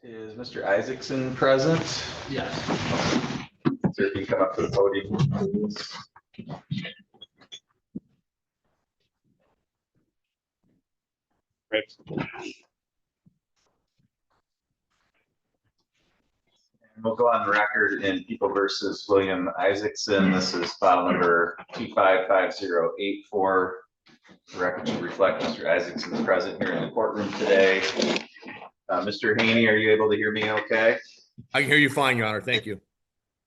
Is Mr. Isaacson present? Yes. Sir, if you come up to the podium, please. And we'll go on the record in People versus William Isaacson. This is file number 255084. The record should reflect Mr. Isaacson is present here in the courtroom today. Mr. Haney, are you able to hear me okay? I can hear you fine, Your Honor. Thank you.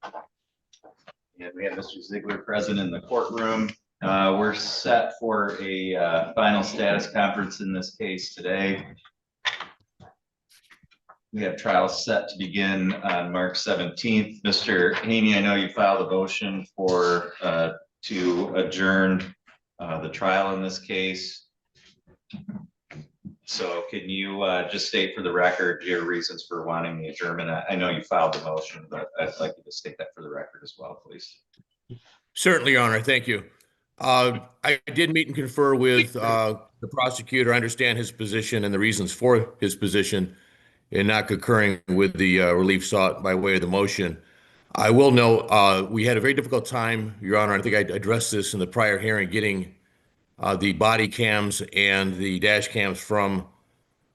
And we have Mr. Ziegler present in the courtroom. We're set for a final status conference in this case today. We have trial set to begin on March 17th. Mr. Haney, I know you filed a motion for to adjourn the trial in this case. So can you just state for the record your reasons for wanting the adjournment? I know you filed the motion, but I'd like you to state that for the record as well, please. Certainly, Your Honor. Thank you. I did meet and confer with the prosecutor. I understand his position and the reasons for his position in not concurring with the relief sought by way of the motion. I will note we had a very difficult time, Your Honor. I think I addressed this in the prior hearing, getting the body cams and the dash cams from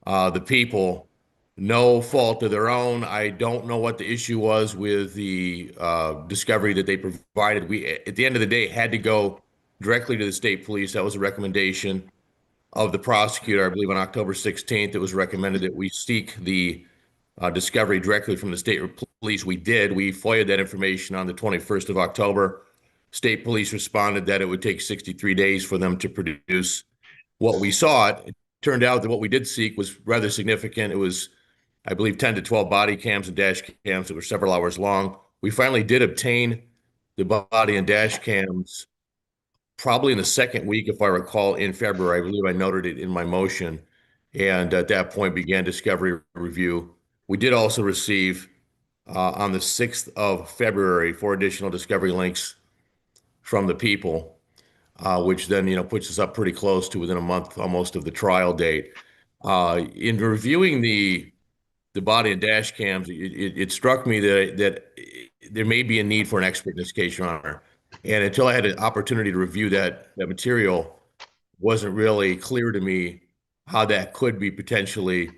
the people. No fault of their own. I don't know what the issue was with the discovery that they provided. We, at the end of the day, had to go directly to the state police. That was a recommendation of the prosecutor. I believe on October 16th, it was recommended that we seek the discovery directly from the state police. We did. We FOIA'd that information on the 21st of October. State police responded that it would take 63 days for them to produce what we sought. It turned out that what we did seek was rather significant. It was, I believe, 10 to 12 body cams and dash cams that were several hours long. We finally did obtain the body and dash cams probably in the second week, if I recall, in February. I believe I noted it in my motion, and at that point began discovery review. We did also receive on the 6th of February 4 additional discovery links from the people, which then puts us up pretty close to within a month almost of the trial date. In reviewing the body and dash cams, it struck me that there may be a need for an expert in this case, Your Honor. And until I had an opportunity to review that material, wasn't really clear to me how that could be potentially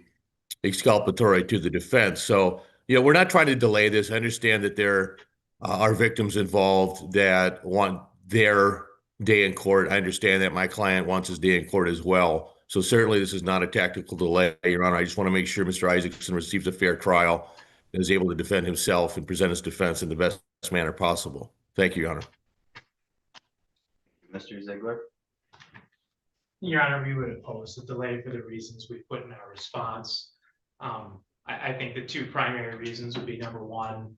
exculpatory to the defense. So, we're not trying to delay this. I understand that there are victims involved that want their day in court. I understand that my client wants his day in court as well. So certainly this is not a tactical delay, Your Honor. I just want to make sure Mr. Isaacson receives a fair trial and is able to defend himself and present his defense in the best manner possible. Thank you, Your Honor. Mr. Ziegler? Your Honor, we would oppose the delay for the reasons we put in our response. I think the two primary reasons would be, number one,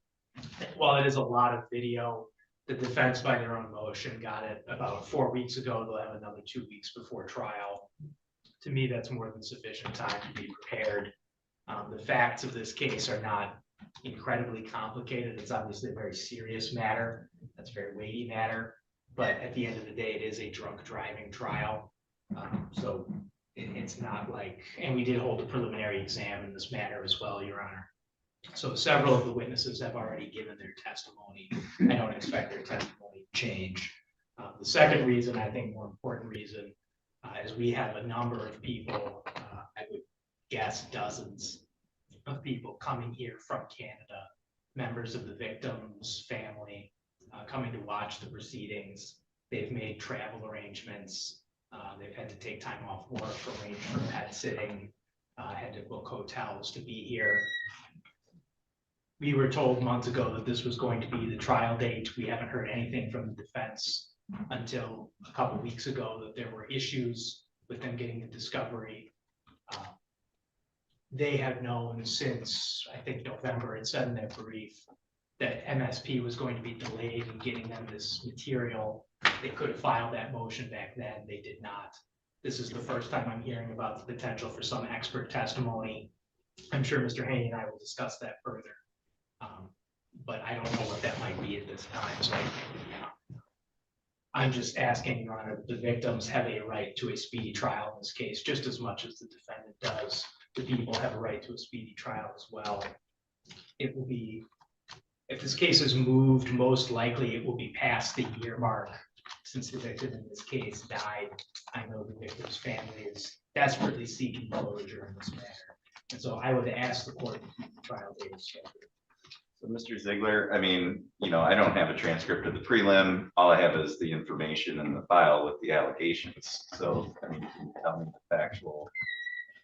while it is a lot of video, the defense by their own motion got it about 4 weeks ago. They'll have another 2 weeks before trial. To me, that's more than sufficient time to be prepared. The facts of this case are not incredibly complicated. It's obviously a very serious matter. That's a very weighty matter. But at the end of the day, it is a drunk driving trial. So it's not like, and we did hold a preliminary exam in this matter as well, Your Honor. So several of the witnesses have already given their testimony. I don't expect their testimony to change. The second reason, I think more important reason, is we have a number of people, I would guess dozens of people coming here from Canada, members of the victim's family, coming to watch the proceedings. They've made travel arrangements. They've had to take time off work, arrange for pet sitting, had to book hotels to be here. We were told months ago that this was going to be the trial date. We haven't heard anything from the defense until a couple of weeks ago that there were issues with them getting the discovery. They have known since, I think, November. It said in their brief that MSP was going to be delayed in getting them this material. They could have filed that motion back then. They did not. This is the first time I'm hearing about the potential for some expert testimony. I'm sure Mr. Haney and I will discuss that further. But I don't know what that might be at this time. So I'm just asking, Your Honor, the victims have a right to a speedy trial in this case, just as much as the defendant does. the people have a right to a speedy trial as well. It will be, if this case is moved, most likely it will be past the year mark since the victim in this case died. I know the victim's family is desperately seeking closure in this matter. And so I would ask the court to keep the trial date scheduled. So Mr. Ziegler, I mean, I don't have a transcript of the prelim. All I have is the information in the file with the allegations. So, I mean, can you tell me the factual,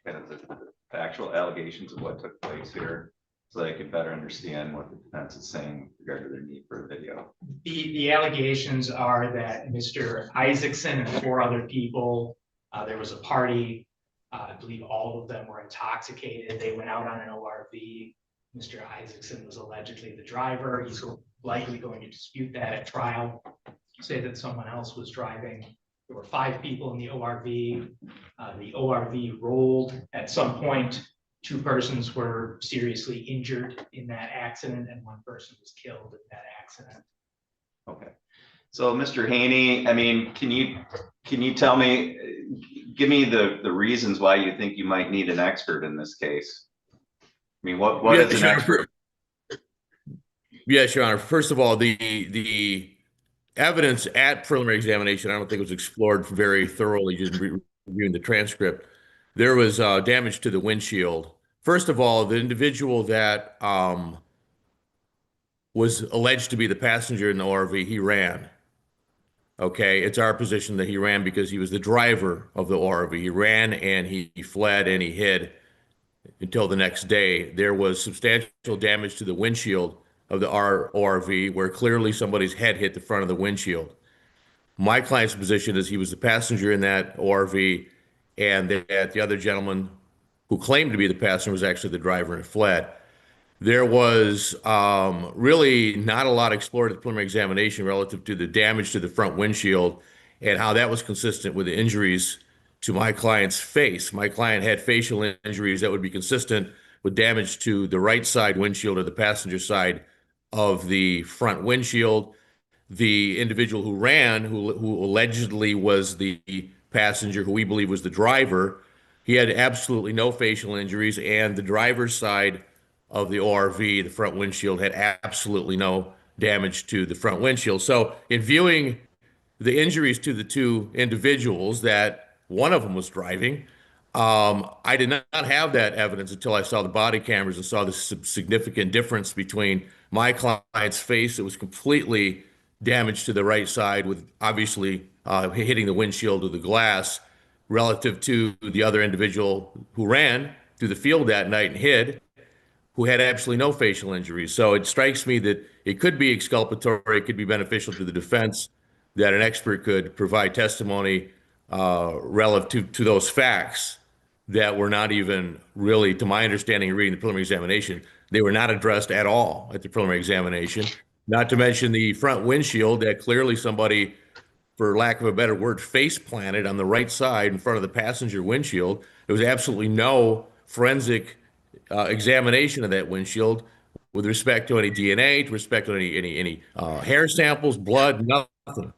the factual allegations of what took place here, so that I can better understand what the defense is saying with regard to their need for a video? The allegations are that Mr. Isaacson and 4 other people, there was a party. I believe all of them were intoxicated. They went out on an ORV. Mr. Isaacson was allegedly the driver. He's likely going to dispute that at trial, say that someone else was driving. There were 5 people in the ORV. The ORV rolled at some point. 2 persons were seriously injured in that accident, and 1 person was killed in that accident. Okay. So Mr. Haney, I mean, can you tell me, give me the reasons why you think you might need an expert in this case? I mean, what Yes, is an expert? Yes, Your Honor. First of all, the evidence at preliminary examination, I don't think it was explored very thoroughly, just reviewing the transcript. There was damage to the windshield. First of all, the individual that was alleged to be the passenger in the ORV, he ran. Okay, it's our position that he ran because he was the driver of the ORV. He ran and he fled and he hid until the next day. There was substantial damage to the windshield of the ORV, where clearly somebody's head hit the front of the windshield. My client's position is he was the passenger in that ORV, and that the other gentleman who claimed to be the passenger was actually the driver and fled. There was really not a lot explored at the preliminary examination relative to the damage to the front windshield and how that was consistent with the injuries to my client's face. My client had facial injuries that would be consistent with damage to the right side windshield or the passenger side of the front windshield. The individual who ran, who allegedly was the passenger, who we believe was the driver, he had absolutely no facial injuries, and the driver's side of the ORV, the front windshield, had absolutely no damage to the front windshield. So in viewing the injuries to the 2 individuals, that one of them was driving, I did not have that evidence until I saw the body cameras and saw the significant difference between my client's face. It was completely damaged to the right side, with obviously hitting the windshield of the glass, relative to the other individual who ran through the field that night and hid, who had absolutely no facial injuries. So it strikes me that it could be exculpatory, it could be beneficial to the defense that an expert could provide testimony relative to those facts that were not even really, to my understanding, reading the preliminary examination, they were not addressed at all at the preliminary examination. Not to mention the front windshield that clearly somebody, for lack of a better word, face planted on the right side in front of the passenger windshield. There was absolutely no forensic examination of that windshield with respect to any DNA, to respect to any hair samples, blood, nothing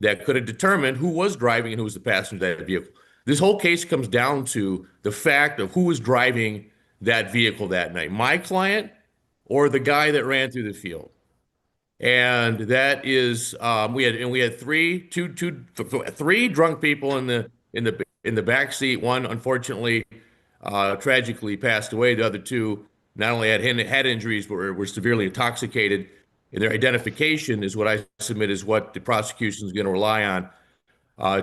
that could have determined who was driving and who was the passenger of that vehicle. This whole case comes down to the fact of who was driving that vehicle that night, my client or the guy that ran through the field. And that is, we had three drunk people in the back seat. One, unfortunately, tragically passed away. The other 2 not only had head injuries, but were severely intoxicated. And their identification is what I submit is what the prosecution is going to rely on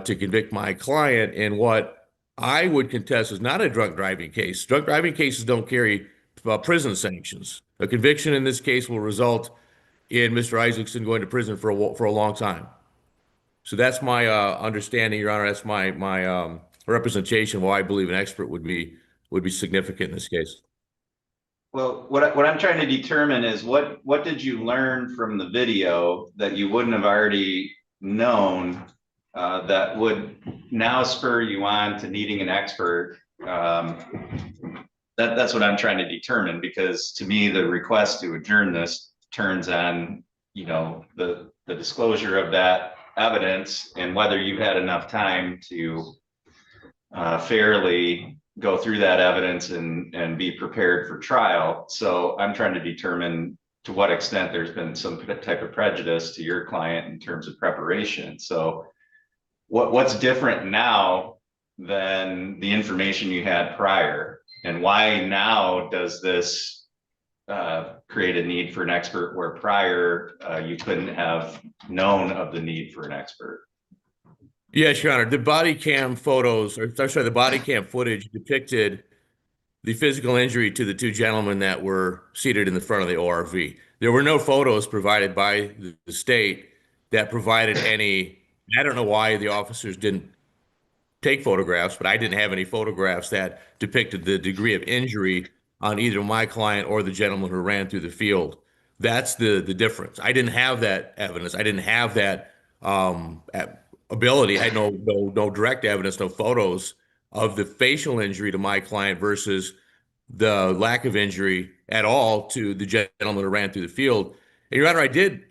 to convict my client. And what I would contest is not a drunk driving case. Drunk driving cases don't carry prison sanctions. A conviction in this case will result in Mr. Isaacson going to prison for a long time. So that's my understanding, Your Honor. That's my representation. Why I believe an expert would be significant in this case. Well, what I'm trying to determine is what did you learn from the video that you wouldn't have already known that would now spur you on to needing an expert? That's what I'm trying to determine, because to me the request to adjourn this turns on, the disclosure of that evidence and whether you've had enough time to fairly, go through that evidence and be prepared for trial. So I'm trying to determine to what extent there's been some type of prejudice to your client in terms of preparation. So what's different now than the information you had prior? And why now does this create a need for an expert where prior you couldn't have known of the need for an expert? Yes, Your Honor. The body cam photos, or sorry, the body cam footage depicted the physical injury to the two gentlemen that were seated in the front of the ORV. There were no photos provided by the state that provided any. I don't know why the officers didn't take photographs, but I didn't have any photographs that depicted the degree of injury on either my client or the gentleman who ran through the field. That's the difference. I didn't have that evidence. I didn't have that ability. I had no direct evidence, no photos of the facial injury to my client versus the lack of injury at all to the gentleman who ran through the field. And Your Honor, I did.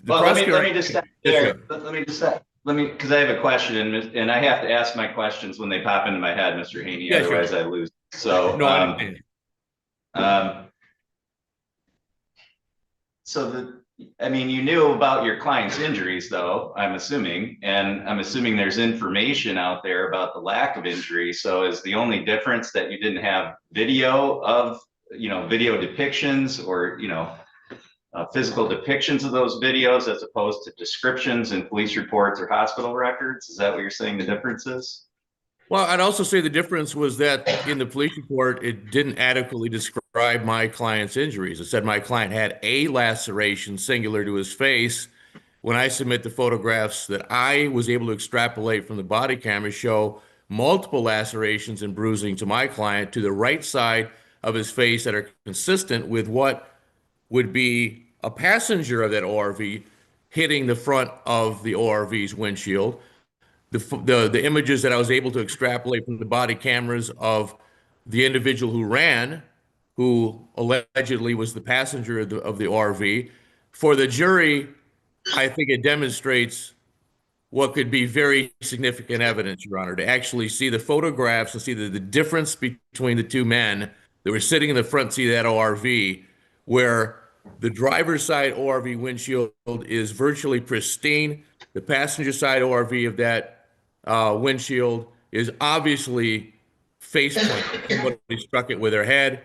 Well, let me just stop there. Let me, because I have a question, and I have to ask my questions when they pop into my head, Mr. Haney, Yeah, otherwise sure. I lose. So, No, I understand. I mean, you knew about your client's injuries, though, I'm assuming, and I'm assuming there's information out there about the lack of injury. So is the only difference that you didn't have video of, video depictions or, physical depictions of those videos as opposed to descriptions in police reports or hospital records? Is that what you're saying the difference is? Well, I'd also say the difference was that in the police report, it didn't adequately describe my client's injuries. It said my client had a laceration singular to his face. When I submit the photographs that I was able to extrapolate from the body camera show multiple lacerations and bruising to my client to the right side of his face that are consistent with what would be a passenger of that ORV hitting the front of the ORV's windshield. The images that I was able to extrapolate from the body cameras of the individual who ran, who allegedly was the passenger of the ORV, for the jury, I think it demonstrates what could be very significant evidence, Your Honor, to actually see the photographs and see the difference between the two men that were sitting in the front seat of that ORV, where the driver's side ORV windshield is virtually pristine. The passenger side ORV of that windshield is obviously face planted. Somebody struck it with their head.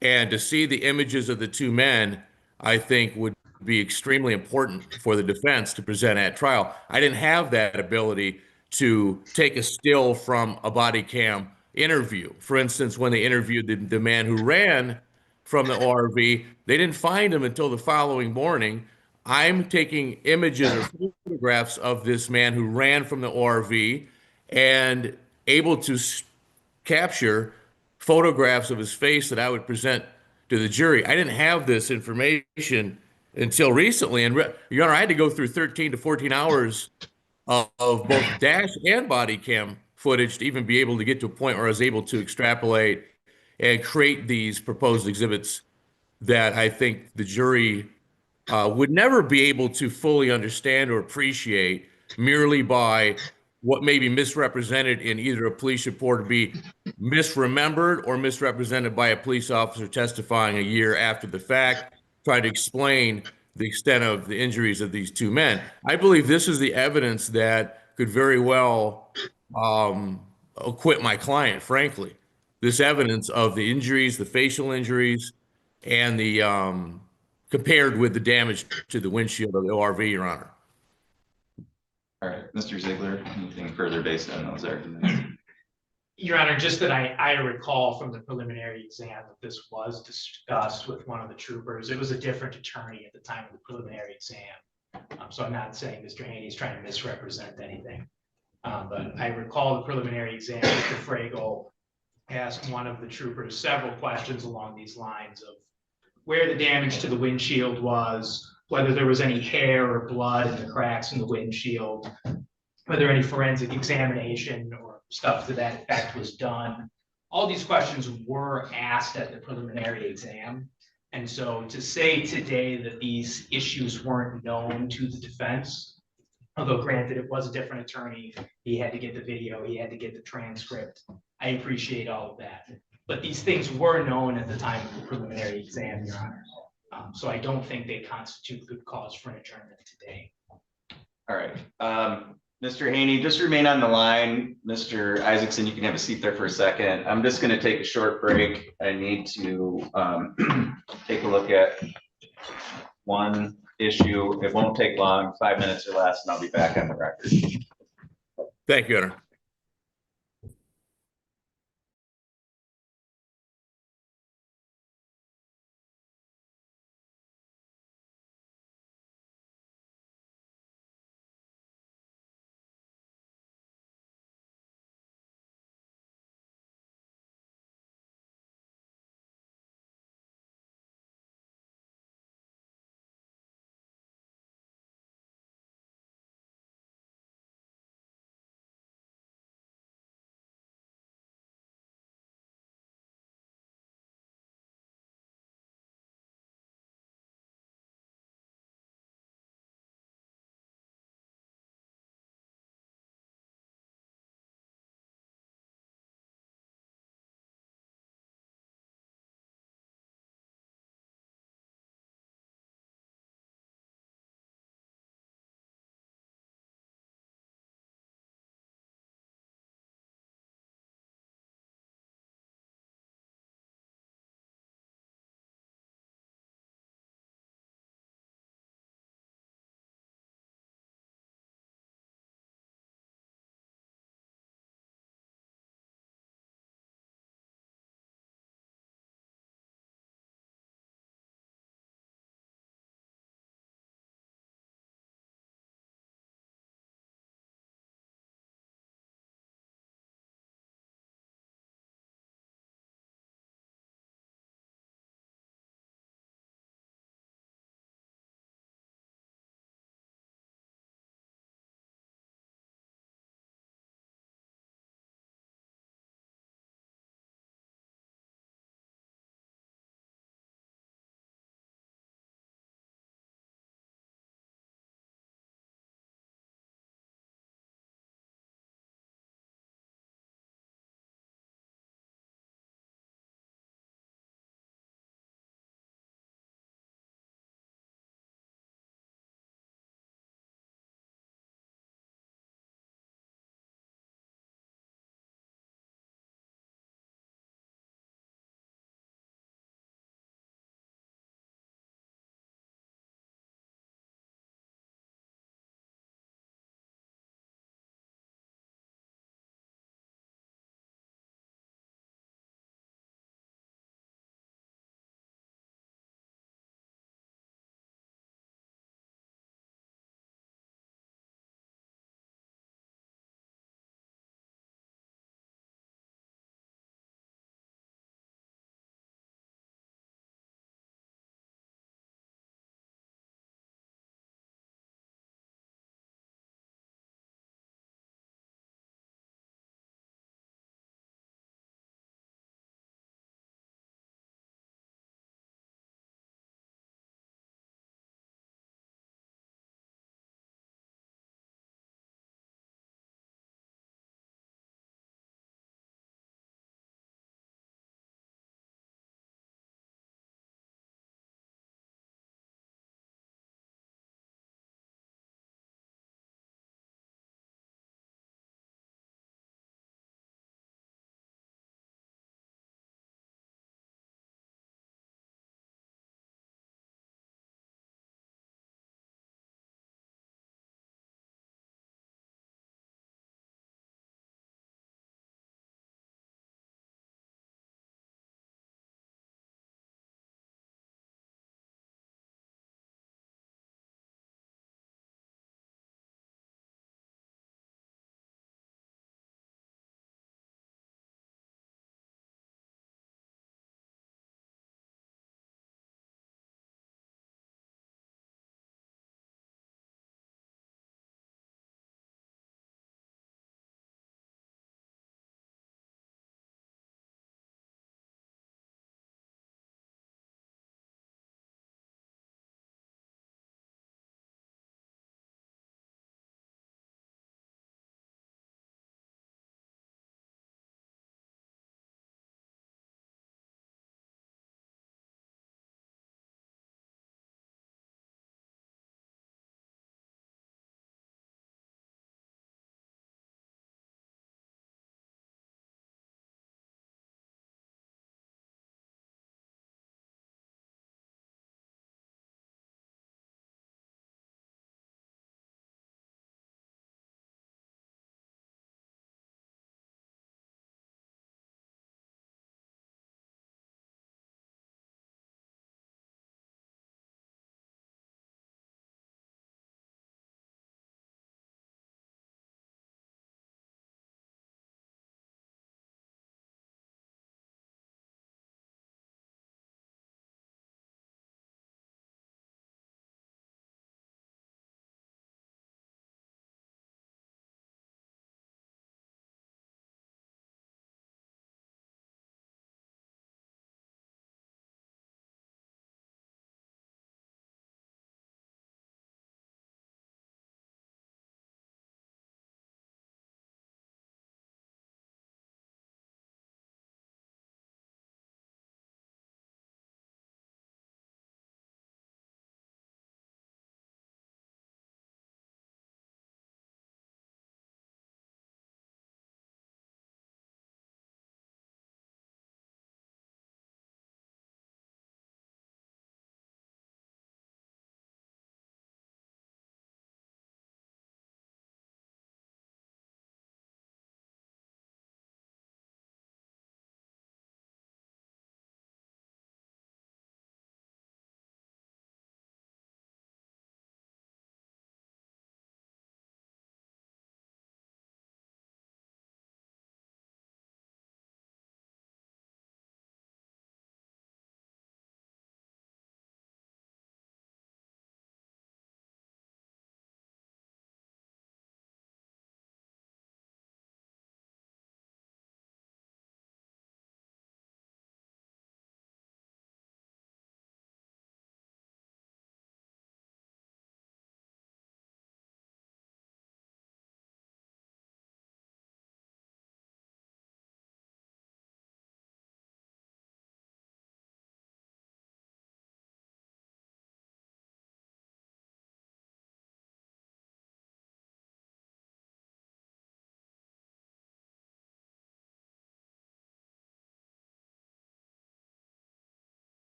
And to see the images of the two men, I think would be extremely important for the defense to present at trial. I didn't have that ability to take a still from a body cam interview. For instance, when they interviewed the man who ran from the ORV, they didn't find him until the following morning. I'm taking images or photographs of this man who ran from the ORV and able to capture photographs of his face that I would present to the jury. I didn't have this information until recently. And Your Honor, I had to go through 13 to 14 hours of both dash and body cam footage to even be able to get to a point where I was able to extrapolate and create these proposed exhibits that I think the jury would never be able to fully understand or appreciate merely by what may be misrepresented in either a police report or be misremembered or misrepresented by a police officer testifying a year after the fact, trying to explain the extent of the injuries of these two men. I believe this is the evidence that could very well acquit my client, frankly. This evidence of the injuries, the facial injuries, and the compared with the damage to the windshield of the ORV, Your Honor. All right, Mr. Ziegler, anything further based on those arguments? Your Honor, just that I recall from the preliminary exam that this was discussed with one of the troopers. It was a different attorney at the time of the preliminary exam. So I'm not saying Mr. Haney is trying to misrepresent anything. But I recall the preliminary exam, Mr. Fragel asked one of the troopers several questions along these lines of where the damage to the windshield was, whether there was any hair or blood in the cracks in the windshield, whether any forensic examination or stuff to that effect was done. All these questions were asked at the preliminary exam. And so to say today that these issues weren't known to the defense Although granted, it was a different attorney, he had to get the video, he had to get the transcript. I appreciate all of that. But these things were known at the time of the preliminary exam, Your Honor. So I don't think they constitute good cause for an adjournment today. All right. Mr. Haney, just remain on the line. Mr. Isaacson, you can have a seat there for a second. I'm just going to take a short break. I need to take a look at one issue. It won't take long, 5 minutes or less, and I'll be back on the record. Thank you, Your Honor.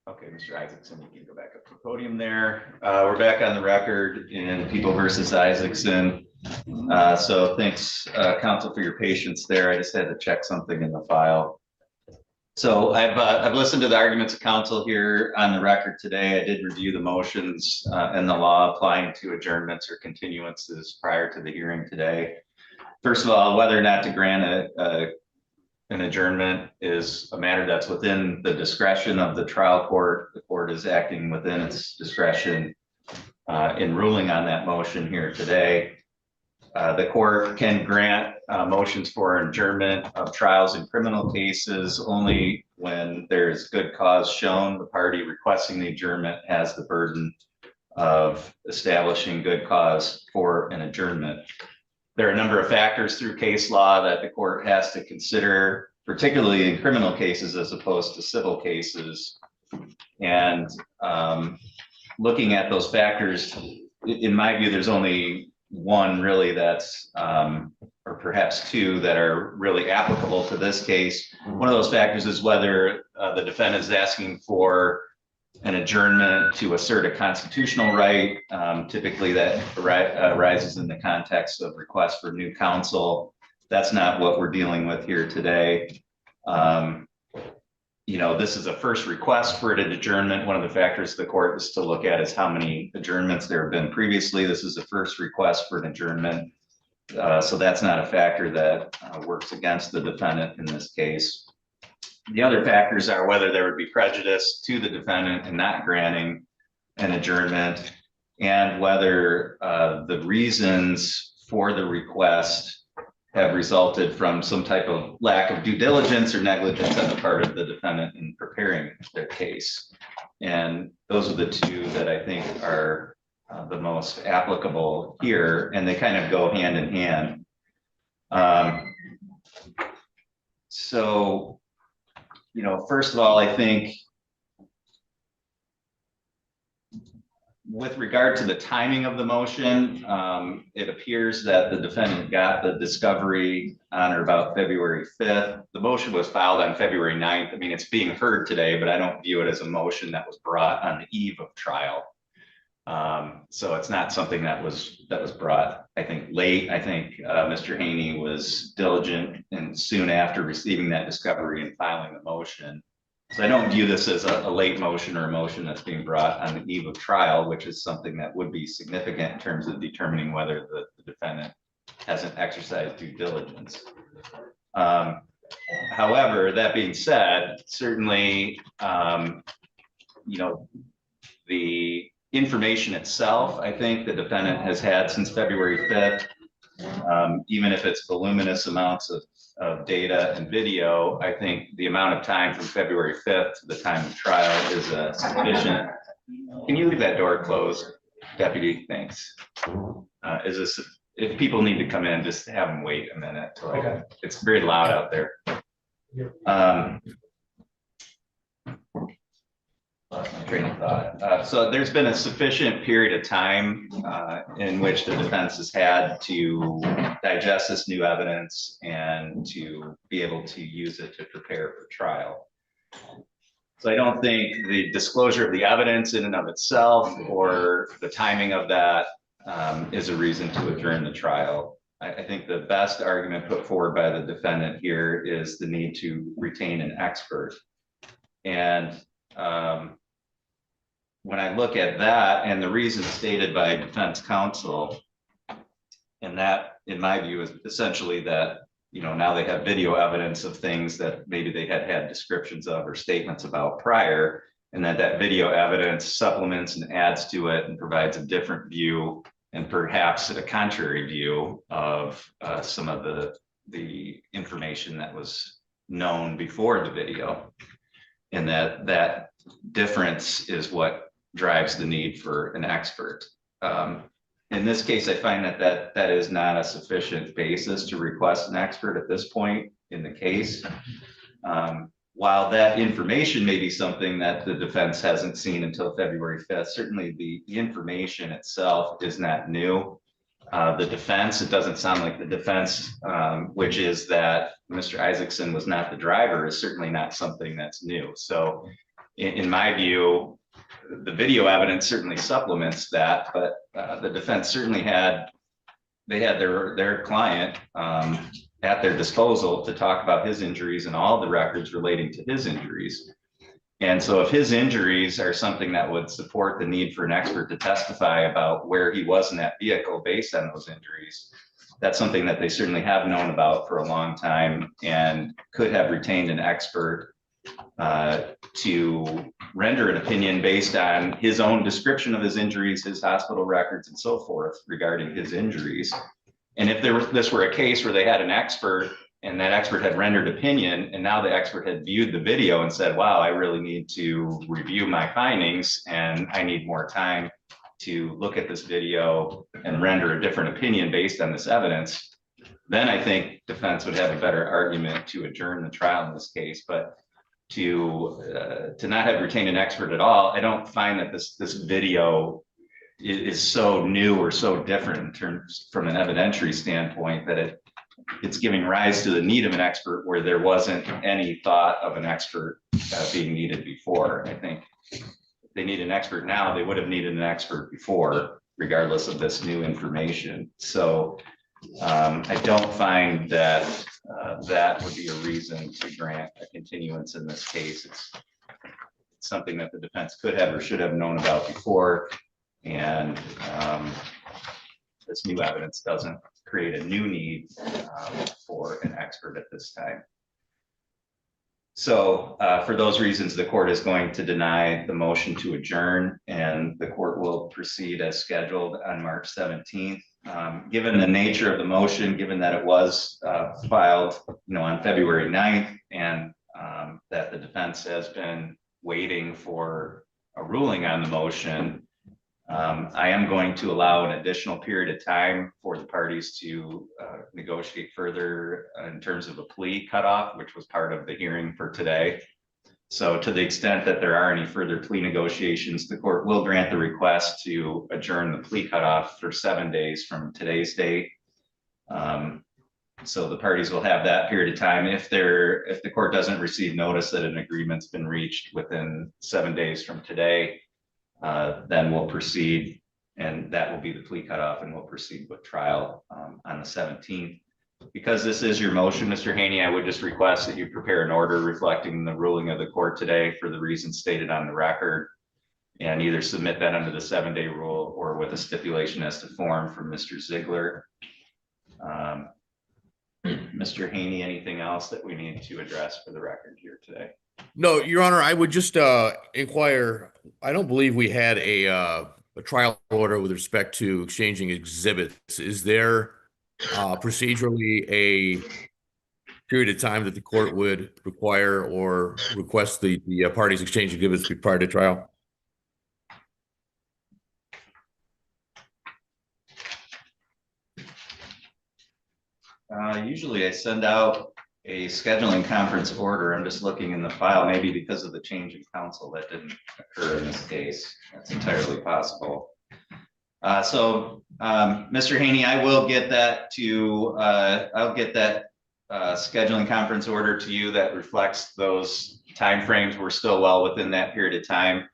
Okay, Mr. Isaacson, you can go back up to the podium there. We're back on the record in People versus Isaacson. So thanks, counsel, for your patience there. I just had to check something in the file. So I've listened to the arguments of counsel here on the record today. I did review the motions and the law applying to adjournments or continuances prior to the hearing today. First of all, whether or not to grant an adjournment is a matter that's within the discretion of the trial court. The court is acting within its discretion in ruling on that motion here today. The court can grant motions for adjournment of trials in criminal cases only when there's good cause shown. The party requesting the adjournment has the burden of establishing good cause for an adjournment. There are a number of factors through case law that the court has to consider, particularly in criminal cases as opposed to civil cases. And looking at those factors, in my view, there's only one really that's, or perhaps two that are really applicable to this case. One of those factors is whether the defendant is asking for an adjournment to assert a constitutional right. Typically that arises in the context of requests for new counsel. That's not what we're dealing with here today. You know, this is a first request for an adjournment. One of the factors the court is to look at is how many adjournments there have been previously. This is a first request for an adjournment. So that's not a factor that works against the defendant in this case. The other factors are whether there would be prejudice to the defendant in not granting an adjournment, and whether the reasons for the request have resulted from some type of lack of due diligence or negligence on the part of the defendant in preparing their case. And those are the two that I think are the most applicable here, and they kind of go hand in hand. So, you know, first of all, I think with regard to the timing of the motion, it appears that the defendant got the discovery on or about February 5th. The motion was filed on February 9th. I mean, it's being heard today, but I don't view it as a motion that was brought on the eve of trial. So it's not something that was brought, I think, late. I think Mr. Haney was diligent and soon after receiving that discovery and filing the motion. So I don't view this as a late motion or a motion that's being brought on the eve of trial, which is something that would be significant in terms of determining whether the defendant hasn't exercised due diligence. However, that being said, certainly, you know, the information itself, I think the defendant has had since February 5th, even if it's voluminous amounts of data and video, I think the amount of time from February 5th to the time of trial is sufficient. Can you leave that door closed, Deputy? Thanks. Is this, if people need to come in, just have them wait a minute. Okay. It's very loud out there. Lost my train of thought. So there's been a sufficient period of time in which the defense has had to digest this new evidence and to be able to use it to prepare for trial. So I don't think the disclosure of the evidence in and of itself or the timing of that is a reason to adjourn the trial. I think the best argument put forward by the defendant here is the need to retain an expert. And when I look at that and the reason stated by defense counsel, and that, in my view, is essentially that, you know, now they have video evidence of things that maybe they had descriptions of or statements about prior, and that video evidence supplements and adds to it and provides a different view and perhaps a contrary view of some of the information that was known before the video. And that difference is what drives the need for an expert. In this case, I find that is not a sufficient basis to request an expert at this point in the case. While that information may be something that the defense hasn't seen until February 5th, certainly the information itself is not new. The defense, it doesn't sound like the defense, which is that Mr. Isaacson was not the driver, is certainly not something that's new. So in my view, the video evidence certainly supplements that, but the defense certainly had their client at their disposal to talk about his injuries and all the records relating to his injuries. And so if his injuries are something that would support the need for an expert to testify about where he was in that vehicle based on those injuries, that's something that they certainly have known about for a long time and could have retained an expert to render an opinion based on his own description of his injuries, his hospital records, and so forth regarding his injuries. And if this were a case where they had an expert and that expert had rendered opinion, and now the expert had viewed the video and said, wow, I really need to review my findings and I need more time to look at this video and render a different opinion based on this evidence, then I think defense would have a better argument to adjourn the trial in this case. But to not have retained an expert at all, I don't find that this video is so new or so different in terms from an evidentiary standpoint that it's giving rise to the need of an expert where there wasn't any thought of an expert being needed before. I think if they need an expert now, they would have needed an expert before, regardless of this new information. So I don't find that that would be a reason to grant a continuance in this case. It's something that the defense could have or should have known about before. And this new evidence doesn't create a new need for an expert at this time. So for those reasons, the court is going to deny the motion to adjourn, and the court will proceed as scheduled on March 17th. Given the nature of the motion, given that it was filed, on February 9th, and that the defense has been waiting for a ruling on the motion, I am going to allow an additional period of time for the parties to negotiate further in terms of a plea cutoff, which was part of the hearing for today. So to the extent that there are any further plea negotiations, the court will grant the request to adjourn the plea cutoff for 7 days from today's date. So the parties will have that period of time. If the court doesn't receive notice that an agreement's been reached within 7 days from today, then we'll proceed, and that will be the plea cutoff, and we'll proceed with trial on the 17th. Because this is your motion, Mr. Haney, I would just request that you prepare an order reflecting the ruling of the court today for the reasons stated on the record, and either submit that under the 7-day rule or with a stipulation as to form from Mr. Ziegler. Mr. Haney, anything else that we need to address for the record here today? No, Your Honor, I would just inquire. I don't believe we had a trial order with respect to exchanging exhibits. Is there procedurally a period of time that the court would require or request the parties exchange exhibits prior to trial? Usually I send out a scheduling conference order. I'm just looking in the file, maybe because of the change in counsel that didn't occur in this case. That's entirely possible. Mr. Haney, I will get that I'll get that scheduling conference order to you that reflects those timeframes. We're still well within that period of time.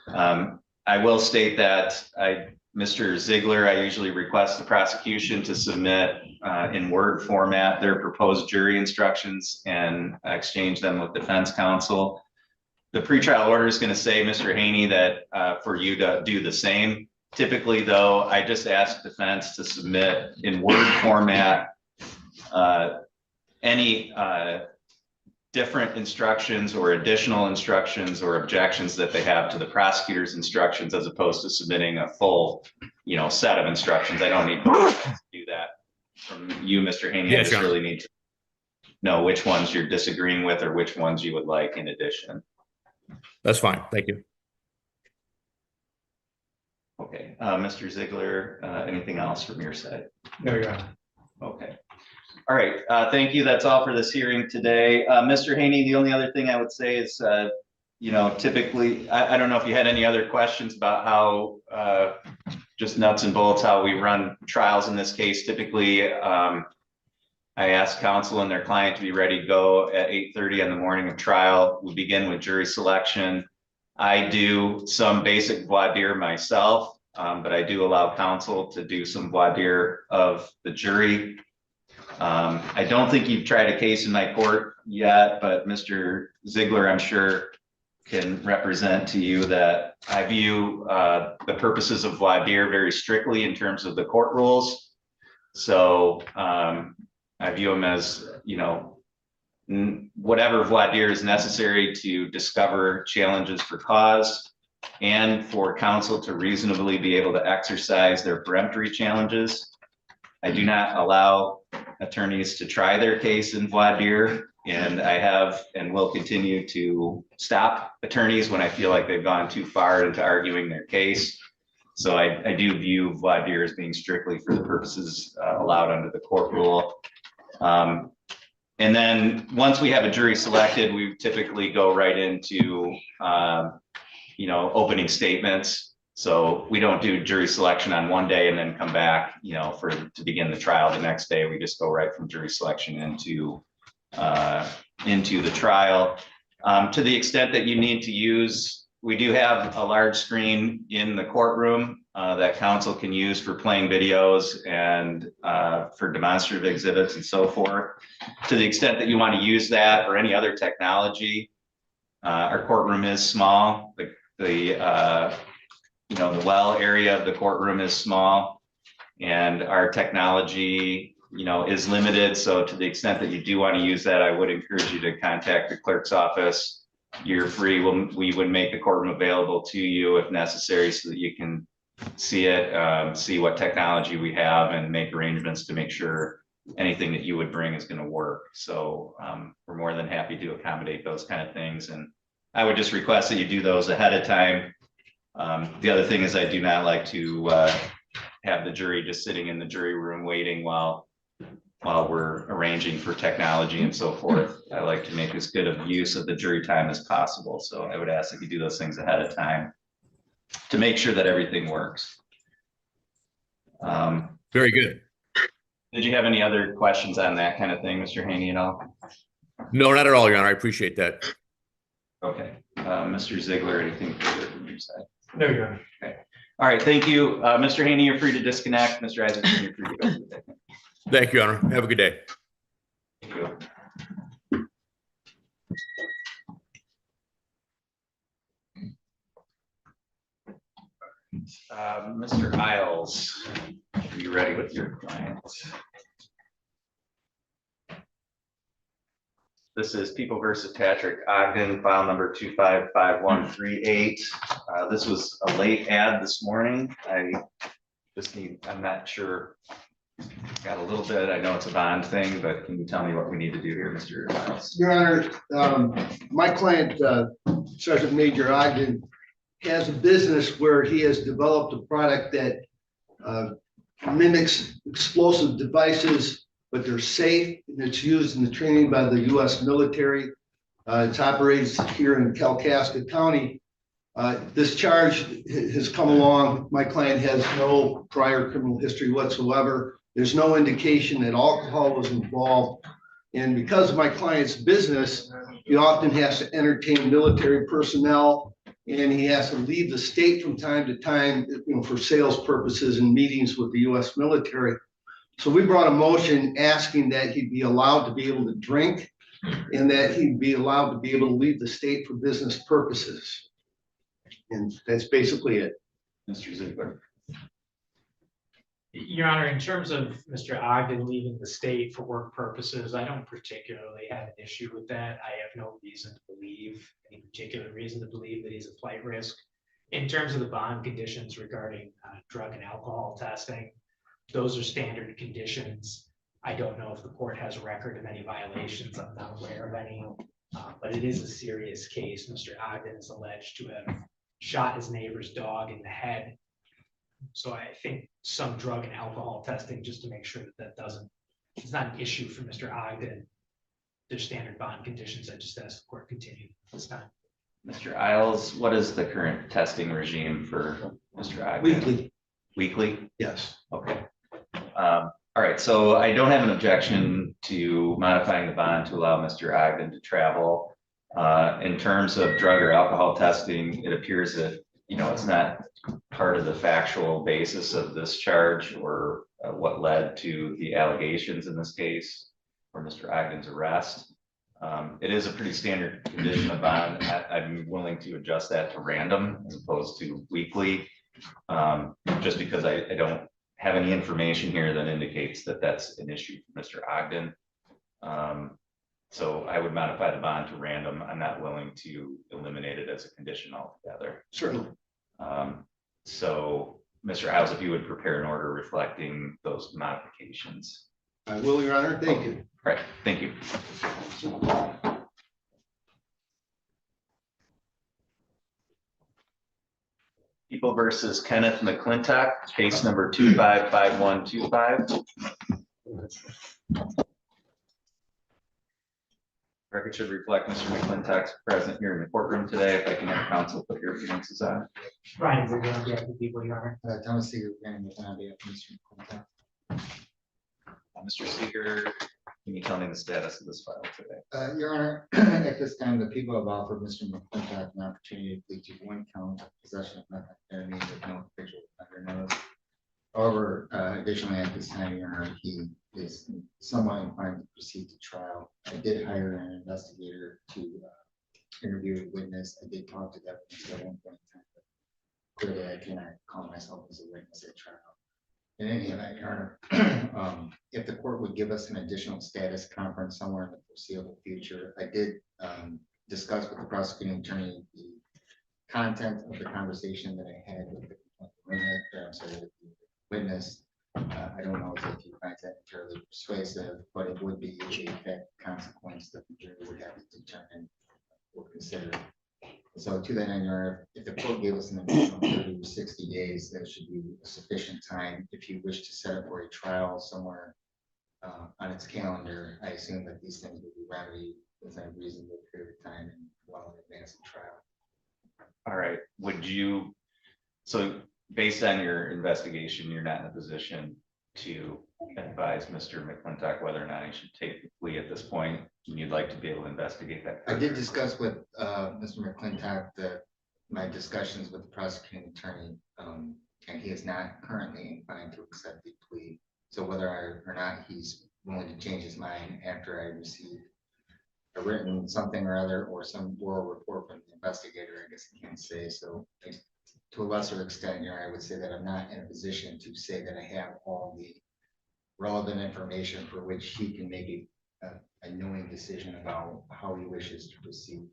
I will state that Mr. Ziegler, I usually request the prosecution to submit in Word format their proposed jury instructions and exchange them with defense counsel. The pretrial order is going to say, Mr. Haney, that for you to do the same. Typically, though, I just ask defense to submit in Word format any different instructions or additional instructions or objections that they have to the prosecutor's instructions, as opposed to submitting a full, set of instructions. I don't need to do that from you, Mr. Haney. Yes, I just really need to know which ones you're disagreeing with or which ones you would like in addition. That's fine. Thank you. Okay, Mr. Ziegler, anything else from your side? No, Your Honor. Okay. All right, thank you. That's all for this hearing today. Mr. Haney, the only other thing I would say is, typically, I don't know if you had any other questions about how, just nuts and bolts, how we run trials in this case. Typically, I ask counsel and their client to be ready to go at 8:30 in the morning of trial. We begin with jury selection. I do some basic voir dire myself, but I do allow counsel to do some voir dire of the jury. I don't think you've tried a case in my court yet, but Mr. Ziegler, I'm sure, can represent to you that I view the purposes of voir dire very strictly in terms of the court rules. So I view them as, you know, whatever voir dire is necessary to discover challenges for cause and for counsel to reasonably be able to exercise their peremptory challenges. I do not allow attorneys to try their case in voir dire, and I have and will continue to stop attorneys when I feel like they've gone too far into arguing their case. So I do view voir dire as being strictly for the purposes allowed under the court rule. And then once we have a jury selected, we typically go right into, you know, opening statements. So we don't do jury selection on one day and then come back, you know, to begin the trial the next day. We just go right from jury selection into the trial. To the extent that you need to use, we do have a large screen in the courtroom that counsel can use for playing videos and for demonstrative exhibits and so forth. To the extent that you want to use that or any other technology, our courtroom is small. The well area of the courtroom is small, and our technology, you know, is limited. So to the extent that you do want to use that, I would encourage you to contact the clerk's office. You're free. We would make the courtroom available to you if necessary so that you can see it, see what technology we have, and make arrangements to make sure anything that you would bring is going to work. So we're more than happy to accommodate those kind of things. And I would just request that you do those ahead of time. The other thing is I do not like to have the jury just sitting in the jury room waiting while we're arranging for technology and so forth. I like to make as good of use of the jury time as possible. So I would ask that you do those things ahead of time to make sure that everything works. Very good. Did you have any other questions on that kind of thing, Mr. Haney, at all? No, not at all, Your Honor. I appreciate that. Okay. Mr. Ziegler, anything further from your side? No, Your Honor. Okay. All right. Thank you. Mr. Haney, you're free to disconnect. Mr. Isaacson, you're free to go. Thank you, Your Honor. Have a good day. Thank you. Mr. Isles, are you ready with your client? This is People versus Patrick Ogden, file number 255138. This was a late ad this morning. I'm not sure. Got a little bit, I know it's a bond thing, but can you tell me what we need to do here, Mr. Miles? Your Honor, my client, Sergeant Major Ogden, has a business where he has developed a product that mimics explosive devices, but they're safe, and it's used in the training by the U.S. military. It operates here in Kalkaska County. This charge has come along. My client has no prior criminal history whatsoever. There's no indication that alcohol was involved. And because of my client's business, he often has to entertain military personnel, and he has to leave the state from time to time, you know, for sales purposes and meetings with the U.S. military. So we brought a motion asking that he be allowed to be able to drink and that he'd be allowed to be able to leave the state for business purposes. And that's basically it. Mr. Ziegler. Your Honor, in terms of Mr. Ogden leaving the state for work purposes, I don't particularly have an issue with that. I have no reason to believe, any particular reason to believe that he's a flight risk. In terms of the bond conditions regarding drug and alcohol testing, those are standard conditions. I don't know if the court has a record of any violations. I'm not aware of any, but it is a serious case. Mr. Ogden is alleged to have shot his neighbor's dog in the head. So I think some drug and alcohol testing, just to make sure that it's not an issue for Mr. Ogden. There's standard bond conditions. I just asked the court continue this time. Mr. Isles, what is the current testing regime for Mr. Ogden? Weekly. Weekly? Yes. Okay. All right. So I don't have an objection to modifying the bond to allow Mr. Ogden to travel. In terms of drug or alcohol testing, it appears that, it's not part of the factual basis of this charge or what led to the allegations in this case for Mr. Ogden's arrest. It is a pretty standard condition of bond. I'm willing to adjust that to random as opposed to weekly, just because I don't have any information here that indicates that that's an issue for Mr. Ogden. So I would modify the bond to random. I'm not willing to eliminate it as a condition altogether. Certainly. So Mr. House, if you would prepare an order reflecting those modifications. I will, Your Honor. Thank you. All right, thank you. People versus Kenneth McClintock, case number 255125. Record should reflect Mr. McClintock's present here in the courtroom today. If I can have counsel put your appearances on. Ryan, we're going to get the people, Your Honor. Thomas Seeger, and on behalf of Mr. McClintock. Mr. Seeger, can you tell me the status of this file today? Your Honor, at this time, the people have offered Mr. McClintock an opportunity to plead to one count of possession of methamphetamine with no official offender notice. However, additionally, at this time, Your Honor, he is somewhat inclined to proceed to trial. I did hire an investigator to interview a witness. I did talk to that witness at one point in time, but clearly I cannot call myself as a witness at trial. In any event, Your Honor, if the court would give us an additional status conference somewhere in the foreseeable future, I did discuss with the prosecuting attorney the content of the conversation that I had with the witness. I don't know if you find that entirely persuasive, but it would be a fact consequence that the jury would have to determine or consider. So to that end, Your Honor, if the court gave us an additional 30 or 60 days, that should be a sufficient time. If you wish to set up for a trial somewhere on its calendar, I assume that these things will be remedied within a reasonable period of time and well in advance of trial. All right, so based on your investigation, you're not in a position to advise Mr. McClintock whether or not he should take the plea at this point, and you'd like to be able to investigate that I further. did discuss with Mr. McClintock my discussions with the prosecuting attorney, and he is not currently inclined to accept the plea. So whether or not he's willing to change his mind after I receive a written something or other or some oral report from the investigator, I guess I can't say. So to a lesser extent, Your Honor, I would say that I'm not in a position to say that I have all the relevant information for which he can make a knowing decision about how he wishes to proceed.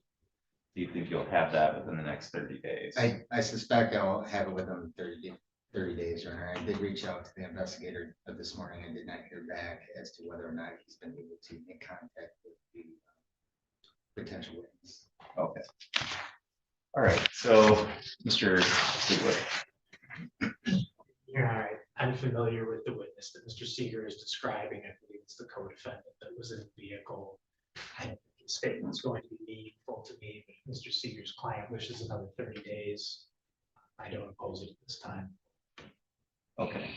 Do you think you'll have that within the next 30 days? I suspect I'll have it within 30 days, Your Honor. I did reach out to the investigator this morning and did not hear back as to whether or not he's been able to make contact with the potential witness. Okay. All right, so Mr. Ziegler. Your Honor, I'm familiar with the witness that Mr. Seeger is describing. I believe it's the co-defendant that was in the vehicle. I don't think his statement's going to be meaningful to me, but if Mr. Seeger's client wishes another 30 days. I don't oppose it at this time. Okay,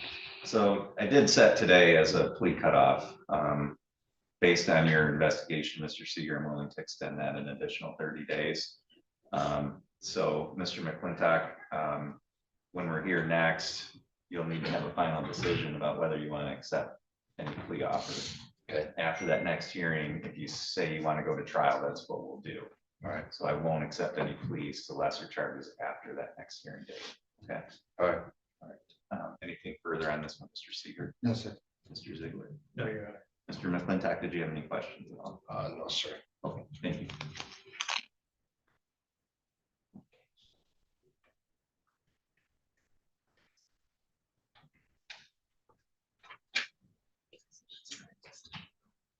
so I did set today as a plea cutoff. Based on your investigation, Mr. Seeger, I'm willing to extend that an additional 30 days. So Mr. McClintock, when we're here next, you'll need to have a final decision about whether you want to accept any plea offers. Okay. After that next hearing, if you say you want to go to trial, that's what we'll do. All right. So I won't accept any pleas to lesser charges after that next hearing date. Okay. All right. All right. Anything further on this one, Mr. Seeger? No, sir. Mr. Ziegler? No, Your Honor. Mr. McClintock, did you have any questions at all? No, sir. Okay, thank you.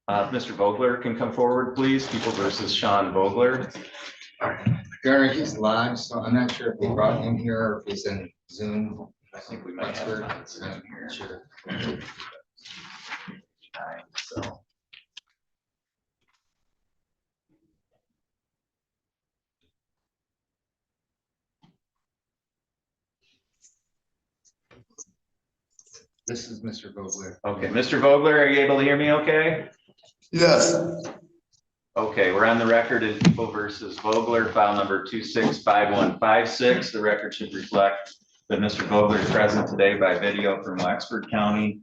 Mr. Vogler can come forward, please. People versus Sean Vogler. Your Honor, he's live, so I'm not sure if they brought him here or if he's in Zoom. I think we might have him on Zoom here. Sure. So. This is Mr. Vogler. Okay, Mr. Vogler, are you able to hear me okay? Yes. Okay, we're on the record in People versus Vogler, file number 265156. The record should reflect that Mr. Vogler is present today by video from Wexford County.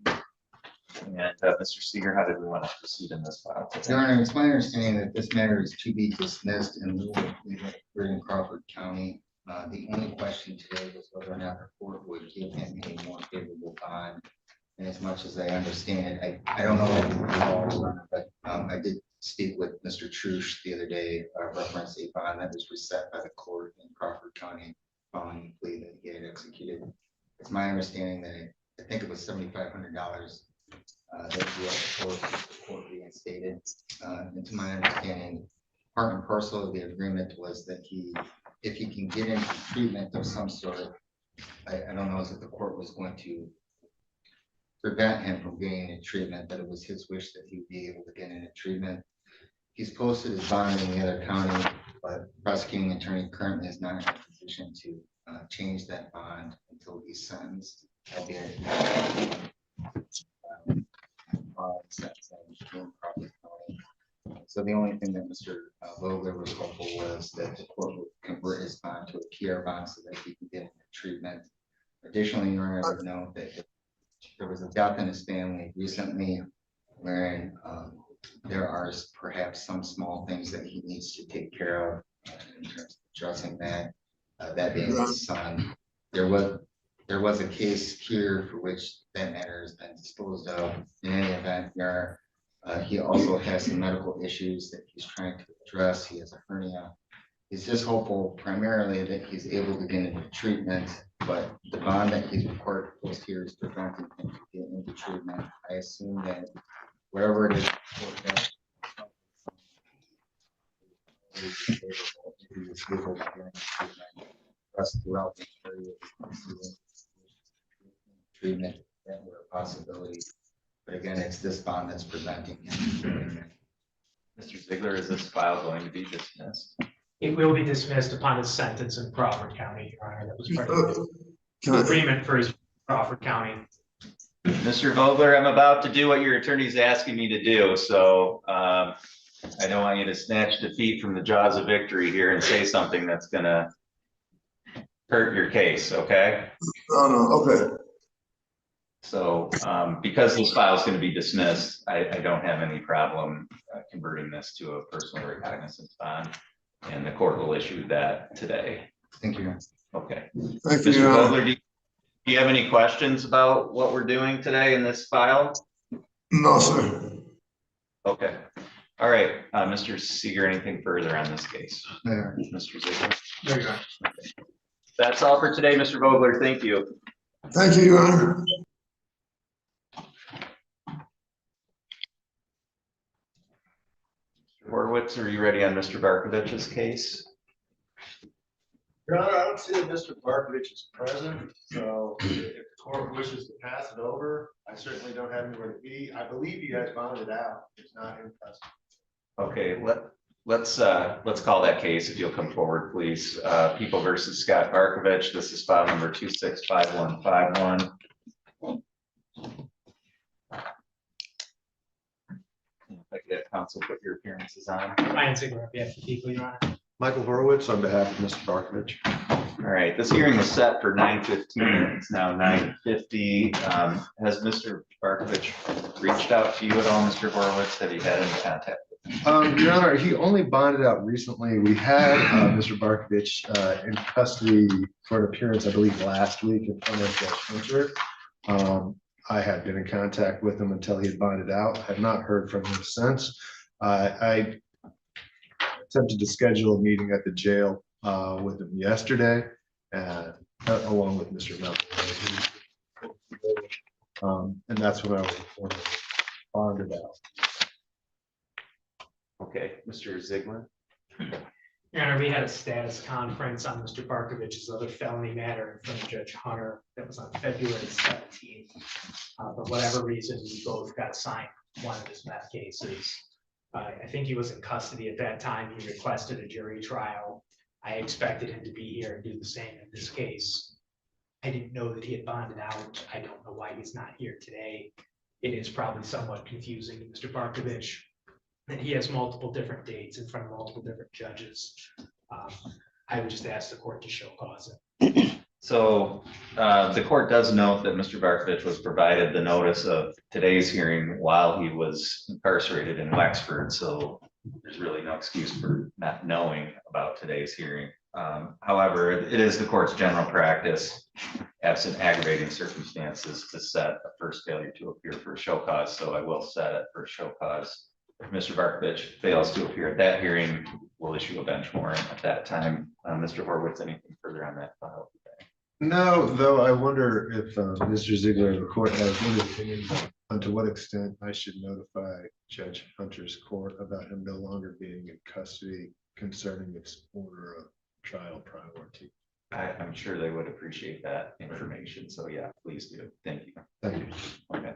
And Mr. Seeger, how did we want to proceed in this file today? Your Honor, it's my understanding that this matter is to be dismissed in lieu of in Crawford County. The only question today was whether or not the court would give him a more favorable bond. And as much as I understand it, I don't know what the law is, but I did speak with Mr. Trush the other day, reference a bond that was reset by the court in Crawford County following the plea that he had executed. It's my understanding that I think it was $7,500 that the court reinstated. And to my understanding, part and parcel of the agreement was that if he can get into treatment of some sort, I don't know if the court was going to prevent him from getting into treatment, that it was his wish that he would be able to get into treatment. He's posted his bond in the other county, but the prosecuting attorney currently is not in a position to change that bond until he's sentenced. So the only thing that Mr. Vogler was hopeful was that the court would convert his bond to a PR bond so that he can get into treatment. Additionally, Your Honor, I would note that there was a death in his family recently wherein there are perhaps some small things that he needs to take care of in terms of addressing that. That being his son, there was a case here for which that matter has been disposed of. In any event, he also has some medical issues that he's trying to address. He has a hernia. He's just hopeful primarily that he's able to get into treatment, but the bond that he's required to post here is preventing him from getting into treatment. I assume that wherever it is, throughout the period treatment that were a possibility. But again, it's this bond that's preventing him. Mr. Ziegler, is this file going to be dismissed? It will be dismissed upon his sentence in Crawford County, Your Honor. That was part of the agreement for his Crawford County. Mr. Vogler, I'm about to do what your attorney's asking me to do, so I don't want you to snatch defeat from the jaws of victory here and say something that's gonna hurt your case, okay? Oh, no, okay. So because this file is going to be dismissed, I don't have any problem converting this to a personal recognizance bond, and the court will issue that today. Thank you. Okay. Thank you, Mr. Your Honor. Vogler, do you have any questions about what we're doing today in this file? No, sir. Okay. All right, Mr. Seeger, anything further on this case? There. Mr. Ziegler? There you are. That's all for today, Mr. Vogler. Thank you. Thank you, Your Honor. Mr. Horowitz, are you ready on Mr. Barkovich's case? Your Honor, I don't see that Mr. Barkovich is present, so if the court wishes to pass it over, I certainly don't have anywhere to be. I believe you guys bonded out. It's not in custody. Okay, let's call that case if you'll come forward, please. People versus Scott Barkovich. This is file number 265151. If I could have counsel put your appearances on. Ryan Ziegler, on behalf of the people, Your Honor. Michael Horowitz on behalf of Mr. Barkovich. All right, this hearing was set for 9:15. It's now 9:50. Has Mr. Barkovich reached out to you at all, Mr. Horowitz? Have you had any contact? Your Honor, he only bonded out recently. We had Mr. Barkovich in custody for an appearance, I believe, last week in front of Judge Fincher. I had been in contact with him until he had bonded out. I have not heard from him since. I attempted to schedule a meeting at the jail with him yesterday, along with Mr. Melton. And that's when I was informed bonded out. Okay, Mr. Ziegler. Your Honor, we had a status conference on Mr. Barkovich's other felony matter in front of Judge Hunter. That was on February 17th. For whatever reason, we both got assigned one of his meth cases. I think he was in custody at that time. He requested a jury trial. I expected him to be here and do the same in this case. I didn't know that he had bonded out. I don't know why he's not here today. It is probably somewhat confusing to Mr. Barkovich. And he has multiple different dates in front of multiple different judges. I would just ask the court to show cause it. So the court does note that Mr. Barkovich was provided the notice of today's hearing while he was incarcerated in Wexford. So there's really no excuse for not knowing about today's hearing. However, it is the court's general practice, absent aggravating circumstances, to set a first failure to appear for a show cause. So I will set it for a show cause. If Mr. Barkovich fails to appear at that hearing, we'll issue a bench warrant at that time. Mr. Horwitz, anything further on that file today? No, though I wonder if Mr. Ziegler and the court has any opinion on to what extent I should notify Judge Hunter's court about him no longer being in custody concerning this order of trial priority. I'm sure they would appreciate that information. So yeah, please do. Thank you. Thank you. Okay.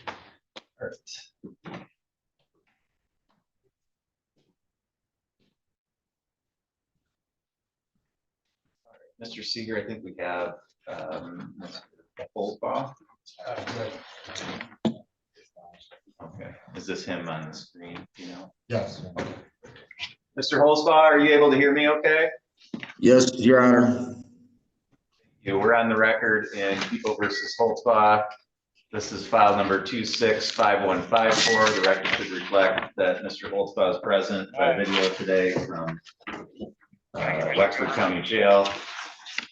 All right. Mr. Seeger, I think we have Holzbaugh. Okay, is this him on the screen? You know. Yes. Mr. Holzbaugh, are you able to hear me? Okay. Yes, Your Honor. Yeah, we're on the record in People versus Holzbaugh. This is file number 265154. The record should reflect that Mr. Holzbaugh is present by video today from Wexford County Jail.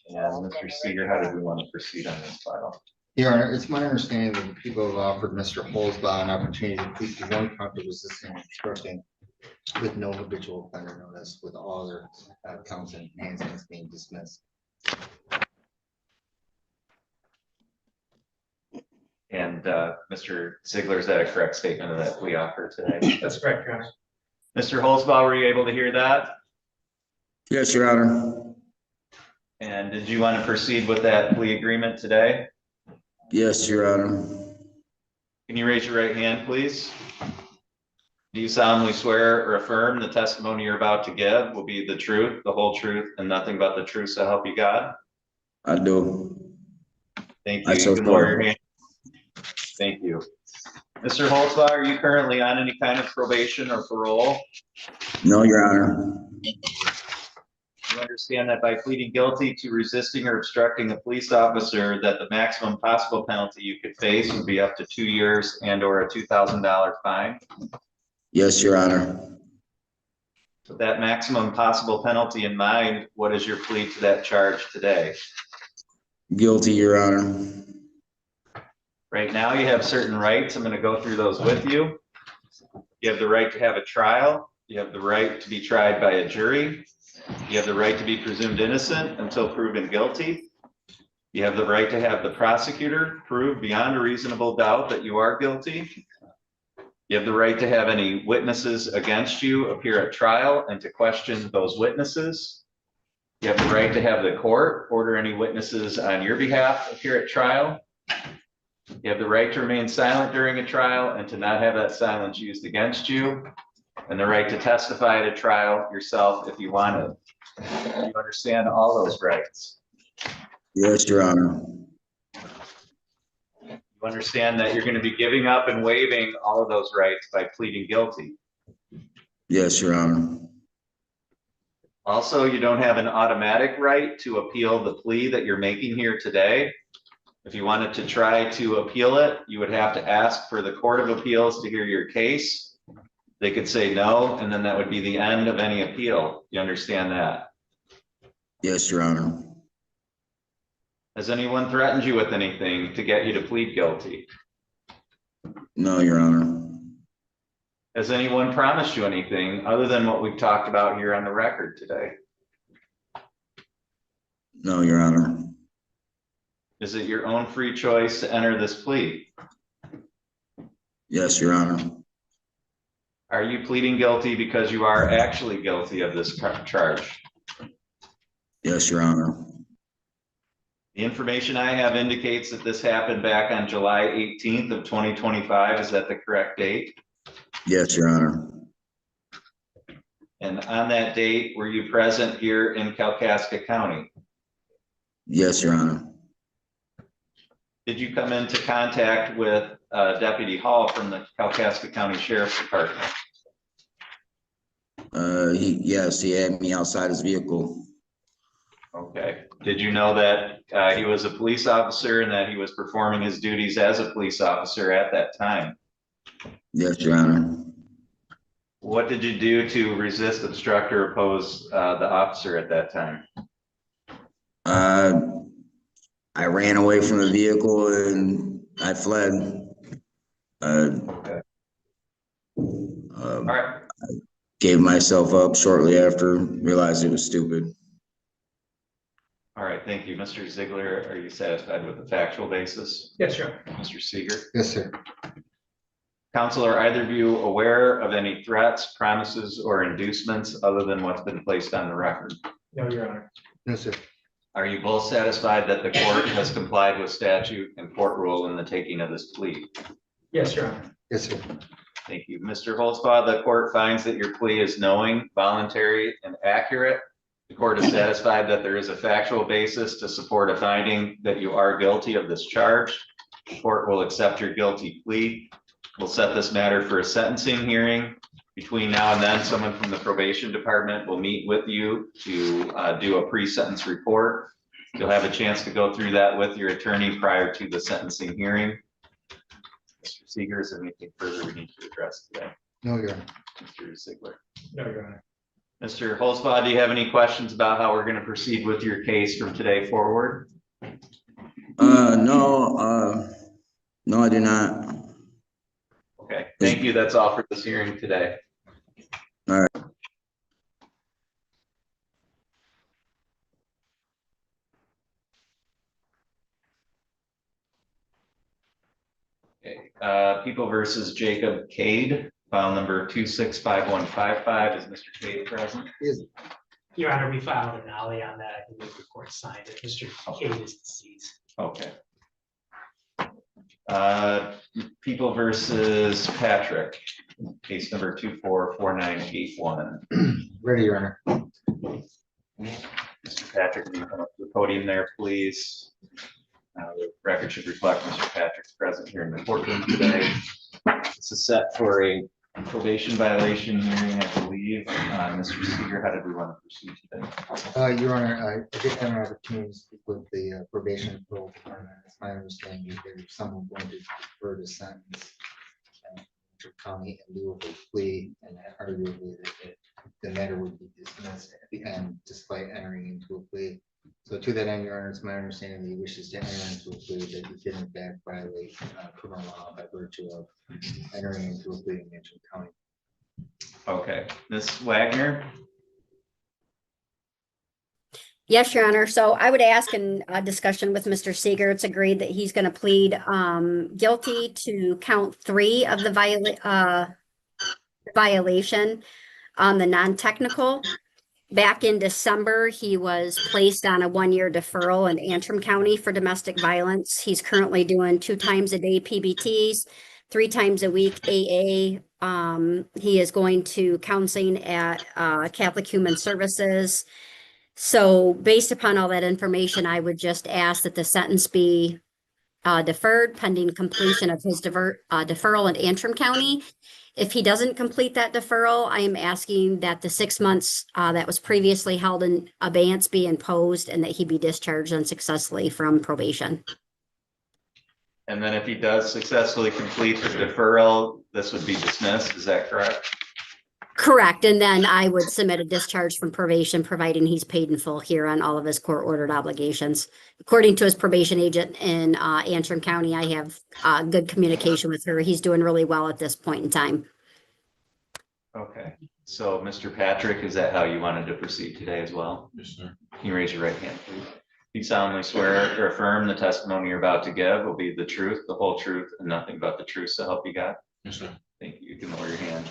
And Mr. Seeger, how did we want to proceed on this file? Your Honor, it's my understanding that the people have offered Mr. Holzbaugh an opportunity to plead to one count of resisting and obstructing with no habitual offender notice, with all other counts and enhancements being dismissed. And Mr. Ziegler, is that a correct statement of that plea offer today? That's correct, Your Honor. Mr. Holzbaugh, were you able to hear that? Yes, Your Honor. And did you want to proceed with that plea agreement today? Yes, Your Honor. Can you raise your right hand, please? Do you solemnly swear or affirm the testimony you're about to give will be the truth, the whole truth, and nothing but the truth, so help you God? I do. Thank I you. so You can lower swear. your hand. Thank you. Mr. Holzbaugh, are you currently on any kind of probation or parole? No, Your Honor. You understand that by pleading guilty to resisting or obstructing a police officer, that the maximum possible penalty you could face would be up to 2 years and or a $2,000 fine? Yes, Your Honor. With that maximum possible penalty in mind, what is your plea to that charge today? Guilty, Your Honor. Right now, you have certain rights. I'm going to go through those with you. You have the right to have a trial. You have the right to be tried by a jury. You have the right to be presumed innocent until proven guilty. You have the right to have the prosecutor prove beyond a reasonable doubt that you are guilty. You have the right to have any witnesses against you appear at trial and to question those witnesses. You have the right to have the court order any witnesses on your behalf appear at trial. You have the right to remain silent during a trial and to not have that silence used against you, and the right to testify at a trial yourself if you want it. You understand all those rights. Yes, Your Honor. You understand that you're going to be giving up and waiving all of those rights by pleading guilty. Yes, Your Honor. Also, you don't have an automatic right to appeal the plea that you're making here today. If you wanted to try to appeal it, you would have to ask for the Court of Appeals to hear your case. They could say no, and then that would be the end of any appeal. You understand that? Yes, Your Honor. Has anyone threatened you with anything to get you to plead guilty? No, Your Honor. Has anyone promised you anything other than what we've talked about here on the record today? No, Your Honor. Is it your own free choice to enter this plea? Yes, Your Honor. Are you pleading guilty because you are actually guilty of this charge? Yes, Your Honor. The information I have indicates that this happened back on July 18th of 2025. Is that the correct date? Yes, Your Honor. And on that date, were you present here in Kalkaska County? Yes, Your Honor. Did you come into contact with Deputy Hall from the Kalkaska County Sheriff's Department? Yes, he had me outside his vehicle. Okay. Did you know that he was a police officer and that he was performing his duties as a police officer at that time? Yes, Your Honor. What did you do to resist, obstruct, or oppose the officer at that time? I ran away from the vehicle and I fled. Okay. All right. Gave myself up shortly after, realized it was stupid. All right. Thank you. Mr. Ziegler, are you satisfied with the factual basis? Yes, sir. Mr. Seeger? Yes, sir. Counsel, are either of you aware of any threats, promises, or inducements other than what's been placed on the record? No, Your Honor. No, sir. Are you both satisfied that the court has complied with statute and court rule in the taking of this plea? Yes, Your Honor. Yes, sir. Thank you. Mr. Holzbaugh, the court finds that your plea is knowing, voluntary, and accurate. The court is satisfied that there is a factual basis to support a finding that you are guilty of this charge. The court will accept your guilty plea. We'll set this matter for a sentencing hearing. Between now and then, someone from the probation department will meet with you to do a pre-sentence report. You'll have a chance to go through that with your attorney prior to the sentencing hearing. Mr. Seeger, is there anything further we need to address today? No, Your Honor. Mr. Ziegler. No, Your Honor. Mr. Holzbaugh, do you have any questions about how we're going to proceed with your case from today forward? No, I do not. Okay, thank you. That's all for this hearing today. All right. Okay, People versus Jacob Cade, file number 265155. Is Mr. Cade present? Your Honor, we filed an alley on that. I believe the court signed it. Mr. Cade is deceased. Okay. People versus Patrick, case number 244981. Ready, Your Honor. Mr. Patrick, can you come up to the podium there, please? The record should reflect Mr. Patrick's present here in the courtroom today. This is set for a probation violation hearing, I believe. Mr. Seeger, how did we want to proceed today? Your Honor, I did have an opportunity to speak with the probation parole department. It's my understanding that there's someone going to defer the sentence to county in lieu of a plea, and arguably that the matter would be dismissed at the end despite entering into a plea. So to that end, Your Honor, it's my understanding that he wishes to enter into a plea that he did in fact violate criminal law by virtue of entering into a plea in Mitchell County. Okay, Ms. Wagner? Yes, Your Honor. So I would ask in a discussion with Mr. Seeger, it's agreed that he's going to plead guilty to count 3 of the violation on the non-technical. Back in December, he was placed on a 1-year deferral in Antrim County for domestic violence. He's currently doing 2 times a day PBTs, 3 times a week AA. He is going to counseling at Catholic Human Services. So based upon all that information, I would just ask that the sentence be deferred pending completion of his deferral in Antrim County. If he doesn't complete that deferral, I am asking that the 6 months that was previously held in abeyance be imposed and that he be discharged unsuccessfully from probation. And then if he does successfully complete the deferral, this would be dismissed, is that correct? Correct. And then I would submit a discharge from probation, providing he's paid in full here on all of his court-ordered obligations. According to his probation agent in Antrim County, I have good communication with her. He's doing really well at this point in time. Okay, so Mr. Patrick, is that how you wanted to proceed today as well? Yes, sir. Can you raise your right hand, please? You solemnly swear or affirm the testimony you're about to give will be the truth, the whole truth, and nothing but the truth, so help you God? Yes, sir. Thank you. You can lower your hand.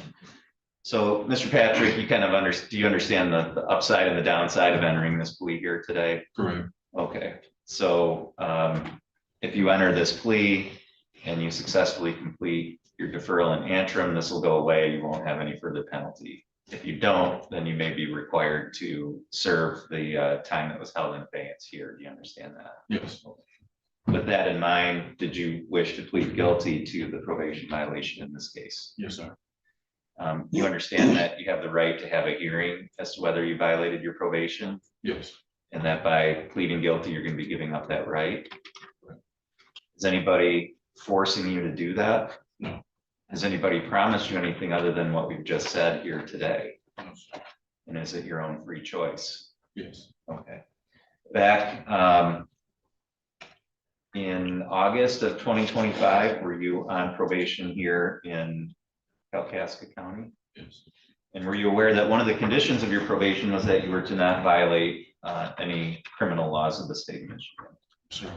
So, Mr. Patrick, you kind of do you understand the upside and the downside of entering this plea here today? Correct. Okay, so if you enter this plea and you successfully complete your deferral in Antrim, this will go away. You won't have any further penalty. If you don't, then you may be required to serve the time that was held in abeyance here. Do you understand that? Yes. With that in mind, did you wish to plead guilty to the probation violation in this case? Yes, sir. You understand that you have the right to have a hearing as to whether you violated your probation, Yes. and that by pleading guilty, you're gonna be giving up that right? Is anybody forcing you to do that? No. Has anybody promised you anything other than what we've just said here today? No, sir. And is it your own free choice? Yes. Okay. Back in August of 2025, were you on probation here in Kalkaska County? Yes. And were you aware that one of the conditions of your probation was that you were to not violate any criminal laws of the state of Michigan? Sir.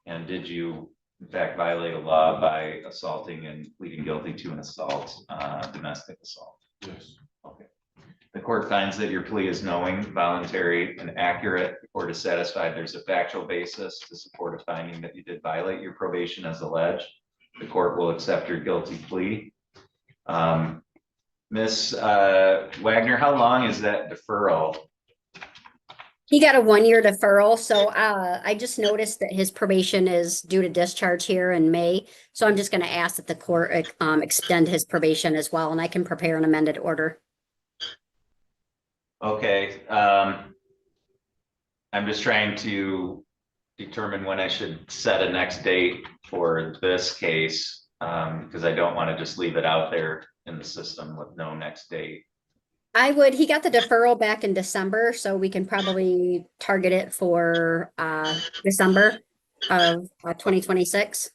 And did you in fact violate a law by assaulting and pleading guilty to an assault, domestic assault? Yes. Okay. The court finds that your plea is knowing, voluntary, and accurate. The court is satisfied there's a factual basis to support a finding that you did violate your probation as alleged. The court will accept your guilty plea. Ms. Wagner, how long is that deferral? He got a 1-year deferral, so I just noticed that his probation is due to discharge here in May. So I'm just gonna ask that the court extend his probation as well, and I can prepare an amended order. Okay, I'm just trying to determine when I should set a next date for this case, because I don't want to just leave it out there in the system with no next date. He got the deferral back in December, so we can probably target it for December of 2026.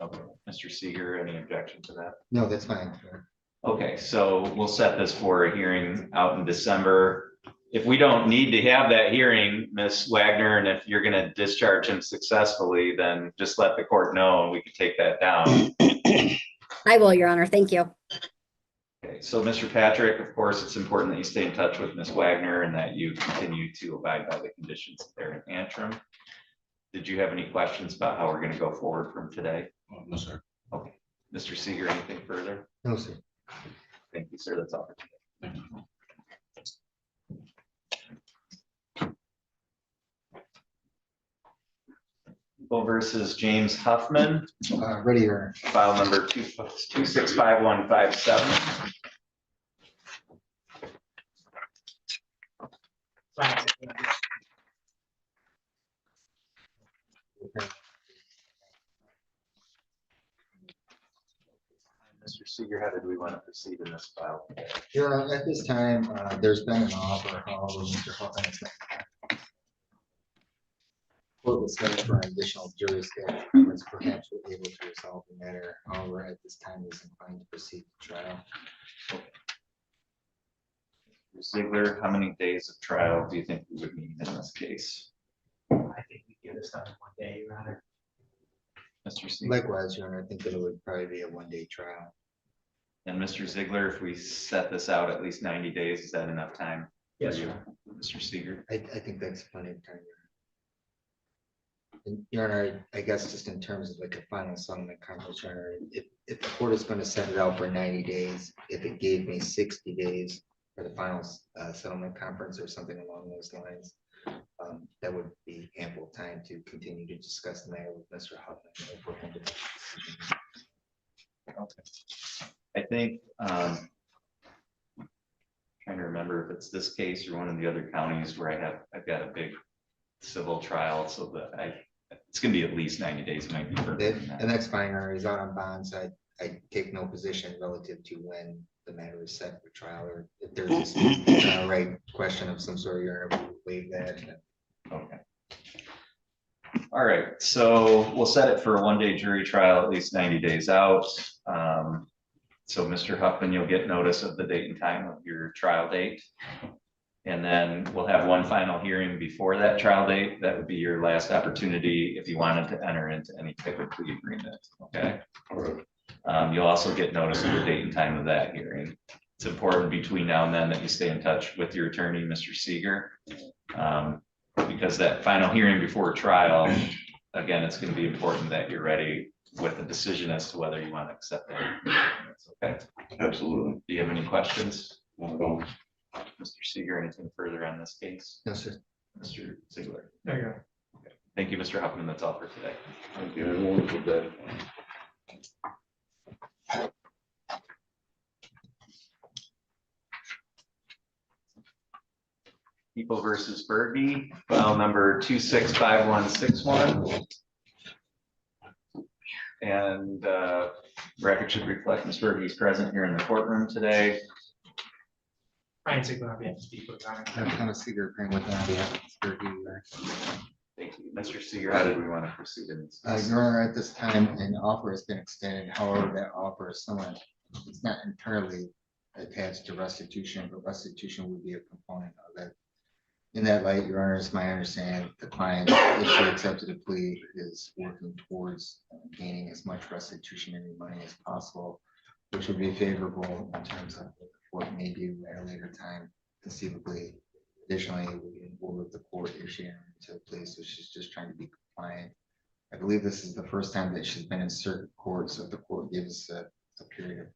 Okay, Mr. Seeger, any objection to that? No, that's fine. Sir. Okay, so we'll set this for a hearing out in December. If we don't need to have that hearing, Ms. Wagner, and if you're gonna discharge him successfully, then just let the court know and we can take that down. I will, Your Honor. Thank you. Okay, so Mr. Patrick, of course, it's important that you stay in touch with Ms. Wagner and that you continue to abide by the conditions there in Antrim. Did you have any questions about how we're gonna go forward from today? No, sir. Okay, Mr. Seeger, anything further? No, sir. Thank you, sir. That's all for today. Thank you. People versus James Huffman, Ready, Your Honor. file number 265157. Mr. Seeger, how did we want to proceed in this file? Your Honor, at this time, there's been an offer, however, Mr. Huffman has been. Court was scheduled for an additional jury schedules, perhaps we're able to resolve the matter. However, at this time, is inclined to proceed to trial. Mr. Ziegler, how many days of trial do you think we would need in this case? I think we get this done in 1 day, Your Honor. Mr. Seeger Likewise, Your Honor, I think that it would probably be a 1-day trial. and Mr. Ziegler, if we set this out at least 90 days, is that enough time? for Yes, you, Your Honor. Mr. Seeger? I think that's plenty of time. Your Honor. And Your Honor, I guess just in terms of like a final settlement conference, Your Honor, if the court is going to set it out for 90 days, if it gave me 60 days for the final settlement conference or something along those lines, that would be ample time to continue to discuss the matter with Mr. Huffman. For him to make a decision. Okay. I think, trying to remember if it's this case or one of the other counties where I've got a big civil trial, so that it's gonna be at least 90 days, it might be further than that. And that's fine, Your Honor. He's out on bonds. I take no position relative to when the matter is set for trial, or if there's a right question of some sort, Your Honor, we'll waive that. Okay. All right, so we'll set it for a 1-day jury trial, at least 90 days out. So Mr. Huffman, you'll get notice of the date and time of your trial date. And then we'll have one final hearing before that trial date. That would be your last opportunity if you wanted to enter into any type of plea agreement, okay? You'll also get notice of the date and time of that hearing. It's important between now and then that you stay in touch with your attorney, Mr. Seeger. Because that final hearing before trial, again, it's going to be important that you're ready with a decision as to whether you want to accept that. Okay. Absolutely. Do you have any questions? No. Mr. Seeger, anything further on this case? No, sir. Mr. Ziegler? There you go. Thank you, Mr. Huffman. That's all for today. Thank you. Have a wonderful day. People versus Berge, file number 265161. And record should reflect Ms. Berge is present here in the courtroom today. Ryan Ziegler, on behalf of the people, Your Honor. Thomas Seeger, agreeing with that, yeah, it's very good, Your Thank you. Mr. Seeger, how did we want to proceed in this? Your Honor, at this time, an offer has been extended. However, that offer is somewhat, it's not entirely attached to restitution, but restitution would be a component of it. In that light, Your Honor, it's my understanding the client, if she accepted a plea, is working towards gaining as much restitutionary money as possible, which would be favorable in terms of what may be at a later time conceivably. Additionally, we can work with the court issuing to a plea, so she's just trying to be compliant. I believe this is the first time that she's been in circuit court, so if the court gives a period of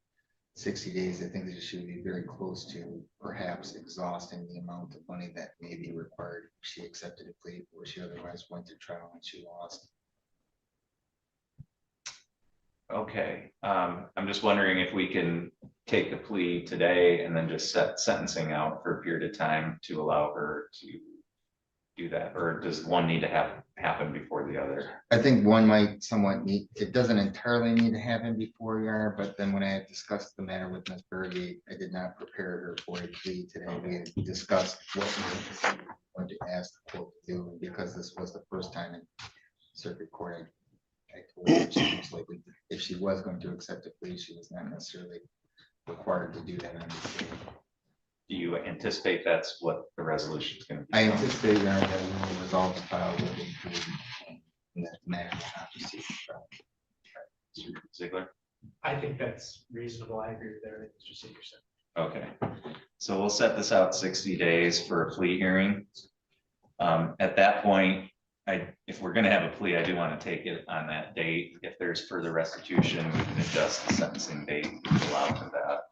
60 days, I think that she would be very close to perhaps exhausting the amount of money that may be required if she accepted a plea or she otherwise went to trial and she lost. Okay, I'm just wondering if we can take the plea today and then just set sentencing out for a period of time to allow her to do that, or does one need to happen before the other? I think one might somewhat need, it doesn't entirely need to happen before Your Honor, but then when I had discussed the matter with Ms. Berge, I did not prepare her for a plea today. We had discussed what we were going to ask the court to do, and because this was the first time in circuit court, I told her she most likely, if she was going to accept a plea, she was not necessarily required to do that on this day. Do you anticipate that's what the resolution is going to be? I anticipate Your Honor, that we will resolve the file with that matter will not proceed to trial. Mr. Ziegler? I think that's reasonable. I agree with everything Mr. Seeger said. Okay, so we'll set this out 60 days for a plea hearing. At that point, if we're gonna have a plea, I do want to take it on that date. If there's further restitution, we can adjust the sentencing date to allow for that.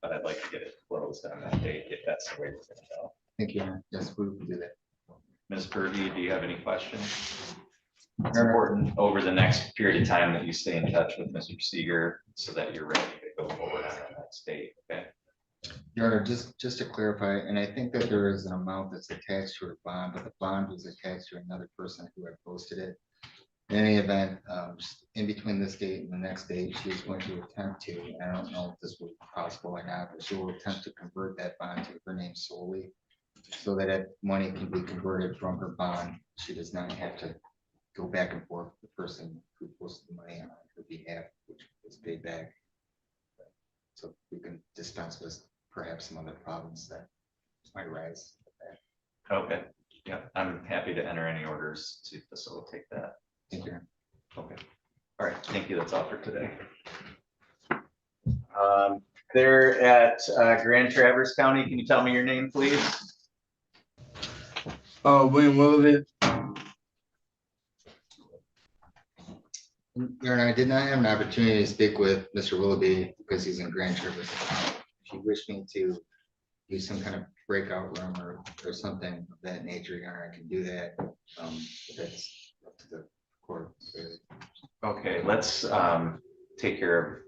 But I'd like to get it closed on that date if that's the way we're gonna go. Thank you, Your Honor. Yes, we will do that. Ms. Berge, do you have any questions? It's important over the next period of time that you stay in touch with Mr. Seeger so that you're ready to go forward on that next date, okay? Your Honor, just to clarify, and I think that there is an amount that's attached to her bond, but the bond was attached to another person who had posted it. In any event, in between this date and the next date, she is going to attempt to, and I don't know if this will be possible or not, but she will attempt to convert that bond to her name solely, so that money can be converted from her bond. She does not have to go back and forth with the person who posted the money on her behalf, which was paid back. So we can dispense with perhaps some other problems that might arise. Okay, yeah, I'm happy to enter any orders to facilitate that. Thank you. Okay, all right, thank you, that's all for today. There at Grand Traverse County, can you tell me your name, please? William Willoughby. Your Honor, I did not have an opportunity to speak with Mr. Willoughby because he's in Grand Traverse. If you wish me to use some kind of breakout room or something of that nature, Your Honor, I can do that. That's up to the court. Okay, let's take care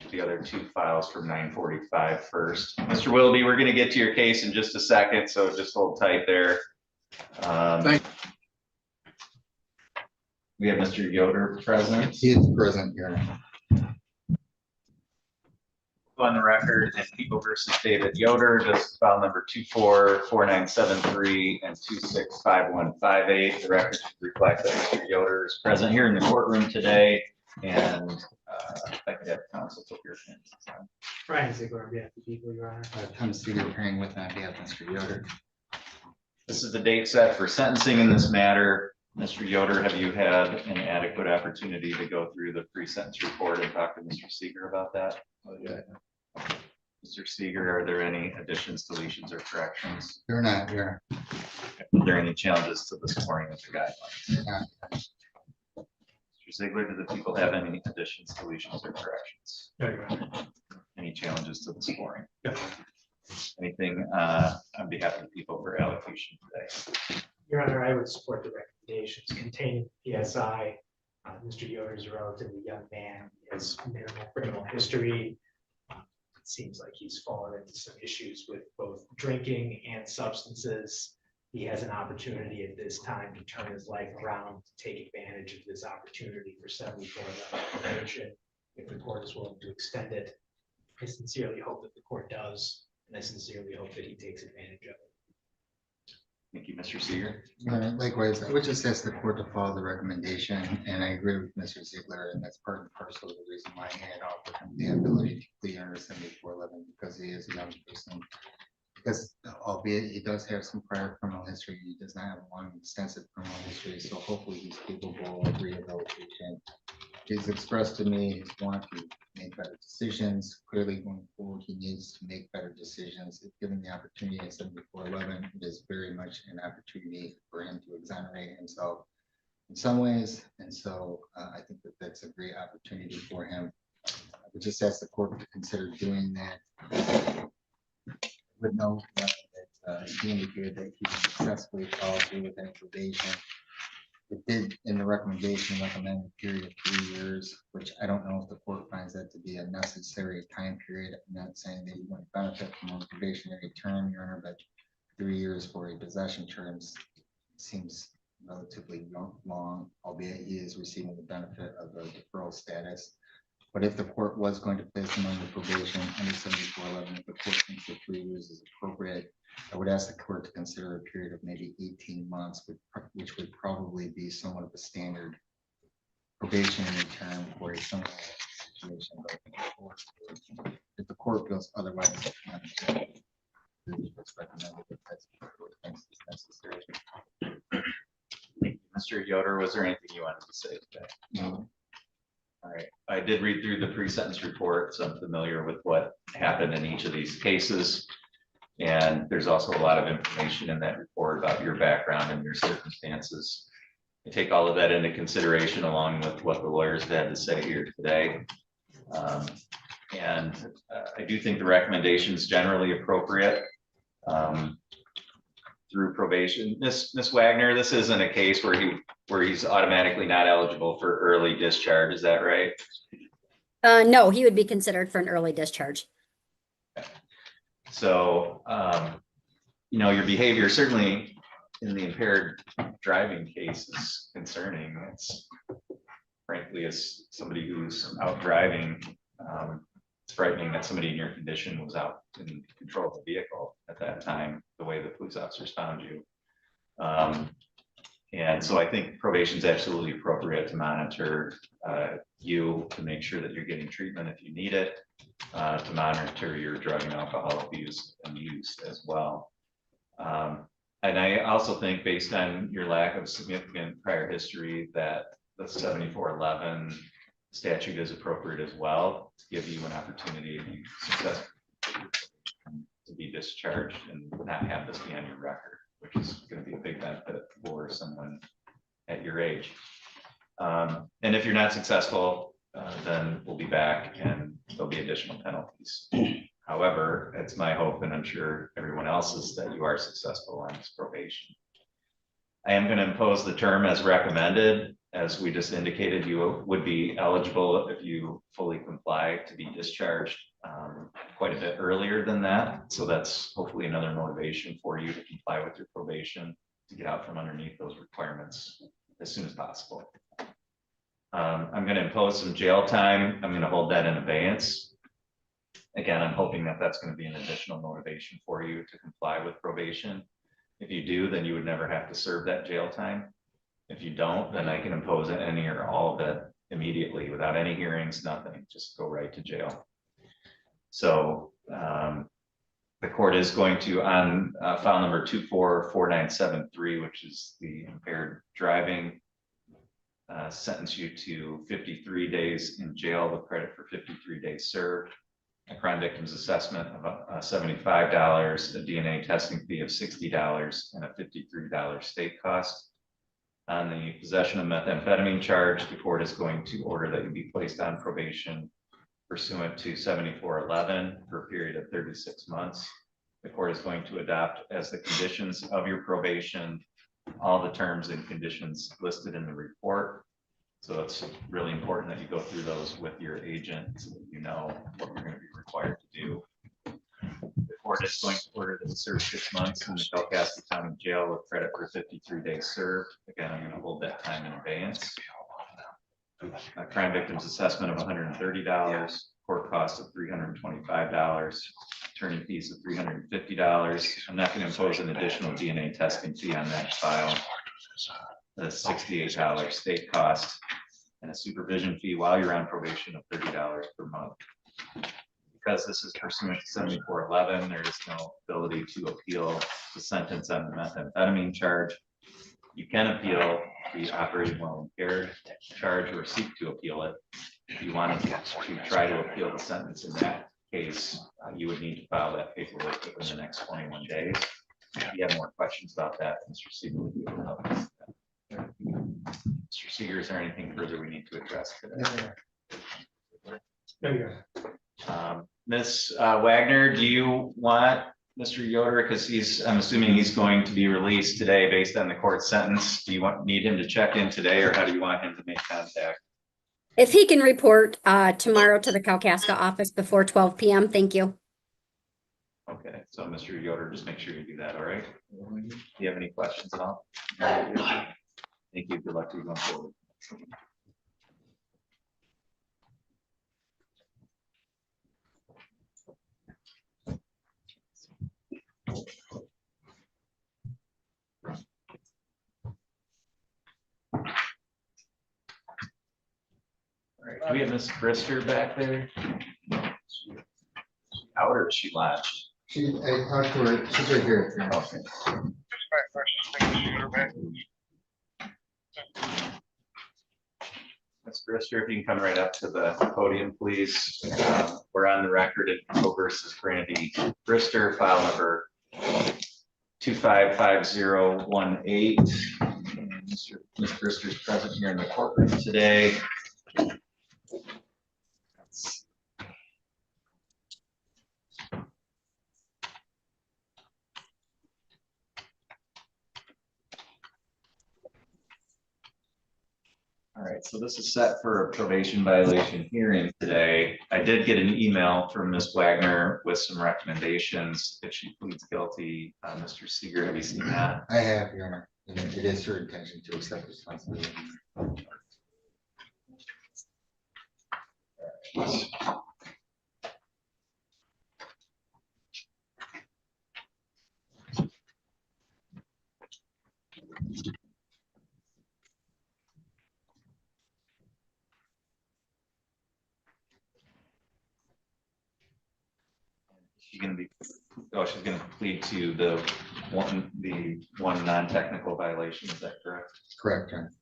of the other two files from 945 first. Mr. Willoughby, we're going to get to your case in just a second, so just hold tight there. We have Mr. Yoder present. He is present, Your Honor. On the record, and People versus David Yoder, this is file number 244973 and 265158. The record should reflect that Mr. Yoder is present here in the courtroom today, and if I could have counsel to your opinion. Ryan Ziegler, on behalf of the people, Your Honor. Thomas Seeger appearing with on behalf of Mr. Yoder. This is the date set for sentencing in this matter. Mr. Yoder, have you had an adequate opportunity to go through the pre-sentence report and talk to Mr. Seeger about that? Oh, yeah. Mr. Seeger, are there any additions, deletions, or corrections? You're not, Your Honor. Are there any challenges to the scoring of the guidelines? You're not. Mr. Ziegler, do the people have any additions, deletions, or corrections? No, Your Honor. Any challenges to the scoring? No. Anything on behalf of the people for allocation today? Your Honor, I would support the recommendations contained in PSI. Mr. Yoder is a relatively young man, he has minimal criminal history. it seems like he's fallen into some issues with both drinking and substances. He has an opportunity at this time to turn his life around, to take advantage of this opportunity for 74 probation. If the court is willing to extend it, I sincerely hope that the court does, and I sincerely hope that he takes advantage of it. Thank you, Mr. Seeger. Likewise, I would just ask the court to follow the recommendation, and I agree with Mr. Ziegler, and that's part and parcel of the reason why I had offered him the ability to plea under 7411, because he is a young person. Because albeit he does have some prior criminal history, he does not have a long extensive criminal history, so hopefully he's capable of rehabilitation. He's expressed to me his want to make better decisions. Clearly going forward, he needs to make better decisions. If given the opportunity at 7411, it is very much an opportunity for him to exonerate himself in some ways. And so I think that that's a great opportunity for him. I would just ask the court to consider doing that. Would note that he indicated that he successfully followed through with that probation. It did in the recommendation recommend a period of 3 years, which I don't know if the court finds that to be a necessary time period. I'm not saying that you wouldn't benefit from a probationary term, Your Honor, but 3 years for a possession terms seems relatively long, albeit he is receiving the benefit of a deferral status. But if the court was going to place him under probation under 7411, if the court thinks that 3 years is appropriate, I would ask the court to consider a period of maybe 18 months, which would probably be somewhat of a standard probationary term for a similar situation. But if the court feels otherwise, it's recommended that that's what thinks is necessary. Mr. Yoder, was there anything you wanted to say today? No. All right, I did read through the pre-sentence report, so I'm familiar with what happened in each of these cases. And there's also a lot of information in that report about your background and your circumstances. I take all of that into consideration along with what the lawyers had to say here today. I do think the recommendation is generally appropriate through probation. Miss Wagner, this isn't a case where he's automatically not eligible for early discharge, is that right? No, he would be considered for an early discharge. So, your behavior certainly in the impaired driving case is concerning. It's frankly, as somebody who's out driving, it's frightening that somebody in your condition was out in control of the vehicle at that time, the way the police officers found you. And so I think probation is absolutely appropriate to monitor you to make sure that you're getting treatment if you need it, to monitor your drug and alcohol abuse and use as well. And I also think based on your lack of significant prior history that the 7411 statute is appropriate as well to give you an opportunity to be discharged and not have this be on your record, which is going to be a big benefit for someone at your age. And if you're not successful, then we'll be back and there'll be additional penalties. However, it's my hope, and I'm sure everyone else's, that you are successful on this probation. I am going to impose the term as recommended. As we just indicated, you would be eligible if you fully comply to be discharged quite a bit earlier than that. So that's hopefully another motivation for you to comply with your probation, to get out from underneath those requirements as soon as possible. I'm going to impose some jail time. I'm going to hold that in abeyance. Again, I'm hoping that that's going to be an additional motivation for you to comply with probation. If you do, then you would never have to serve that jail time. If you don't, then I can impose any or all of it immediately without any hearings, nothing, just go right to jail. So the court is going to, on file number 244973, which is the impaired driving, sentence you to 53 days in jail with credit for 53 days served, a crime victim's assessment of $75, a DNA testing fee of $60, and a $53 state cost. On the possession of methamphetamine charge, the court is going to order that you be placed on probation pursuant to 7411 for a period of 36 months. The court is going to adopt as the conditions of your probation all the terms and conditions listed in the report. So it's really important that you go through those with your agent so that you know what you're going to be required to do. The court is going to order that he serve 6 months in the Kalkaska County Jail with credit for 53 days served. Again, I'm gonna hold that time in abeyance. Crime victims assessment of $130, court cost of $325, attorney fees of $350. I'm not gonna impose an additional DNA testing fee on that file. The $68 state cost and a supervision fee while you're on probation of $30 per month. Because this is pursuant to 7411, there is no ability to appeal the sentence on the methamphetamine charge. You can appeal the operating while impaired charge or seek to appeal it. If you wanted to try to appeal the sentence in that case, you would need to file that paperwork within the next 21 days. If you have more questions about that, Mr. Seeger would be able to help us. Mr. Seeger, is there anything further we need to address today? No, Your Honor. Ms. Wagner, do you want Mr. Yoder, because I'm assuming he's going to be released today based on the court sentence. Do you need him to check in today, or how do you want him to make contact? If he can report tomorrow to the Kalkaska office before 12 p.m., thank you. Okay, so Mr. Yoder, just make sure you do that, all right? Do you have any questions at all? Thank you. Good luck to you going forward. All right, do we have Miss Brister back there? Out or is she lodged? I talked to her, she's right here. Okay. Ms. Brister, if you can come right up to the podium, please. We're on the record at Poe versus Brandy Brister, file number 255018. Ms. Brister is present here in the courtroom today. All right, so this is set for a probation violation hearing today. I did get an email from Ms. Wagner with some recommendations if she pleads guilty. Mr. Seeger, have you seen that? I have, Your Honor, and it is her intention to accept responsibility. She's going to be, she's going to plead to the one non-technical violation. Is that correct? Correct, Your Honor.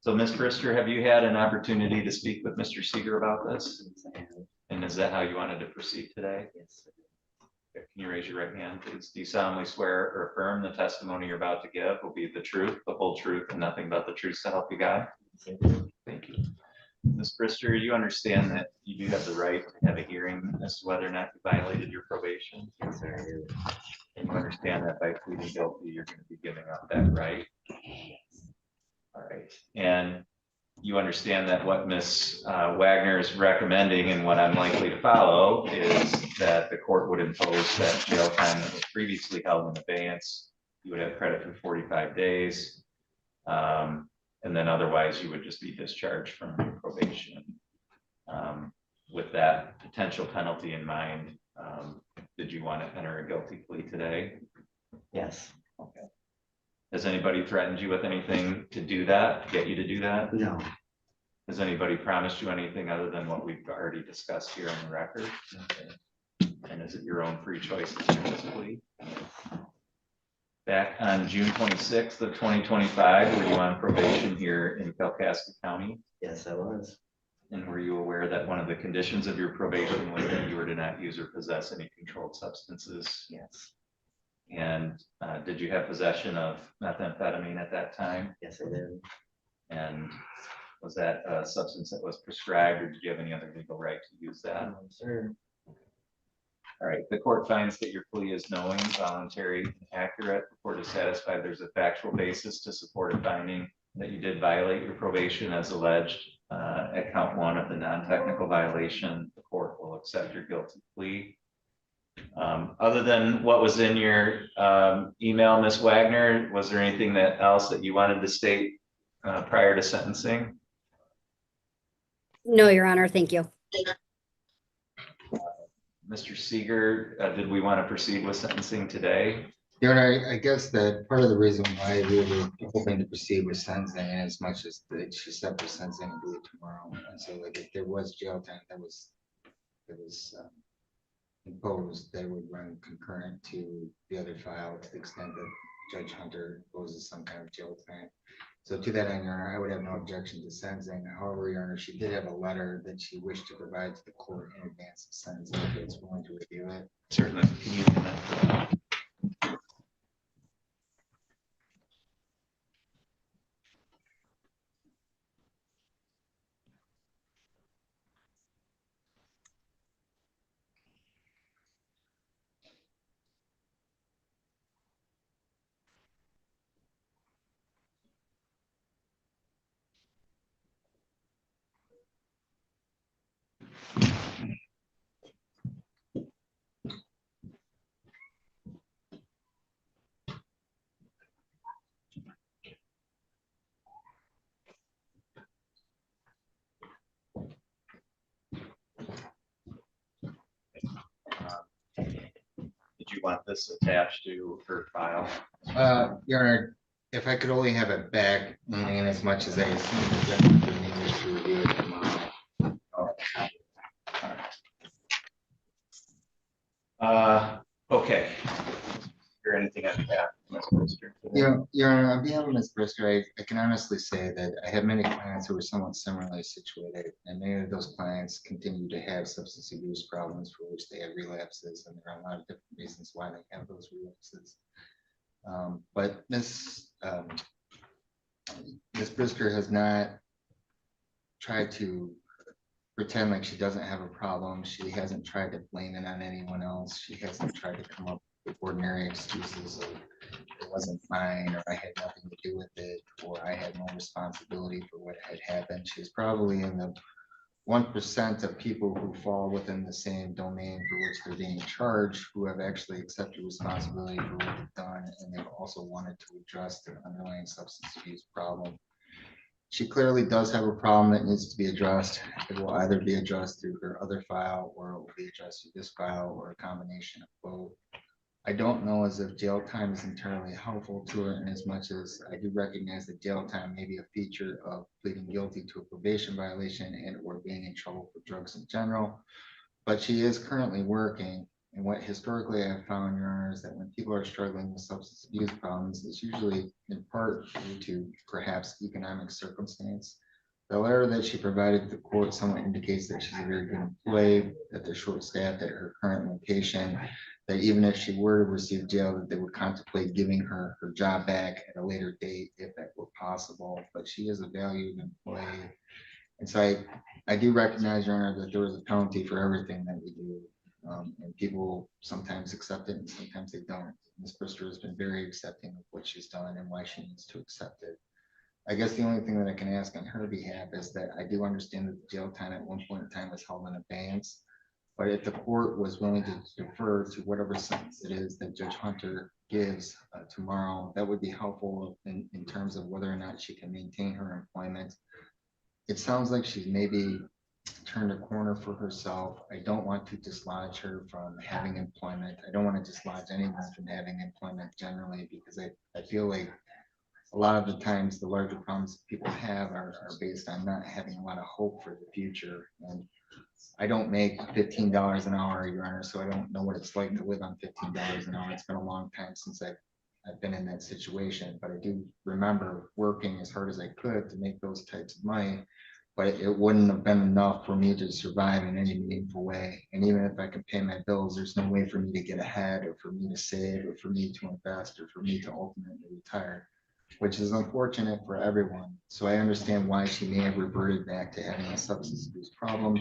So Ms. Brister, have you had an opportunity to speak with Mr. Seeger about this? And is that how you wanted to proceed today? Yes. Can you raise your right hand, please? Do you solemnly swear or affirm the testimony you're about to give will be the truth, the whole truth, and nothing but the truth to help you God? Thank you. Ms. Brister, you understand that you do have the right to have a hearing as to whether or not you violated your probation? Yes, sir. And you understand that by pleading guilty, you're going to be giving up that right? All right. And you understand that what Ms. Wagner is recommending and what I'm likely to follow is that the court would impose that jail time that was previously held in abeyance. You would have credit for 45 days. And then otherwise you would just be discharged from probation. With that potential penalty in mind, did you want to enter a guilty plea today? Yes. Okay. Has anybody threatened you with anything to do that, to get you to do that? No. Has anybody promised you anything other than what we've already discussed here on the record? Okay. And is it your own free choice to do this plea? Back on June 26th of 2025, were you on probation here in Kalkaska County? Yes, I was. And were you aware that one of the conditions of your probation was that you were to not use or possess any controlled substances? Yes. And did you have possession of methamphetamine at that time? Yes, I did. And was that a substance that was prescribed, or did you have any other legal right to use that? No, sir. All right, the court finds that your plea is knowing, voluntary, and accurate. The court is satisfied there's a factual basis to support a finding that you did violate your probation as alleged at count 1 of the non-technical violation. The court will accept your guilty plea. Other than what was in your email, Ms. Wagner, was there anything else that you wanted to state prior to sentencing? No, Your Honor, thank you. Mr. Seeger, did we want to proceed with sentencing today? Your Honor, I guess that part of the reason why we were hoping to proceed with sentencing as much as that she set for sentencing and do it tomorrow. And so like if there was jail time that was imposed, they would run concurrent to the other file to the extent that Judge Hunter imposes some kind of jail time. So to that end, Your Honor, I would have no objection to sentencing. However, Your Honor, she did have a letter that she wished to provide to the court in advance of sentencing if it's willing to review it. Certainly. Can you do that? Did you want this attached to her file? Your Honor, if I could only have it back, meaning in as much as I assume the judge would need us to review it tomorrow. Okay. Or anything on behalf of Ms. Brister? Your Honor, on behalf of Ms. Brister, I can honestly say that I have many clients who are somewhat similarly situated, and many of those clients continue to have substance abuse problems for which they have relapses, and there are a lot of different reasons why they have those relapses. But Ms. Brister has not tried to pretend like she doesn't have a problem. She hasn't tried to blame it on anyone else. She hasn't tried to come up with ordinary excuses of it wasn't mine, or I had nothing to do with it, or I had no responsibility for what had happened. She's probably in the 1% of people who fall within the same domain for which they're being charged, who have actually accepted responsibility for what they've done, and they've also wanted to address their underlying substance abuse problem. She clearly does have a problem that needs to be addressed. It will either be addressed through her other file, or it will be addressed through this file, or a combination of both. I don't know as if jail time is entirely helpful to her, in as much as I do recognize that jail time may be a feature of pleading guilty to a probation violation and or being in trouble for drugs in general. But she is currently working, and what historically I've found, Your Honor, is that when people are struggling with substance abuse problems, it's usually in part due to perhaps economic circumstance. The letter that she provided to the court somewhat indicates that she's a very good employee, that they're short-staffed at her current location, that even if she were to receive jail, that they would contemplate giving her her job back at a later date if that were possible. But she is a valued employee. And so I do recognize, Your Honor, that there is a penalty for everything that we do. And people sometimes accept it and sometimes they don't. Ms. Brister has been very accepting of what she's done and why she needs to accept it. I guess the only thing that I can ask on her behalf is that I do understand that the jail time at one point in time was held in abeyance. But if the court was willing to defer to whatever sentence it is that Judge Hunter gives tomorrow, that would be helpful in terms of whether or not she can maintain her employment. It sounds like she's maybe turned a corner for herself. I don't want to dislodge her from having employment. I don't want to dislodge anyone from having employment generally, because I feel like a lot of the times the larger problems people have are based on not having a lot of hope for the future. And I don't make $15 an hour, Your Honor, so I don't know what it's like to live on $15 an hour. It's been a long time since I've been in that situation, but I do remember working as hard as I could to make those types of money, but it wouldn't have been enough for me to survive in any meaningful way. And even if I could pay my bills, there's no way for me to get ahead, or for me to save, or for me to invest, or for me to ultimately retire, which is unfortunate for everyone. So I understand why she may have reverted back to having a substance abuse problem.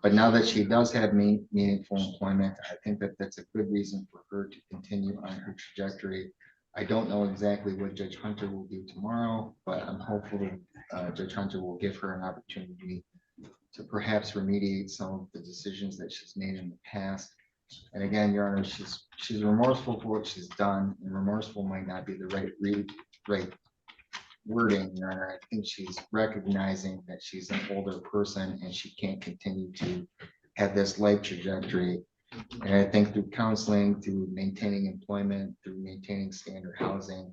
But now that she does have meaningful employment, I think that that's a good reason for her to continue on her trajectory. I don't know exactly what Judge Hunter will do tomorrow, but I'm hopeful that Judge Hunter will give her an opportunity to perhaps remediate some of the decisions that she's made in the past. And again, Your Honor, she's remorseful for what she's done, and remorseful might not be the right wording, Your Honor. I think she's recognizing that she's an older person and she can't continue to have this life trajectory. And I think through counseling, through maintaining employment, through maintaining standard housing,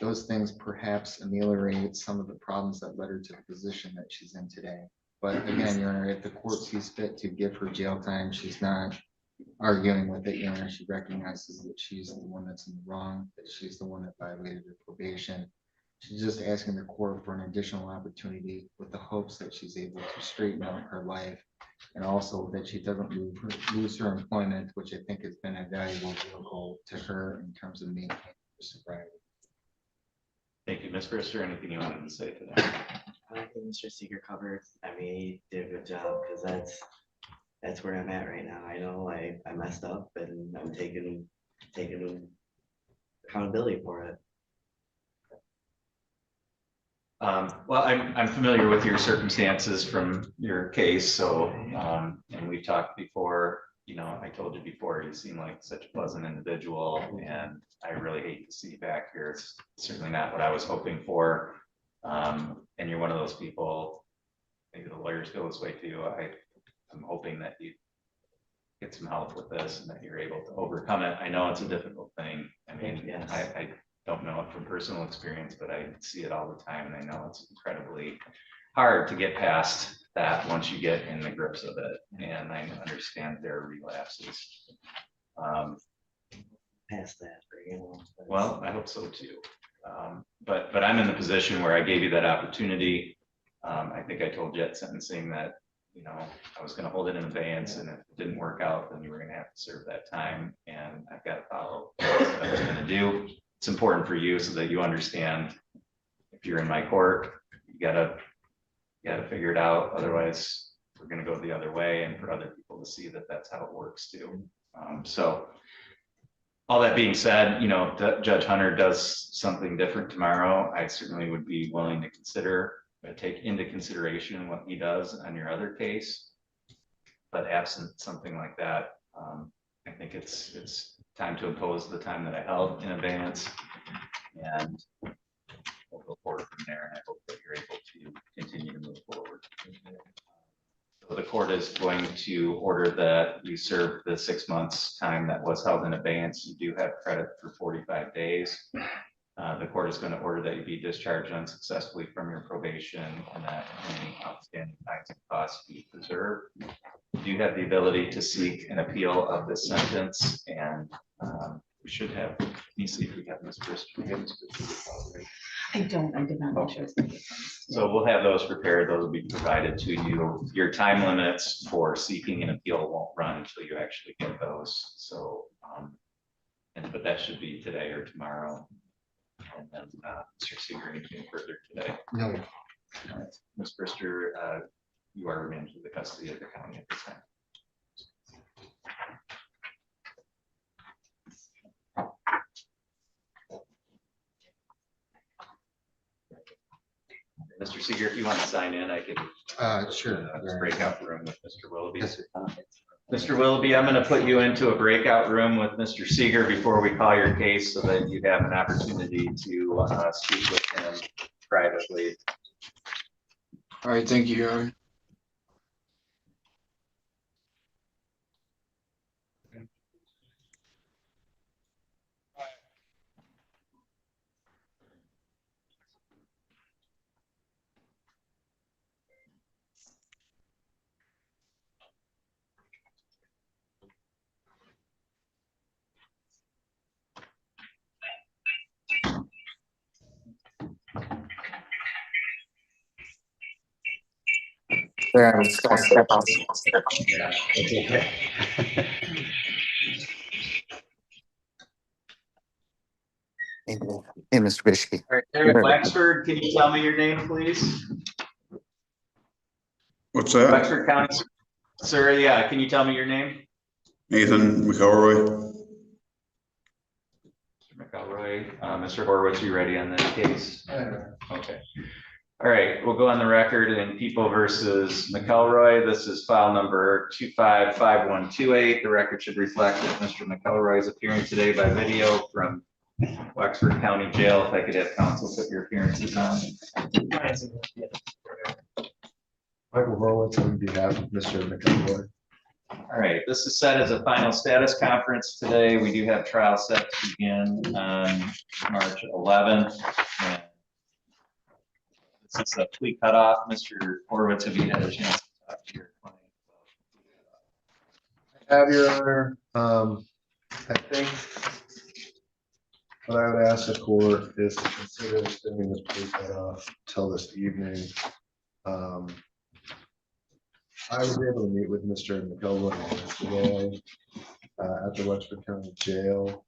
those things perhaps ameliorate some of the problems that led her to the position that she's in today. But again, Your Honor, if the court sees fit to give her jail time, she's not arguing with it, Your Honor. She recognizes that she's the one that's in the wrong, that she's the one that violated her probation. She's just asking the court for an additional opportunity with the hopes that she's able to straighten out her life, and also that she doesn't lose her employment, which I think has been a valuable vehicle to her in terms of maintaining her sobriety. Thank you, Ms. Brister. Anything you wanted to say to that? I think Mr. Seeger covered. I mean, he did a good job because that's where I'm at right now. I know I messed up and I'm taking accountability for it. Well, I'm familiar with your circumstances from your case, so, and we've talked before, you know, I told you before, you seem like such a pleasant individual, and I really hate to see you back here. It's certainly not what I was hoping for. And you're one of those people, maybe the lawyers feel this way too. I'm hoping that you get some help with this and that you're able to overcome it. I know it's a difficult thing. I mean, Yes. I don't know it from personal experience, but I see it all the time, and I know it's incredibly hard to get past that once you get in the grips of it. And I understand there are relapses. Past that, you know. Well, I hope so too. But I'm in the position where I gave you that opportunity. I think I told you at sentencing that, you know, I was going to hold it in abeyance, and if it didn't work out, then you were going to have to serve that time. And I've got to follow what I was going to do. It's important for you so that you understand if you're in my court, you gotta figure it out. Otherwise, we're going to go the other way, and for other people to see that that's how it works too. So all that being said, you know, Judge Hunter does something different tomorrow, I certainly would be willing to consider, take into consideration what he does on your other case. But absent something like that, I think it's time to impose the time that I held in advance, and we'll go forward from there. And I hope that you're able to continue to move forward. So the court is going to order that you serve the 6 months time that was held in abeyance. You do have credit for 45 days. The court is going to order that you be discharged unsuccessfully from your probation, and that any outstanding fines and costs be preserved. You do have the ability to seek an appeal of this sentence, and we should have, let me see if we have Ms. Brister. I don't, I did not know she was gonna get So we'll have those prepared. Those will be provided to you. Your time limits for seeking an appeal won't run until you actually get those. So, but that should be today or tomorrow. And then, Mr. Seeger, anything further today? No. All right. Ms. Brister, you are remanded to the custody of the county at this time. Mr. Seeger, if you want to sign in, I can Sure. breakout room with Mr. Willoughby. Yes, sir. Mr. Willoughby, I'm going to put you into a breakout room with Mr. Seeger before we call your case, so that you have an opportunity to speak with him privately. All right, thank you, Your Honor. Yeah, I'm just gonna step out. Yeah, okay. Hey, Mr. Bishke. All right, Eric Wexford, can you tell me your name, please? What's that? Wexford County, sir, yeah, can you tell me your name? Nathan McElroy. Mr. McElroy, Mr. Horowitz, you ready on this case? Okay. All All right, we'll go on the record in People versus McElroy. This is file number 255128. The record should reflect that Mr. McElroy is appearing today by video from Wexford County Jail. If I could have counsel put your appearances on. Michael Horowitz on behalf of Mr. McElroy. All right, this is set as a final status conference today. We do have trial set to begin on March 11th. And this is a plea cutoff. Mr. Horowitz, have you had a chance to talk to your client? Have, Your Honor. I think what I would ask the court is to consider extending this plea cutoff till this evening. I was able to meet with Mr. McElroy yesterday at the Wexford County Jail.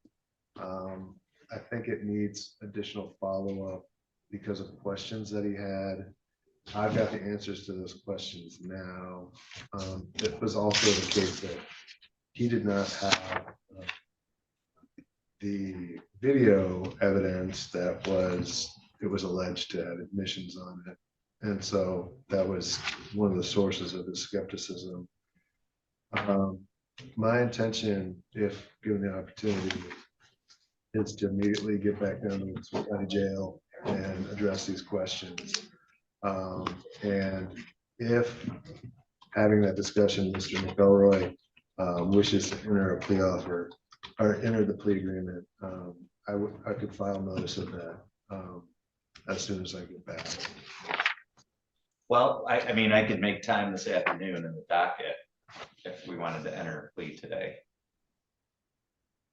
I think it needs additional follow-up because of questions that he had. I've got the answers to those questions now. It was also the case that he did not have the video evidence that it was alleged to have admissions on it. And so that was one of the sources of his skepticism. My intention, if given the opportunity, is to immediately get back down to Wexford County Jail and address these questions. And if having that discussion, Mr. McElroy wishes to enter a plea offer or enter the plea agreement, I could file notice of that as soon as I get back. Well, I mean, I could make time this afternoon in the docket if we wanted to enter a plea today.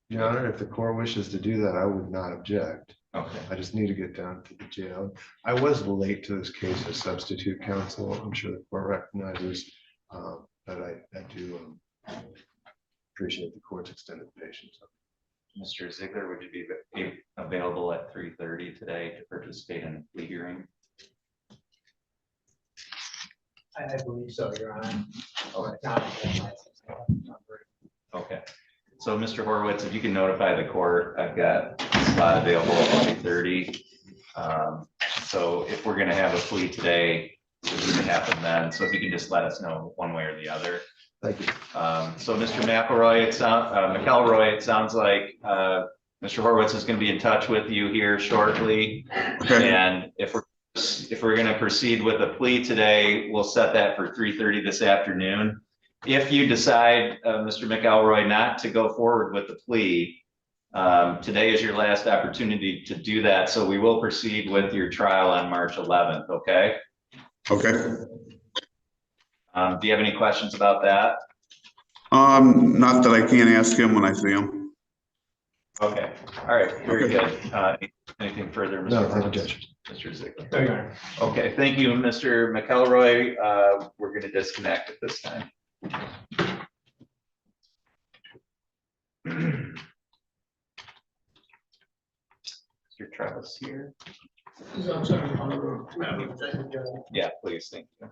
Your Honor, if the court wishes to do that, I would not object. Okay. I just need to get down to the jail. I was late to this case as substitute counsel. I'm sure the court recognizes that I do appreciate the court's extended patience. Mr. Ziegler, would you be available at 3:30 today to participate in a plea hearing? I believe so, Your Honor. Okay. So, Mr. Horowitz, if you can notify the court, I've got a slot available at 3:30. So if we're gonna have a plea today, it's gonna happen then. So if you can just let us know one way or the other. Thank you. So Mr. McElroy, McElroy, it sounds like Mr. Horowitz is gonna be in touch with you here shortly. Okay. And if we're gonna proceed with a plea today, we'll set that for 3:30 this afternoon. If you decide, Mr. McElroy, not to go forward with the plea, today is your last opportunity to do that. So we will proceed with your trial on March 11th, okay? Okay. Do you have any questions about that? Not that I can't ask him when I see him. Okay, all right, very good. Anything further, Mr. No, thank you, Horowitz? Judge. Mr. Ziegler. There you are. Okay, thank you, Mr. McElroy. We're going to disconnect at this time. Mr. Travis here. Yeah, please, thank you.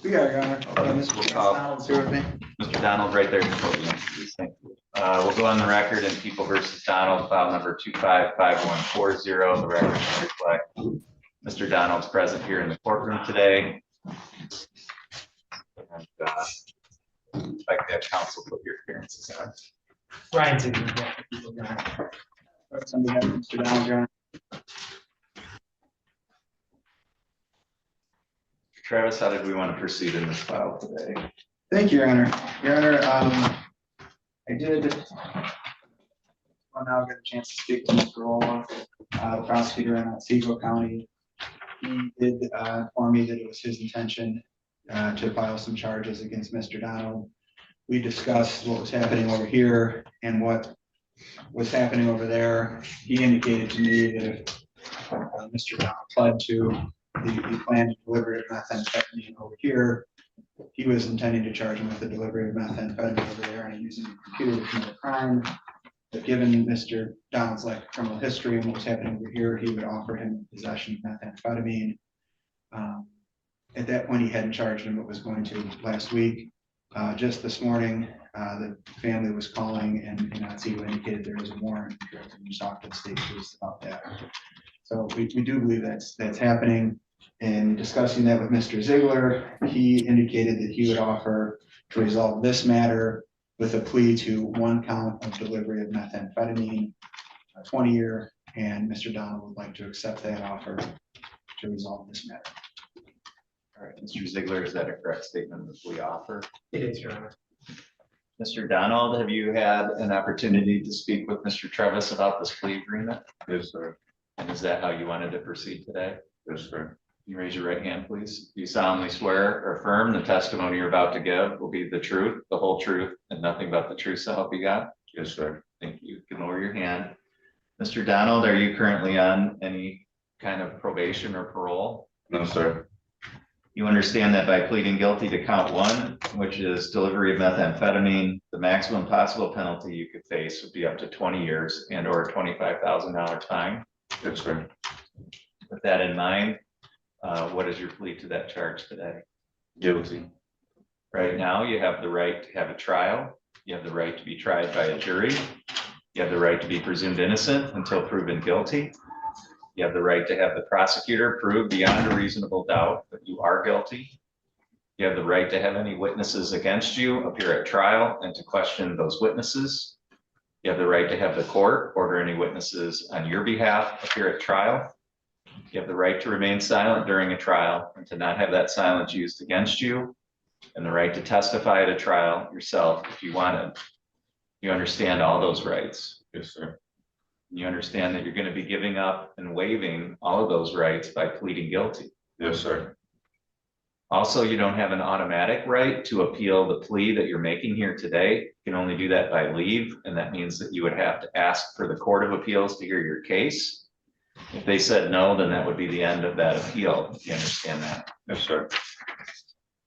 We got it, Your Honor. Mr. Donald's here with me. Mr. Donald, right there. Please, thank you. We'll go on the record in People versus Donald, file number 255140. The record should reflect Mr. Donald's present here in the courtroom today. And, if I could have counsel put your appearances on. Ryan Ziegler. That's on behalf of Mr. Donald, Your Honor. Travis, how did we want to proceed in this file today? Thank you, Your Honor. Your Honor, I did well, now get a chance to speak to Mr. Rolla, the prosecutor in Otsego County. He did inform me that it was his intention to file some charges against Mr. Donald. We discussed what was happening over here and what was happening over there. He indicated to me that if Mr. Donald pled to the planned delivery of methamphetamine over here. He was intending to charge him with the delivery of methamphetamine over there and using the computer to commit a crime. But given Mr. Donald's lack of criminal history and what was happening over here, he would offer him possession of methamphetamine. At that point, he hadn't charged him, but was going to last week. Just this morning, the family was calling and NCO indicated there is a warrant. We just talked to the state police about that. So we do believe that's happening. And discussing that with Mr. Ziegler, he indicated that he would offer to resolve this matter with a plea to 1 count of delivery of methamphetamine, 20-year, and Mr. Donald would like to accept that offer to resolve this matter. All right, Mr. Ziegler, is that a correct statement of the plea offer? It is, Your Honor. Mr. Donald, have you had an opportunity to speak with Mr. Travis about this plea agreement? Yes, sir. And is that how you wanted to proceed today? Yes, sir. You raise your right hand, please. Do you solemnly swear or affirm the testimony you're about to give will be the truth, the whole truth, and nothing but the truth, so help you God? Yes, sir. Thank you. You can lower your hand. Mr. Donald, are you currently on any kind of probation or parole? No, sir. You understand that by pleading guilty to count 1, which is delivery of methamphetamine, the maximum possible penalty you could face would be up to 20 years and or a $25,000 fine. Yes, sir. With that in mind, what is your plea to that charge today? Guilty. Right now, you have the right to have a trial. You have the right to be tried by a jury. You have the right to be presumed innocent until proven guilty. You have the right to have the prosecutor prove beyond a reasonable doubt that you are guilty. You have the right to have any witnesses against you appear at trial and to question those witnesses. You have the right to have the court order any witnesses on your behalf appear at trial. You have the right to remain silent during a trial and to not have that silence used against you, and the right to testify at a trial yourself if you wanted. You understand all those rights? Yes, sir. You understand that you're going to be giving up and waiving all of those rights by pleading guilty? Yes, sir. Also, you don't have an automatic right to appeal the plea that you're making here today. You can only do that by leave, and that means that you would have to ask for the Court of Appeals to hear your case. If they said no, then that would be the end of that appeal. If you understand that? Yes, sir.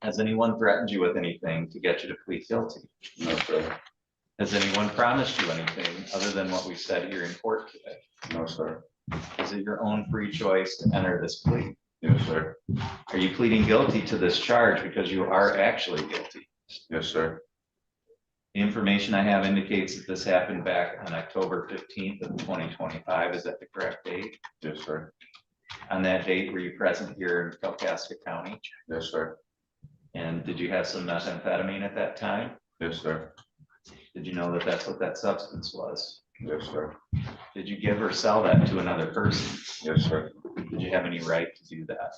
Has anyone threatened you with anything to get you to plead guilty? No, sir. Has anyone promised you anything other than what we said here in court today? No, sir. Is it your own free choice to enter this plea? Yes, sir. Are you pleading guilty to this charge because you are actually guilty? Yes, sir. The information I have indicates that this happened back on October 15th of 2025. Is that the correct date? Yes, sir. On that date, were you present here in Kalkaska County? Yes, sir. And did you have some methamphetamine at that time? Yes, sir. Did you know that that's what that substance was? Yes, sir. Did you give or sell that to another person? Yes, sir. Did you have any right to do that?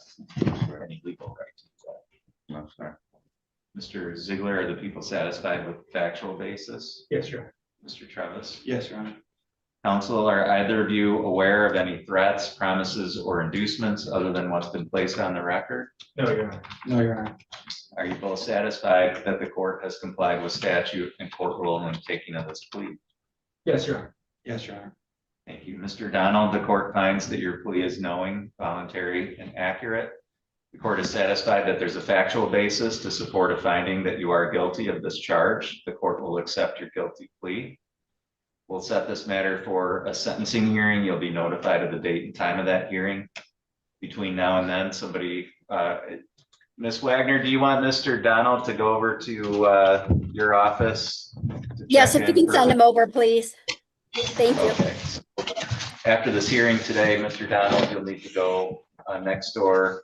Or any legal right to do that? No, sir. Mr. Ziegler, are the people satisfied with the factual basis? Yes, Your Honor. Mr. Travis? Yes, Your Honor. Counsel, are either of you aware of any threats, promises, or inducements other than what's been placed on the record? No, Your Honor. No, Your Honor. Are you both satisfied that the court has complied with statute and court rule in taking of this plea? Yes, Your Honor. Yes, Your Honor. Thank you. Mr. Donald, the court finds that your plea is knowing, voluntary, and accurate. The court is satisfied that there's a factual basis to support a finding that you are guilty of this charge. The court will accept your guilty plea. We'll set this matter for a sentencing hearing. You'll be notified of the date and time of that hearing. Between now and then, somebody, Ms. Wagner, do you want Mr. Donald to go over to your office? Yes, if you can send him over, please. Thank you. Okay. After this hearing today, Mr. Donald, you'll need to go next door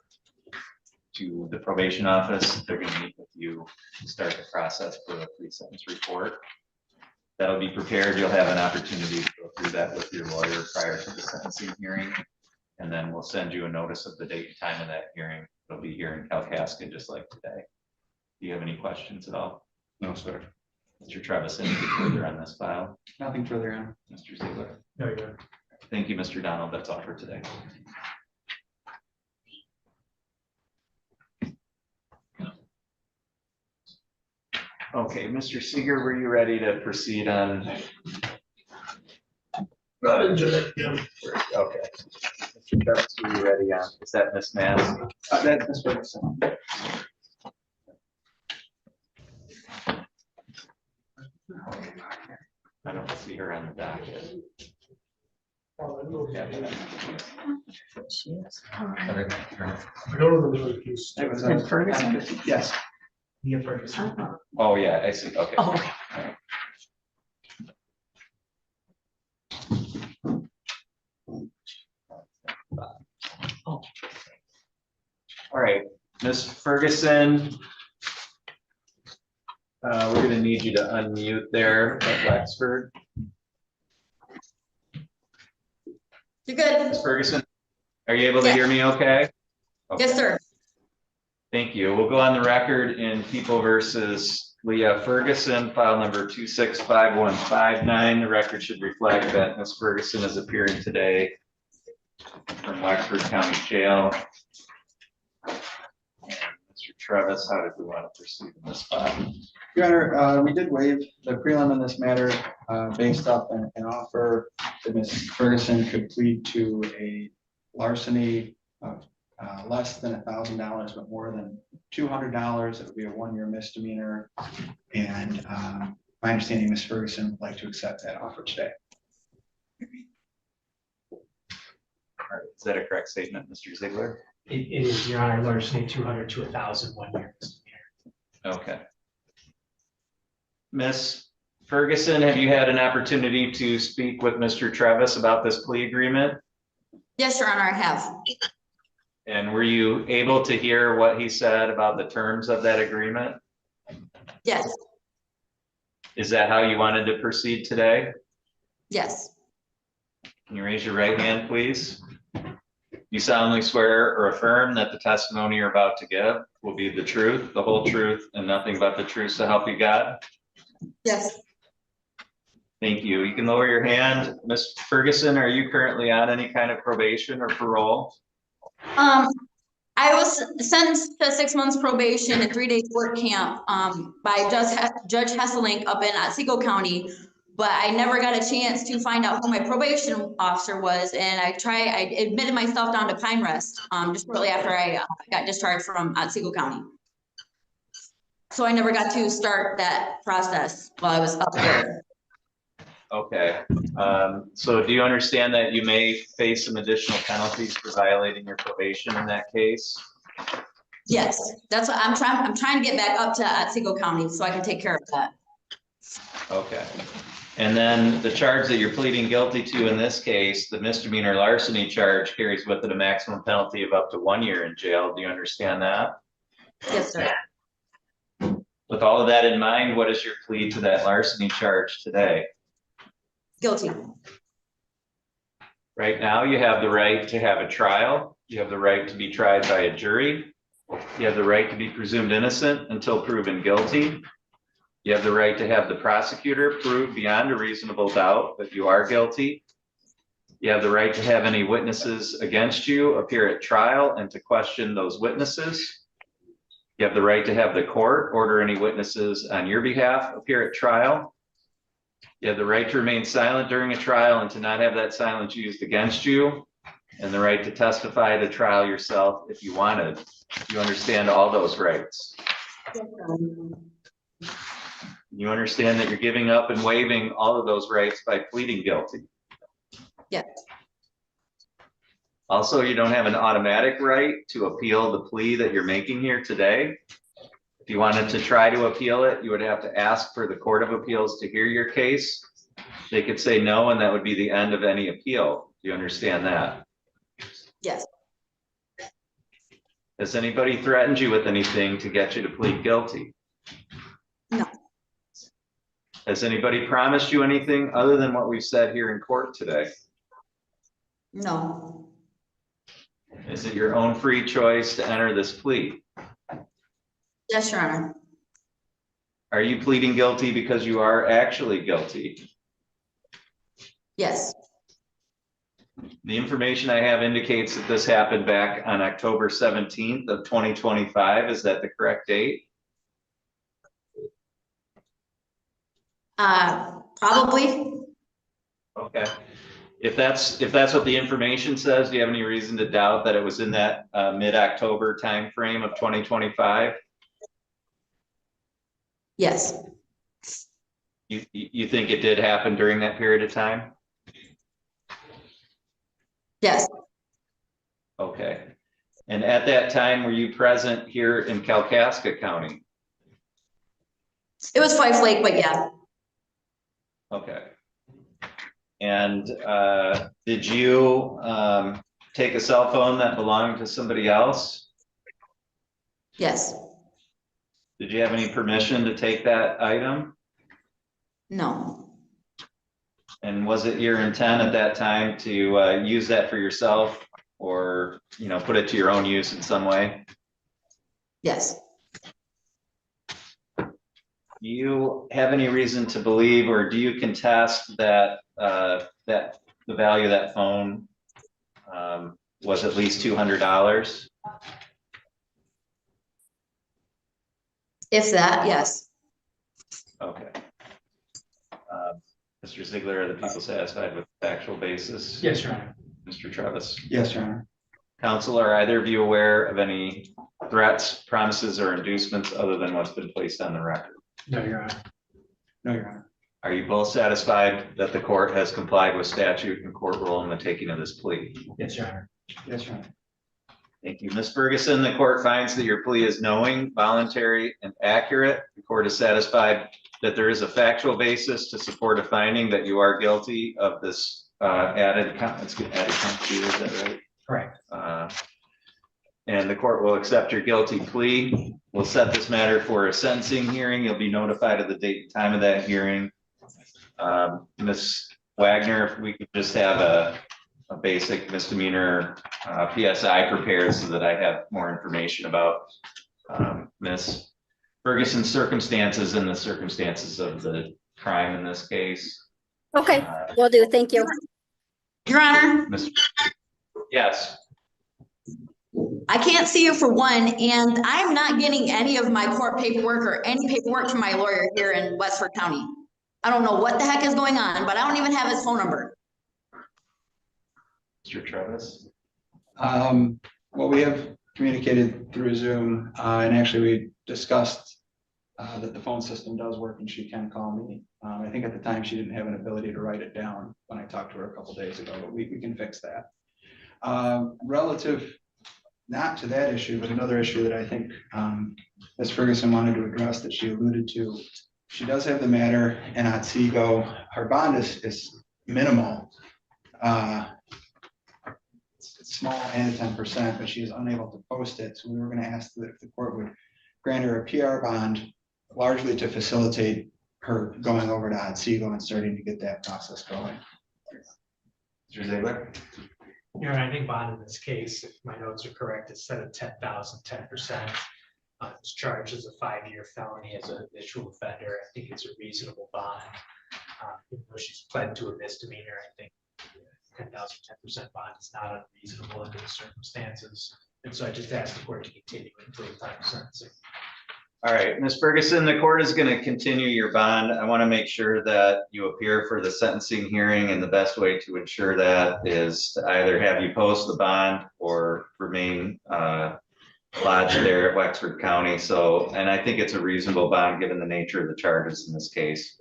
to the probation office. They're going to meet with you to start the process for the pre-sentence report. That'll be prepared. You'll have an opportunity to go through that with your lawyer prior to the sentencing hearing. And then we'll send you a notice of the date and time of that hearing. It'll be here in Kalkaska, just like today. Do you have any questions at all? No, sir. Mr. Travis, anything further on this file? Nothing further, Your Honor. Mr. Ziegler? No, Your Honor. Thank you, Mr. Donald. That's all for today. Okay, Mr. Seeger, were you ready to proceed on? Okay. Mr. Travis, are you ready on? Is that Miss Mass? That's Ms. Ferguson. I don't see her on the docket. She is. It was, And Ferguson? Yes. Mia Ferguson. Oh, yeah, I see. Okay. Oh, All right, Miss Ferguson. We're gonna need you to unmute there at Wexford. You're good. Miss Ferguson, are you able to hear me okay? Yes, sir. Thank you. We'll go on the record in People versus Leah Ferguson, file number 265159. The record should reflect that Ms. Ferguson is appearing today from Wexford County Jail. And Mr. Travis, how did we want to proceed in this file? Your Honor, we did waive the prelim in this matter based off an offer that Ms. Ferguson could plead to a larceny of less than $1,000, but more than $200. It would be a 1-year misdemeanor. And my understanding, Ms. Ferguson would like to accept that offer today. All right, is that a correct statement, Mr. Ziegler? It is, Your Honor, larceny 200 to 1,000, 1 year misdemeanor. Okay. Ms. Ferguson, have you had an opportunity to speak with Mr. Travis about this plea agreement? Yes, Your Honor, I have. And were you able to hear what he said about the terms of that agreement? Yes. Is that how you wanted to proceed today? Yes. Can you raise your right hand, please? You solemnly swear or affirm that the testimony you're about to give will be the truth, the whole truth, and nothing but the truth, so help you God? Yes. Thank you. You can lower your hand. Ms. Ferguson, are you currently on any kind of probation or parole? I was sentenced to 6 months probation and 3 days work camp by Judge Hesselink up in Otsego County, but I never got a chance to find out who my probation officer was, and I admitted myself down to Pine Rest just shortly after I got discharged from Otsego County. So I never got to start that process while I was up there. Okay. So do you understand that you may face some additional penalties for violating your probation in that case? Yes, that's what I'm trying to get back up to Otsego County so I can take care of that. Okay. And then the charge that you're pleading guilty to in this case, the misdemeanor larceny charge, carries with it a maximum penalty of up to 1 year in jail. Do you understand that? Yes, sir. With all of that in mind, what is your plea to that larceny charge today? Guilty. Right now, you have the right to have a trial. You have the right to be tried by a jury. You have the right to be presumed innocent until proven guilty. You have the right to have the prosecutor prove beyond a reasonable doubt that you are guilty. You have the right to have any witnesses against you appear at trial and to question those witnesses. You have the right to have the court order any witnesses on your behalf appear at trial. You have the right to remain silent during a trial and to not have that silence used against you, and the right to testify at a trial yourself if you wanted. You understand all those rights. You understand that you're giving up and waiving all of those rights by pleading guilty. Yes. Also, you don't have an automatic right to appeal the plea that you're making here today. If you wanted to try to appeal it, you would have to ask for the Court of Appeals to hear your case. They could say no, and that would be the end of any appeal. Do you understand that? Yes. Has anybody threatened you with anything to get you to plead guilty? No. Has anybody promised you anything other than what we've said here in court today? No. Is it your own free choice to enter this plea? Yes, Your Honor. Are you pleading guilty because you are actually guilty? Yes. The information I have indicates that this happened back on October 17th of 2025. Is that the correct date? Probably. Okay. if that's what the information says, do you have any reason to doubt that it was in that mid-October timeframe of 2025? Yes, You think it did happen during that period of time? yes, Okay. And at that time, were you present here in Kalkaska County? it was Fife Lake, but yeah, Okay. And did you take a cell phone that belonged to somebody else? yes, Did you have any permission to take that item? no, And was it your intent at that time to use that for yourself or, you know, put it to your own use in some way? yes, Do you have any reason to believe, or do you contest that that the value of that phone was at least $200? if that, yes, Okay. Mr. Ziegler, are the people satisfied with the factual basis? Yes, Your Honor. Mr. Travis? Yes, Your Honor. Counsel, are either of you aware of any threats, promises, or inducements other than what's been placed on the record? No, Your Honor. No, Your Honor. Are you both satisfied that the court has complied with statute and court rule in the taking of this plea? Yes, Your Honor. Yes, Your Honor. Thank you. Ms. Ferguson, the court finds that your plea is knowing, voluntary, and accurate. The court is satisfied that there is a factual basis to support a finding that you are guilty of this added count, is that right? Correct. And the court will accept your guilty plea. We'll set this matter for a sentencing hearing. You'll be notified of the date and time of that hearing. Ms. Wagner, if we could just have a basic misdemeanor PSI prepared so that I have more information about Ms. Ferguson's circumstances and the circumstances of the crime in this case. Okay, will do. Thank you. Your Honor, Yes. I can't see you for one, and I'm not getting any of my court paperwork or any paperwork from my lawyer here in Westford County. I don't know what the heck is going on, but I don't even have his phone number. Mr. Travis? Well, we have communicated through Zoom, and actually we discussed that the phone system does work and she can call me. I think at the time she didn't have an ability to write it down when I talked to her a couple days ago, but we can fix that. Relative not to that issue, but another issue that I think Ms. Ferguson wanted to address that she alluded to. She does have the matter in Otsego. Her bond is minimal. It's small and 10%, but she is unable to post it. So we were going to ask that if the court would grant her a PR bond, largely to facilitate her going over to Otsego and starting to get that process going. Mr. Ziegler? Your Honor, I think bond in this case, if my notes are correct, is set at 10,000, 10%. It's charged as a 5-year felony as a habitual offender. I think it's a reasonable bond. Even though she's pled to a misdemeanor, I think 10,000, 10% bond is not unreasonable under the circumstances. And so I just asked the court to continue until the time of sentencing. All right, Ms. Ferguson, the court is going to continue your bond. I want to make sure that you appear for the sentencing hearing, and the best way to ensure that is to either have you post the bond or remain lodged there at Wexford County. So, and I think it's a reasonable bond given the nature of the charges in this case.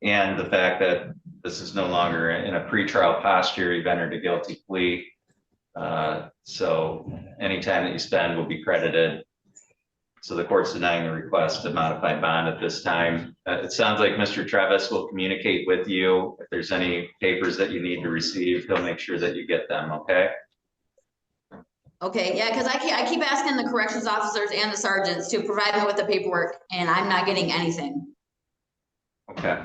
And the fact that this is no longer in a pretrial posture, you've entered a guilty plea. So any time that you spend will be credited. So the court's denying the request to modify bond at this time. It sounds like Mr. Travis will communicate with you. If there's any papers that you need to receive, he'll make sure that you get them, okay? Okay, yeah, because I keep asking the corrections officers and the sergeants to provide me with the paperwork, and I'm not getting anything. Okay.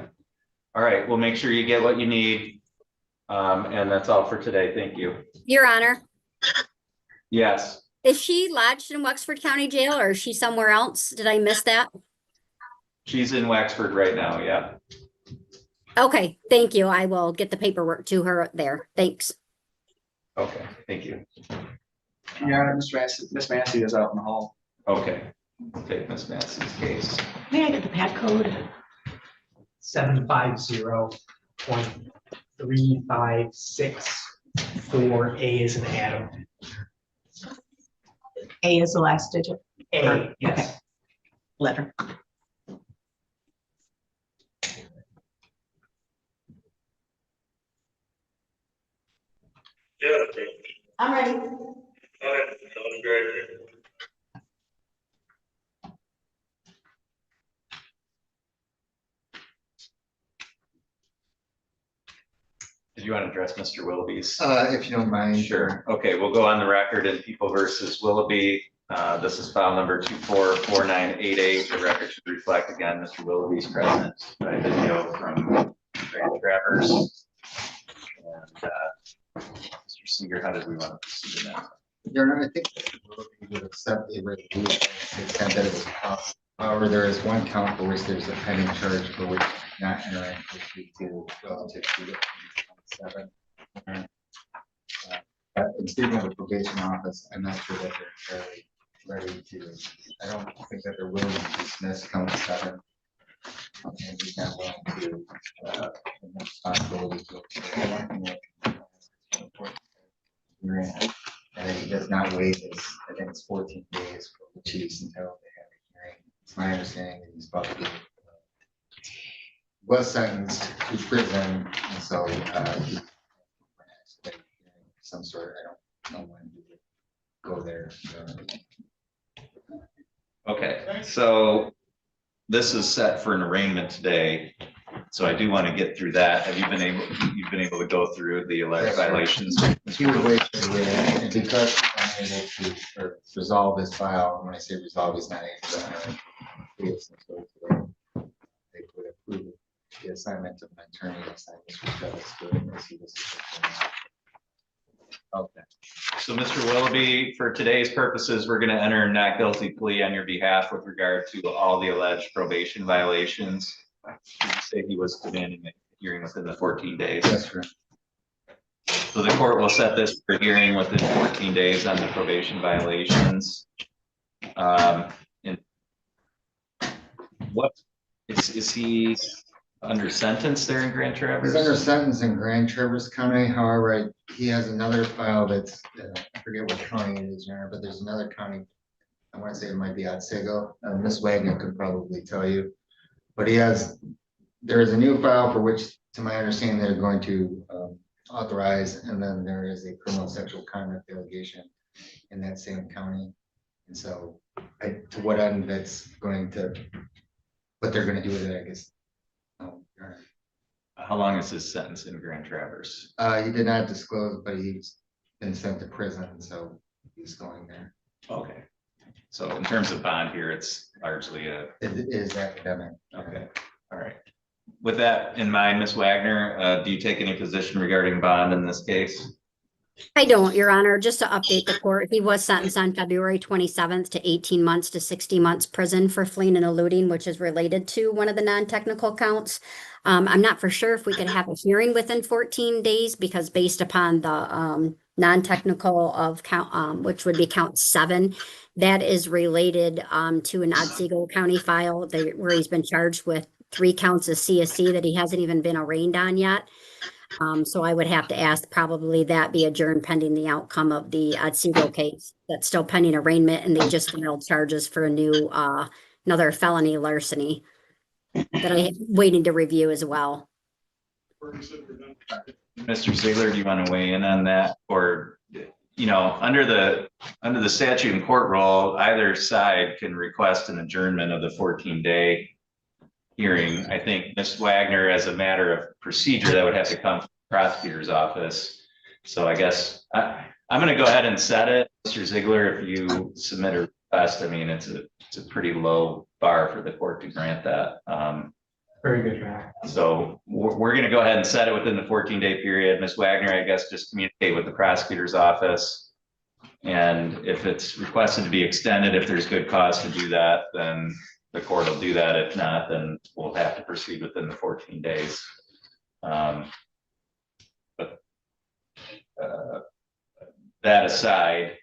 All right, we'll make sure you get what you need. And that's all for today. Thank you. Your Honor, Yes. is she lodged in Wexford County Jail or is she somewhere else? Did I miss that? She's in Wexford right now, yeah. Okay, thank you. I will get the paperwork to her there. Thanks. Okay, thank you. Yeah, Miss Massey is out in the hall. Okay, we'll take Ms. Massey's case. May I get the pad code? 750.4. 3, 5, 6, 4, A is an Adam. A is the last digit. A, yes. Letter. I'm ready. Did you want to address Mr. Willoughby's? If you don't mind. Sure. Okay, we'll go on the record in People versus Willoughby. This is file number 244988. The record should reflect again, Mr. Willoughby's present by video from Grand Traverse. And Mr. Seeger, how did we want to proceed in that? Your Honor, I think we would accept a resolution to the extent that it was possible. However, there is one count for which there's a pending charge for which not entering to relative to the 27. In speaking of the probation office, I'm not sure that they're fairly ready to, I don't think that they're willing to dismiss count 7. And he's not willing to, responsibility to, and he does not waive his, I think it's 14 days for the chiefs until they have a hearing. It's my understanding that he's about to be was sentenced to prison, and so he some sort. I don't know when he would go there. Okay, so this is set for an arraignment today. So I do want to get through that. Have you been able to go through the alleged violations? He would wait for the and because I'm able to resolve his file, and when I say resolve, he's not able to they would approve the assignment of an attorney Okay. So Mr. Willoughby, for today's purposes, we're going to enter a not guilty plea on your behalf with regard to all the alleged probation violations. Did you say he was demanding a hearing within the 14 days? Yes, sir. So the court will set this for hearing within 14 days on the probation violations. And what is he under sentence there in Grand Traverse? He's under sentence in Grand Traverse County. However, he has another file that's I forget what county it is, but there's another county. I want to say it might be Otsego. Ms. Wagner could probably tell you. But there is a new file for which, to my understanding, they're going to authorize, and then there is a criminal sexual conduct allegation in that same county. And so, to what end that's going to, what they're going to do with it, I guess. How long is his sentence in Grand Traverse? He did not disclose, but he's been sent to prison, so he's going there. Okay. So in terms of bond here, it's largely It is academic. Okay. All right. With that in mind, Ms. Wagner, do you take any position regarding bond in this case? I don't, Your Honor. Just to update the court, he was sentenced on February 27th to 18 months to 60 months prison for fleeing and eluding, which is related to one of the non-technical counts. I'm not for sure if we could have a hearing within 14 days because based upon the non-technical of count, which would be count 7, that is related to an Otsego County file where he's been charged with 3 counts of CSC that he hasn't even been arraigned on yet. So I would have to ask probably that be adjourned pending the outcome of the Otsego case. That's still pending arraignment, and they just filed charges for a new another felony larceny that I'm waiting to review as well. Mr. Ziegler, do you want to weigh in on that? Or, you know, under the statute and court rule, either side can request an adjournment of the 14-day hearing. I think Ms. Wagner, as a matter of procedure, that would have to come from the prosecutor's office. So I guess I'm going to go ahead and set it. Mr. Ziegler, if you submit a request, I mean, it's a pretty low bar for the court to grant that. Very good, Your Honor. So we're going to go ahead and set it within the 14-day period. Ms. Wagner, I guess, just communicate with the prosecutor's office. And if it's requested to be extended, if there's good cause to do that, then the court will do that. If not, then we'll have to proceed within the 14 days. But that aside,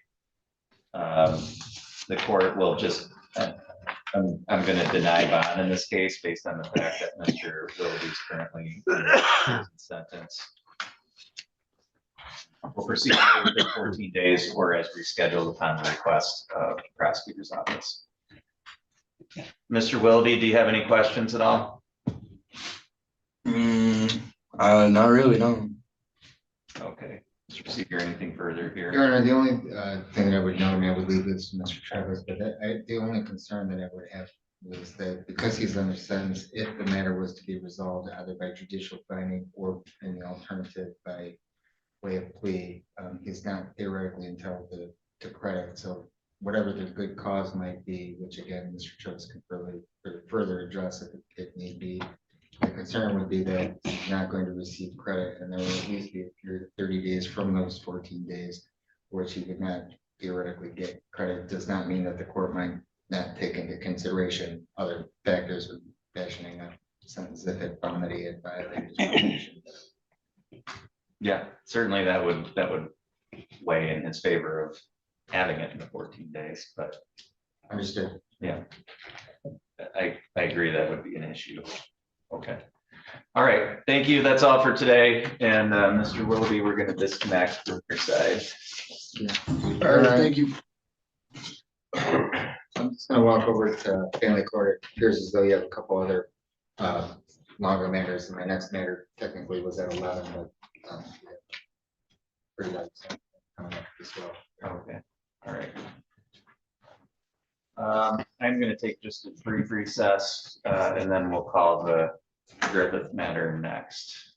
the court will just, I'm going to deny bond in this case based on the fact that Mr. Willoughby is currently in sentence. will proceed within 14 days or as rescheduled upon the request of the prosecutor's office. Mr. Willoughby, do you have any questions at all? Not really, no. Okay, Mr. Seeger, anything further here? Your Honor, the only thing that I would note, I mean, I would leave this to Mr. Travis, but the only concern that I would have was that because he's under sentence, if the matter was to be resolved either by judicial finding or in the alternative by way of plea, he's not theoretically entitled to credit. So whatever the good cause might be, which again, Mr. Travis can further address if it need be. The concern would be that he's not going to receive credit, and there will at least be a period of 30 days from those 14 days, which he would not theoretically get credit. Does not mean that the court might not take into consideration other factors of fashioning a sentence if it found that he had violated his probation. Yeah, certainly that would weigh in his favor of having it in the 14 days, but. Understood. Yeah. I agree that would be an issue. Okay. All right. Thank you. That's all for today. And Mr. Willoughby, we're going to disconnect from your side. Yeah. All right, thank you. I'm just gonna walk over to family court. It appears as though you have a couple other longer matters, and my next matter technically was at 11, but pretty much coming up as well. Okay. All right. I'm going to take just a brief recess, and then we'll call the Griffith matter next.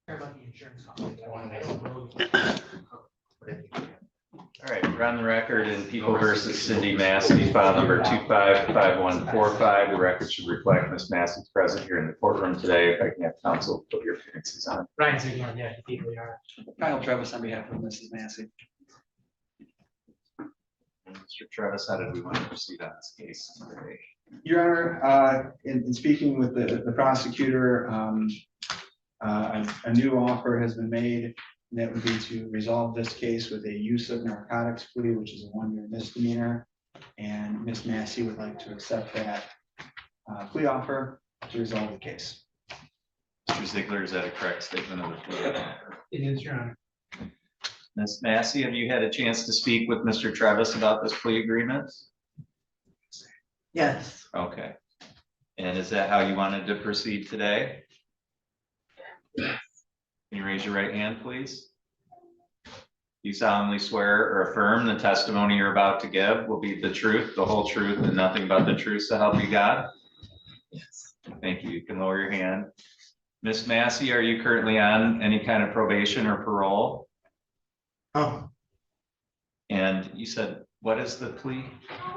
Care about the insurance company. I don't know. All right, we're on the record in People versus Cindy Massey, file number 255145. The record should reflect Ms. Massey's present here in the courtroom today. If I can have counsel put your appearances on. Ryan Ziegler, yeah, people are. Kyle Travis on behalf of Mrs. Massey. Mr. Travis, how did we want to proceed on this case today? Your Honor, in speaking with the prosecutor, a new offer has been made. And that would be to resolve this case with a use of narcotics plea, which is a 1-year misdemeanor. And Ms. Massey would like to accept that plea offer to resolve the case. Mr. Ziegler, is that a correct statement of the plea offer? It is, Your Honor. Ms. Massey, have you had a chance to speak with Mr. Travis about this plea agreement? Yes. Okay. And is that how you wanted to proceed today? Can you raise your right hand, please? You solemnly swear or affirm the testimony you're about to give will be the truth, the whole truth, and nothing but the truth, so help you God? Yes. Thank you. You can lower your hand. Ms. Massey, are you currently on any kind of probation or parole? Oh, And you said, what is the plea?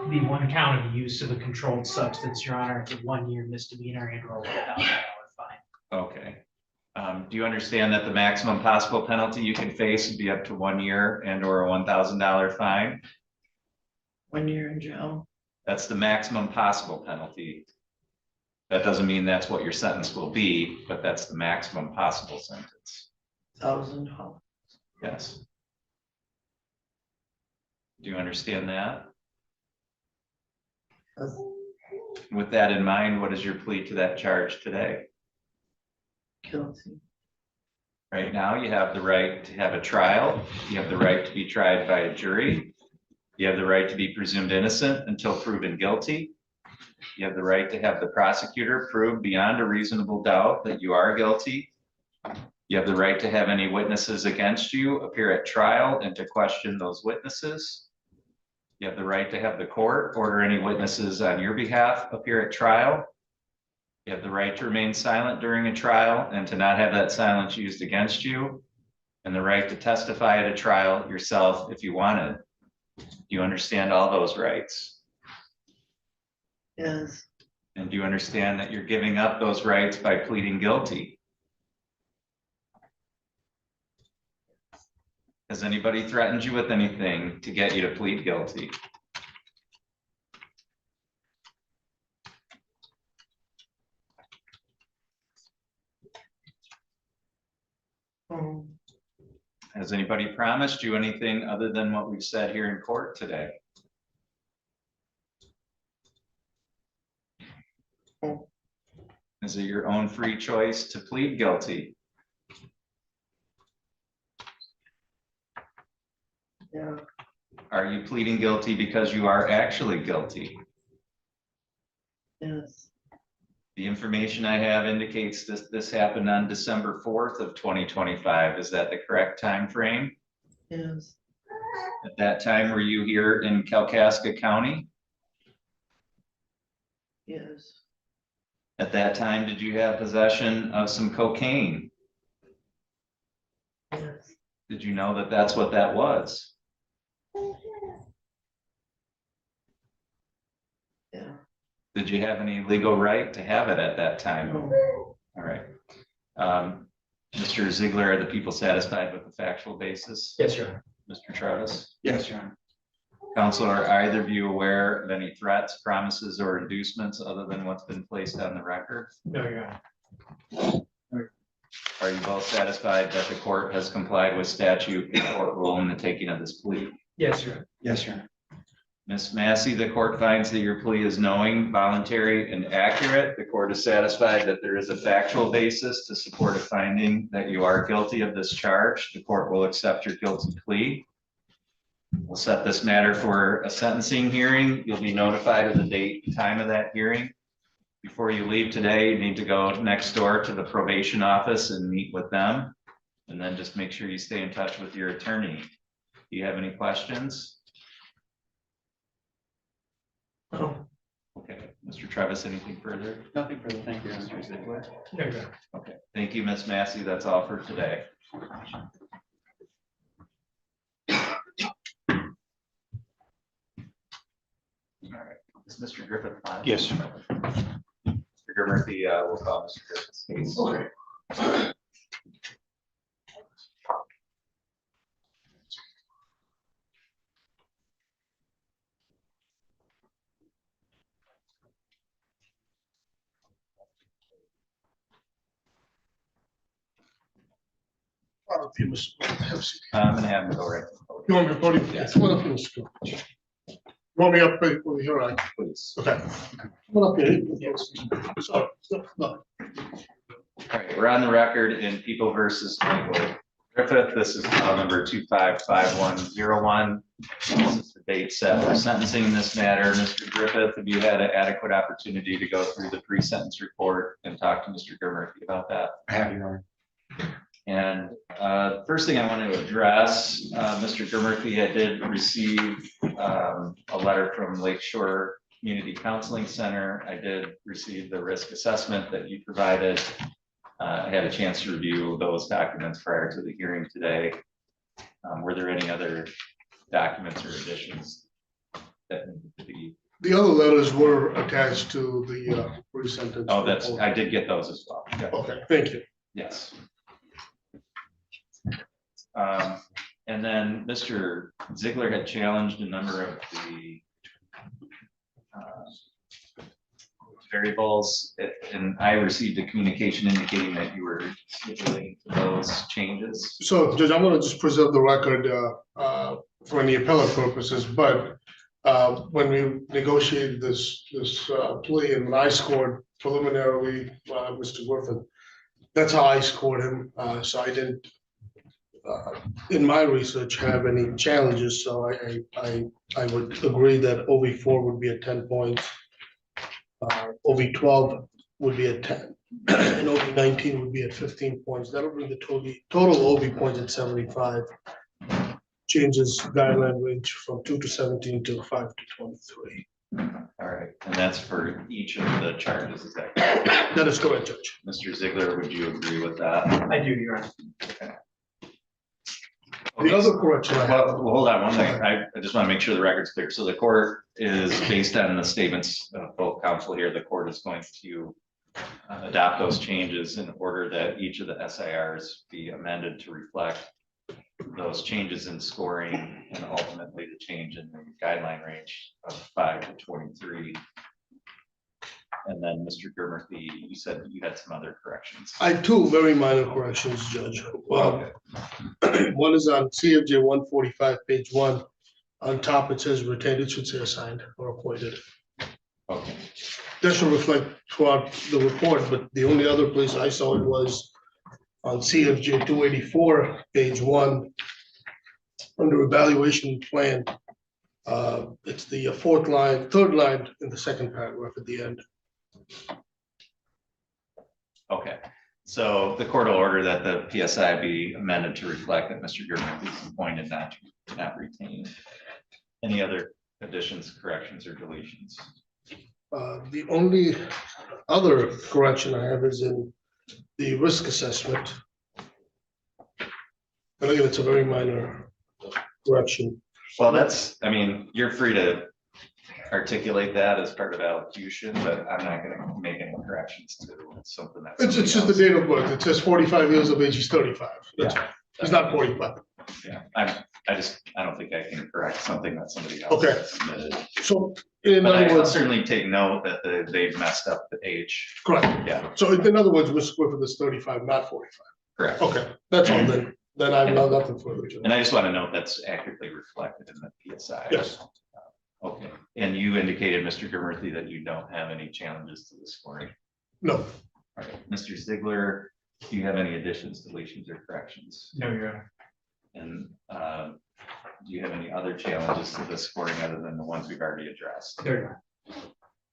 The one count of the use of a controlled substance, Your Honor, it's a 1-year misdemeanor and or $1,000 fine. Okay. Do you understand that the maximum possible penalty you can face would be up to 1 year and or a $1,000 fine? 1 year in jail. That's the maximum possible penalty. That doesn't mean that's what your sentence will be, but that's the maximum possible sentence. $1,000. Yes. Do you understand that? Yes. With that in mind, what is your plea to that charge today? Guilty. Right now, you have the right to have a trial. You have the right to be tried by a jury. You have the right to be presumed innocent until proven guilty. You have the right to have the prosecutor prove beyond a reasonable doubt that you are guilty. You have the right to have any witnesses against you appear at trial and to question those witnesses. You have the right to have the court order any witnesses on your behalf appear at trial. You have the right to remain silent during a trial and to not have that silence used against you, and the right to testify at a trial yourself if you wanted. Do you understand all those rights? Yes. And do you understand that you're giving up those rights by pleading guilty? Has anybody threatened you with anything to get you to plead guilty? Has anybody promised you anything other than what we've said here in court today? Is it your own free choice to plead guilty? Yeah. Are you pleading guilty because you are actually guilty? Yes. The information I have indicates this happened on December 4th of 2025. Is that the correct time frame? Yes. At that time, were you here in Kalkaska County? Yes. At that time, did you have possession of some cocaine? Yes. Did you know that that's what that was? Yeah. Did you have any legal right to have it at that time? No. All right. Mr. Ziegler, are the people satisfied with the factual basis? Yes, Your Honor. Mr. Travis? Yes, Your Honor. Counselor, are either of you aware of any threats, promises, or inducements other than what's been placed on the record? No, Your Honor. Are you both satisfied that the court has complied with statute and court rule in the taking of this plea? Yes, Your Honor. Yes, Your Honor. Ms. Massey, the court finds that your plea is knowing, voluntary, and accurate. The court is satisfied that there is a factual basis to support a finding that you are guilty of this charge. The court will accept your guilty plea. We'll set this matter for a sentencing hearing. You'll be notified of the date and time of that hearing. Before you leave today, you need to go next door to the probation office and meet with them. And then just make sure you stay in touch with your attorney. Do you have any questions? No. Okay, Mr. Travis, anything further? Nothing further, thank you. Mr. Ziegler? No, Your Honor. Okay, thank you, Ms. Massey. That's all for today. All right, is Mr. Griffith on? Yes. Mr. Murphy, will call Mr. Griffith's case. Okay. I'm gonna have him go right. You want me to podium? Yes. Come on up here, Mr. Coach. You want me up over here, right? Please. Okay. Come on up here. Sorry. No. All right, we're on the record in People versus Michael Griffith. This is file number 255101. This is the date set for sentencing in this matter. Mr. Griffith, have you had an adequate opportunity to go through the pre-sentence report and talk to Mr. Murphy about that? I have, Your Honor. And first thing I want to address, Mr. Murphy, I did receive a letter from Lakeshore Community Counseling Center. I did receive the risk assessment that you provided. I had a chance to review those documents prior to the hearing today. Were there any other documents or additions that needed to be? The other letters were attached to the pre-sentence. Oh, I did get those as well. Yeah. Okay, thank you. Yes. And then Mr. Ziegler had challenged a number of the variables, and I received a communication indicating that you were stipulating to those changes. So, Judge, I'm gonna just preserve the record for any appellate purposes, but when we negotiated this plea and when I scored preliminarily, Mr. Griffin, that's how I scored him. So I didn't, in my research, have any challenges. So I would agree that OV4 would be at 10 points. OV12 would be at 10, and OV19 would be at 15 points. That'll bring the total OV points at 75. Changes guideline range from 2 to 17 to 5 to 23. All right, and that's for each of the charges, is that correct? That is correct, Judge. Mr. Ziegler, would you agree with that? I do, Your Honor. Okay. The other correction I have. Well, hold on one thing. I just want to make sure the record's clear. So the court is based on the statements of both counsel here. The court is going to adopt those changes in order that each of the SIRs be amended to reflect those changes in scoring and ultimately the change in the guideline range of 5 to 23. And then Mr. Murphy, you said you had some other corrections. I have two very minor corrections, Judge. One is on CFJ 145, page 1. On top, it says retained. It should say assigned or appointed. Okay. That should reflect throughout the report, but the only other place I saw it was on CFJ 284, page 1, under evaluation plan. It's the third line in the second paragraph at the end. Okay, so the court will order that the PSI be amended to reflect that Mr. Murphy is appointed, not retained. Any other additions, corrections, or deletions? The only other correction I have is in the risk assessment. And again, it's a very minor correction. Well, I mean, you're free to articulate that as part of allocution, but I'm not gonna make any corrections to something that's. It's just the date of birth. It says 45 years of age, he's 35. That's Yeah. all. He's not 45. Yeah, I don't think I can correct something that somebody else Okay. has submitted. So in But I other will words, certainly take note that they've messed up the age. correct. Yeah, So in other words, Mr. Griffith is 35, not 45. correct. Okay, that's all then. Then I've got nothing further to. And I just want to note that's accurately reflected in the PSI. Yes. Okay, and you indicated, Mr. Murphy, that you don't have any challenges to the scoring. No. All right, Mr. Ziegler, do you have any additions, deletions, or corrections? No, Your Honor. And do you have any other challenges to the scoring other than the ones we've already addressed? No, Your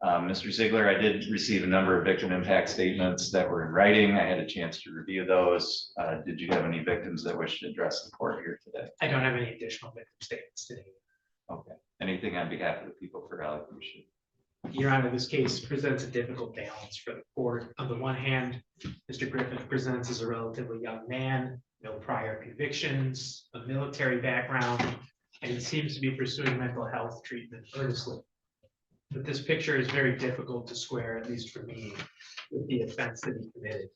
Honor. Mr. Ziegler, I did receive a number of victim impact statements that were in writing. I had a chance to review those. Did you have any victims that wish to address the court here today? I don't have any additional victim statements today. Okay, anything on behalf of the people for allocution? Your Honor, this case presents a difficult balance for the court. On the one hand, Mr. Griffith presents as a relatively young man, no prior convictions, a military background, and he seems to be pursuing mental health treatment earnestly. But this picture is very difficult to square, at least for me, with the offense that he committed.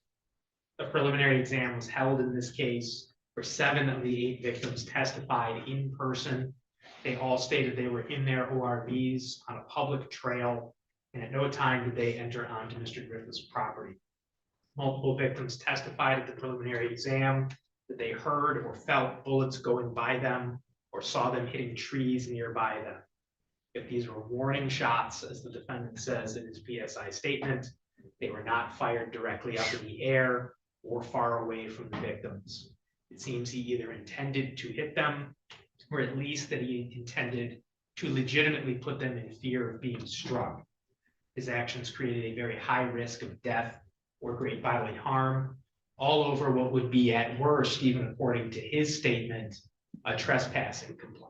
A preliminary exam was held in this case where 7 of the 8 victims testified in person. They all stated they were in their ORVs on a public trail, and at no time did they enter onto Mr. Griffith's property. Multiple victims testified at the preliminary exam that they heard or felt bullets going by them or saw them hitting trees nearby them. If these were warning shots, as the defendant says in his PSI statement, they were not fired directly up in the air or far away from the victims. It seems he either intended to hit them, or at least that he intended to legitimately put them in fear of being struck. His actions created a very high risk of death or great bodily harm, all over what would be at worst, even according to his statement, a trespassing complaint.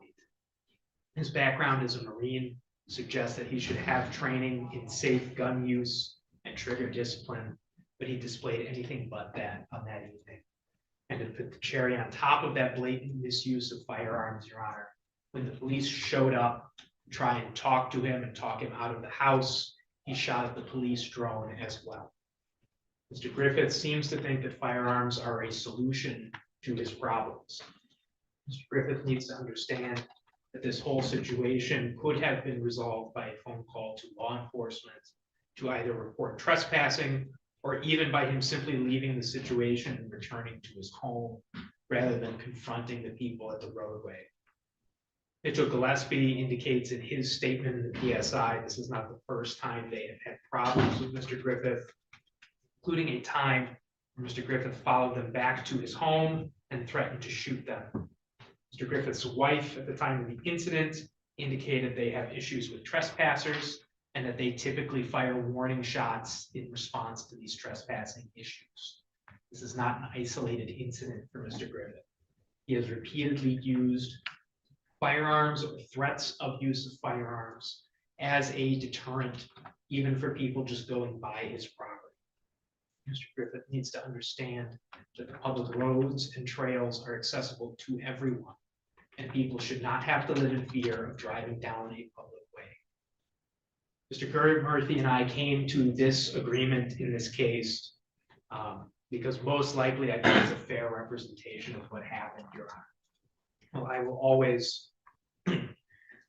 His background as a Marine suggests that he should have training in safe gun use and trigger discipline, but he displayed anything but that on that evening. And to put the cherry on top of that blatant misuse of firearms, Your Honor, when the police showed up to try and talk to him and talk him out of the house, he shot at the police drone as well. Mr. Griffith seems to think that firearms are a solution to his problems. Mr. Griffith needs to understand that this whole situation could have been resolved by a phone call to law enforcement to either report trespassing or even by him simply leaving the situation and returning to his home rather than confronting the people at the roadway. Mitchell Gillespie indicates in his statement in the PSI, this is not the first time they have had problems with Mr. Griffith, including a time where Mr. Griffith followed them back to his home and threatened to shoot them. Mr. Griffith's wife at the time of the incident indicated they have issues with trespassers and that they typically fire warning shots in response to these trespassing issues. This is not an isolated incident for Mr. Griffith. He has repeatedly used firearms or threats of use of firearms as a deterrent, even for people just going by his property. Mr. Griffith needs to understand that the public roads and trails are accessible to everyone, and people should not have to live in fear of driving down a public way. Mr. Murthy and I came to this agreement in this case because most likely I think it's a fair representation of what happened, Your Honor. Well, I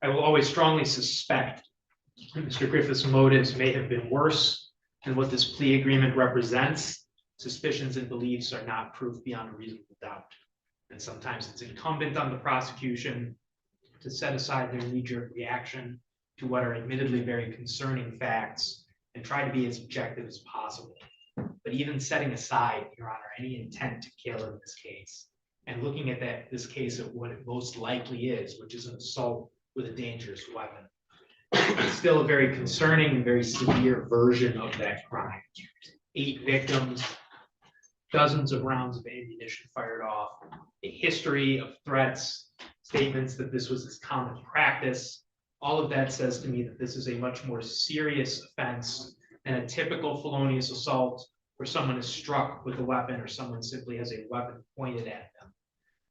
will always strongly suspect that Mr. Griffith's motives may have been worse than what this plea agreement represents. Suspicions and beliefs are not proof beyond a reasonable doubt. And sometimes it's incumbent on the prosecution to set aside their knee-jerk reaction to what are admittedly very concerning facts and try to be as objective as possible. But even setting aside, Your Honor, any intent to kill in this case, and looking at this case at what it most likely is, which is an assault with a dangerous weapon, it's still a very concerning and very severe version of that crime. 8 victims, dozens of rounds of ammunition fired off, a history of threats, statements that this was his common practice. All of that says to me that this is a much more serious offense than a typical felonious assault where someone is struck with a weapon or someone simply has a weapon pointed at them.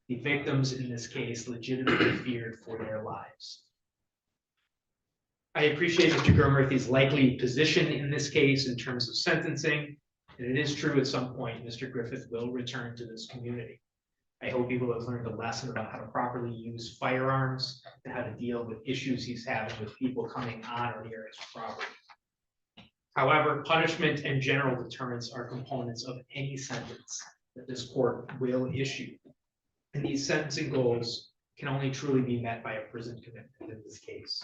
The victims in this case legitimately feared for their lives. I appreciate Mr. Murthy's likely position in this case in terms of sentencing, and it is true at some point Mr. Griffith will return to this community. I hope he will have learned a lesson about how to properly use firearms and how to deal with issues he's having with people coming on or near his property. However, punishment and general deterrence are components of any sentence that this court will issue. And these sentencing goals can only truly be met by a prison commitment in this case.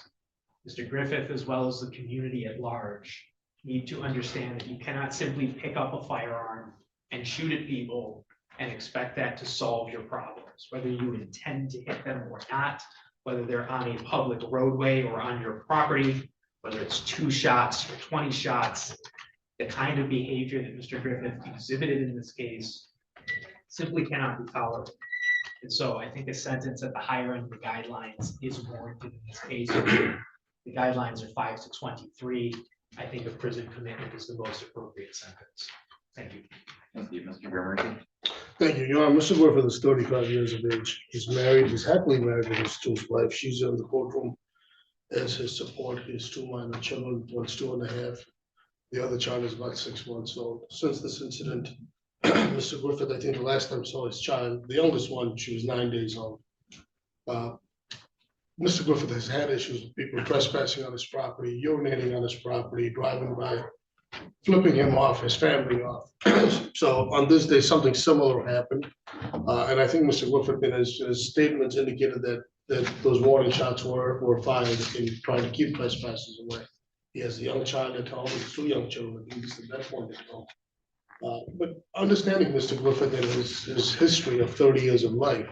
Mr. Griffith, as well as the community at large, need to understand that you cannot simply pick up a firearm and shoot at people and expect that to solve your problems, whether you intend to hit them or not, whether they're on a public roadway or on your property, whether it's 2 shots or 20 shots. The kind of behavior that Mr. Griffith exhibited in this case simply cannot be tolerated. And so I think a sentence at the higher end of the guidelines is warranted in this case. the guidelines are 5 to 23. I think a prison commitment is the most appropriate sentence. Thank you. Thank you, Mr. Grimmerty. Thank you. Your Honor, Mr. Griffith is 35 years of age. He's married, he's happily married to his wife. She's in the courtroom as his support. He has 2 minor children, one's 2.5. The other child is about 6 months old. Since this incident, Mr. Griffith, I think the last time saw his child, the youngest one, she was 9 days old. Mr. Griffith has had issues with people trespassing on his property, urinating on his property, driving by, flipping him off, his family off. So on this day, something similar happened. And I think Mr. Griffith in his statements indicated that those warning shots were fired in trying to keep trespassers away. He has a young child at home, he's 2 young children, at least at that point at home. But understanding Mr. Griffith and his history of 30 years of life,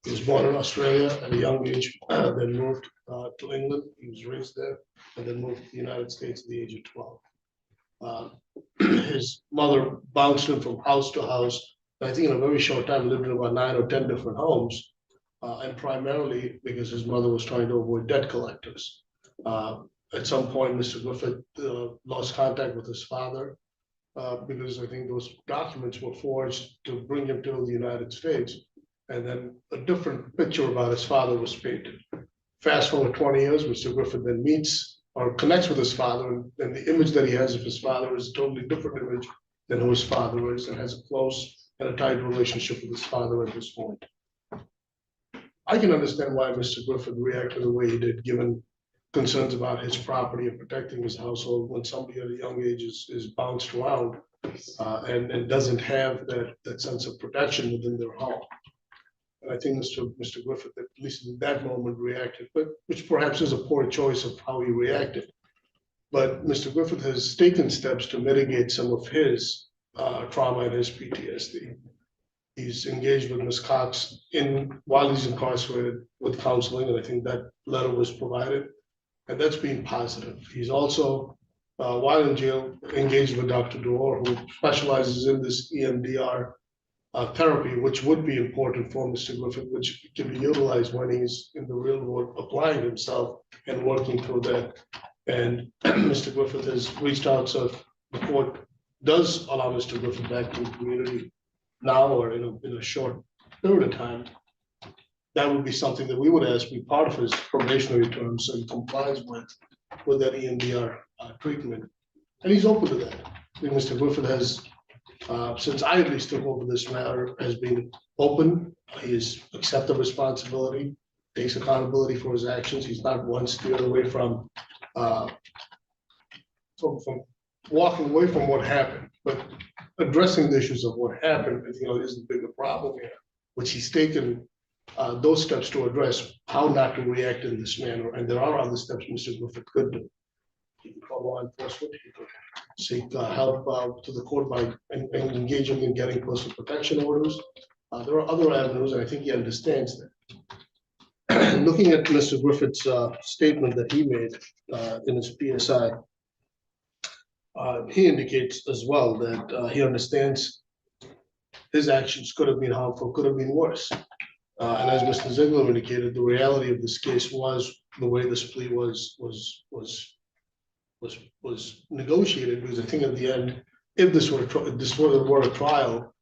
he was born in Australia at a young age, then moved to England. He was raised there, and then moved to the United States at the age of 12. His mother bounced him from house to house. I think in a very short time, lived in about 9 or 10 different homes, and primarily because his mother was trying to avoid debt collectors. At some point, Mr. Griffith lost contact with his father because I think those documents were forged to bring him to the United States. And then a different picture about his father was painted. Fast forward 20 years, Mr. Griffith then meets or connects with his father, and the image that he has of his father is a totally different image than who his father is, and has a close and a tight relationship with his father at this point. I can understand why Mr. Griffith reacted the way he did, given concerns about his property and protecting his household when somebody at a young age is bounced around and doesn't have that sense of protection within their home. And I think Mr. Griffith, at least in that moment, reacted, but which perhaps is a poor choice of how he reacted. But Mr. Griffith has taken steps to mitigate some of his trauma and his PTSD. He's engaged with Ms. Cox while he's incarcerated with counseling, and I think that letter was provided, and that's been positive. He's also, while in jail, engaged with Dr. Doerr, who specializes in this EMDR therapy, which would be important for Mr. Griffith, which can be utilized when he's in the real world, applying himself and working through that. And Mr. Griffith has reached out, so if the court does allow Mr. Griffith back to the community now or in a short period of time, that would be something that we would ask be part of his probationary terms, so he complies with that EMDR treatment. And he's open to that. I think Mr. Griffith has, since I at least took over this matter, has been open. He has accepted responsibility, takes accountability for his actions. He's not once steered away from walking away from what happened, but addressing the issues of what happened, is the bigger problem here, which he's taken those steps to address how not to react in this manner. And there are other steps Mr. Griffith could do. He could call law enforcement, he could seek help to the court by engaging in getting personal protection orders. There are other avenues, and I think he understands that. Looking at Mr. Griffith's statement that he made in his PSI, he indicates as well that he understands his actions could have been harmful, could have been worse. And as Mr. Ziegler indicated, the reality of this case was the way this plea was negotiated, because I think at the end, if this were a trial,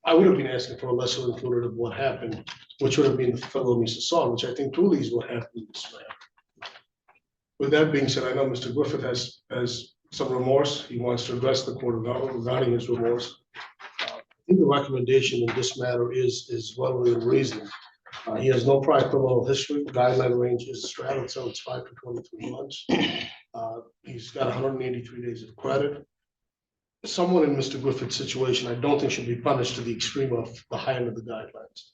I would have been asking for a lesser included of what happened, which would have been the felonious assault, which I think truly is what happened in this matter. With that being said, I know Mr. Griffith has some remorse. He wants to address the court regarding his remorse. I think the recommendation in this matter is well within reason. He has no prior criminal history. The guideline range is straddled, so it's 5 to 23 months. He's got 183 days of credit. Someone in Mr. Griffith's situation, I don't think should be punished to the extreme of the high end of the guidelines.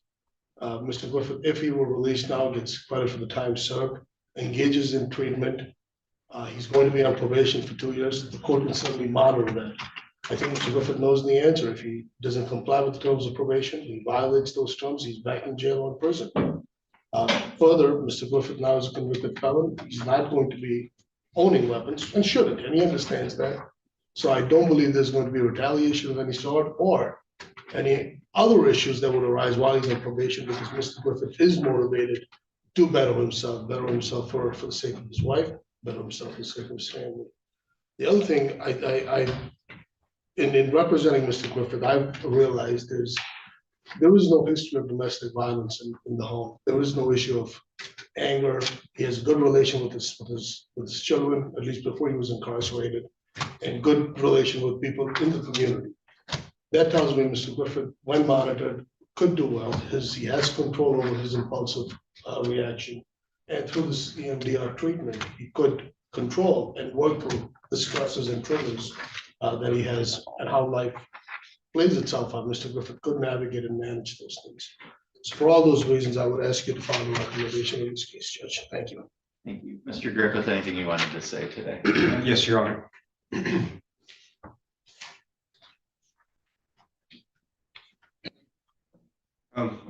Mr. Griffith, if he were released now, gets credit for the time served, engages in treatment. He's going to be on probation for 2 years. The court can certainly monitor that. I think Mr. Griffith knows the answer. If he doesn't comply with the terms of probation, he violates those terms, he's back in jail or in prison. Further, Mr. Griffith now is a convicted felon. He's not going to be owning weapons and shouldn't, and he understands that. So I don't believe there's going to be retaliation of any sort or any other issues that would arise while he's on probation, because Mr. Griffith is motivated to better himself for the sake of his wife, better himself for the sake of his family. The other thing in representing Mr. Griffith, I've realized there is no history of domestic violence in the home. There is no issue of anger. He has a good relation with his children, at least before he was incarcerated, and good relation with people in the community. That tells me Mr. Griffith, when monitored, could do well. He has control over his impulsive reaction. And through this EMDR treatment, he could control and work through the stresses and triggers that he has and how life plays itself out. Mr. Griffith could navigate and manage those things. So for all those reasons, I would ask you to follow the recommendation in this case, Judge. Thank you. Thank you. Mr. Griffith, anything you wanted to say today? Yes, Your Honor.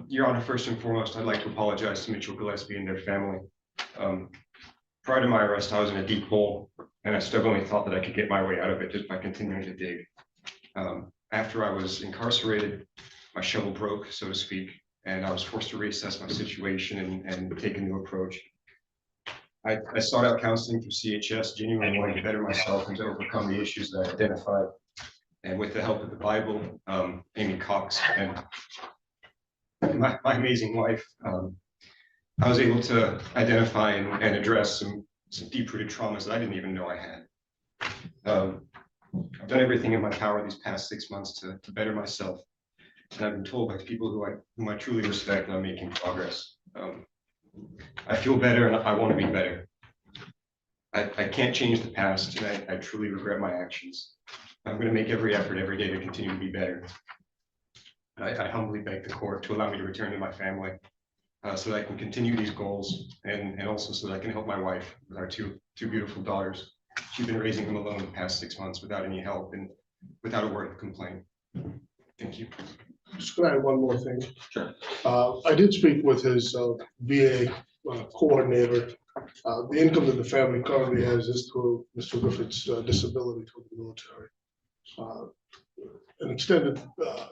Your Honor, first and foremost, I'd like to apologize to Mitchell Gillespie and their family. Prior to my arrest, I was in a deep hole, and I stubbornly thought that I could get my way out of it just by continuing to dig. After I was incarcerated, my shovel broke, so to speak, and I was forced to reassess my situation and take a new approach. I sought out counseling through CHS, genuinely wanting to better myself and to overcome the issues that I identified. And with the help of the Bible, Amy Cox, and my amazing wife, I was able to identify and address some deep-rooted traumas that I didn't even know I had. I've done everything in my power these past 6 months to better myself. And I've been told by people whom I truly respect that I'm making progress. I feel better and I want to be better. I can't change the past, and I truly regret my actions. I'm going to make every effort every day to continue to be better. I humbly beg the court to allow me to return to my family so that I can continue these goals and also so that I can help my wife with our two beautiful daughters. She's been raising them alone the past 6 months without any help and without a word of complaint. Thank you. Just gonna add one more thing. Sure. I did speak with his VA coordinator. The income that the family currently has is through Mr. Griffith's disability through the military. An extended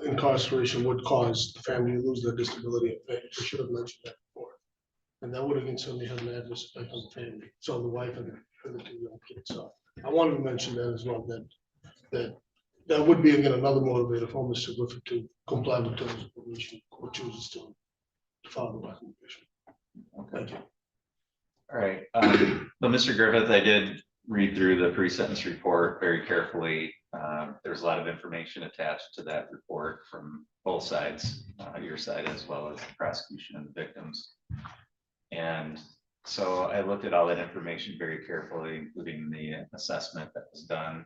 incarceration would cause the family to lose their disability. I should have mentioned that before. And that would have certainly had an adverse effect on the family. So the wife and the 2 young kids. So I wanted to mention that as well, that would be again another motivator for Mr. Griffith to comply with terms of probation or chooses to follow the recommendation. Thank you. All right. But Mr. Griffith, I did read through the pre-sentence report very carefully. There's a lot of information attached to that report from both sides, your side as well as the prosecution and the victims. And so I looked at all that information very carefully, including the assessment that was done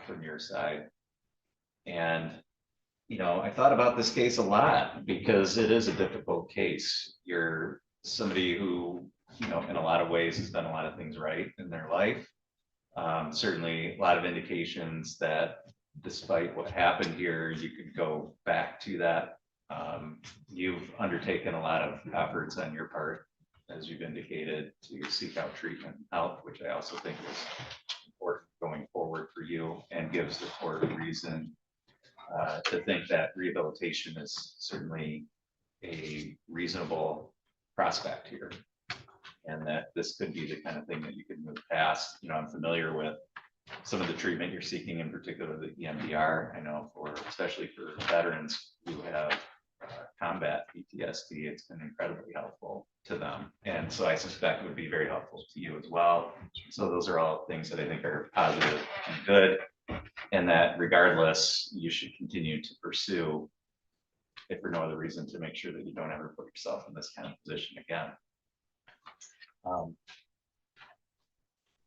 from your side. And, you know, I thought about this case a lot because it is a difficult case. You're somebody who, you know, in a lot of ways has done a lot of things right in their life. Certainly a lot of indications that despite what happened here, you could go back to that. You've undertaken a lot of efforts on your part, as you've indicated, to seek out treatment and help, which I also think is important going forward for you and gives the court a reason to think that rehabilitation is certainly a reasonable prospect here. And that this could be the kind of thing that you could move past. You know, I'm familiar with some of the treatment you're seeking, in particular the EMDR. I know especially for veterans who have combat PTSD, it's been incredibly helpful to them. And so I suspect it would be very helpful to you as well. So those are all things that I think are positive and good. And that regardless, you should continue to pursue, if for no other reason, to make sure that you don't ever put yourself in this kind of position again.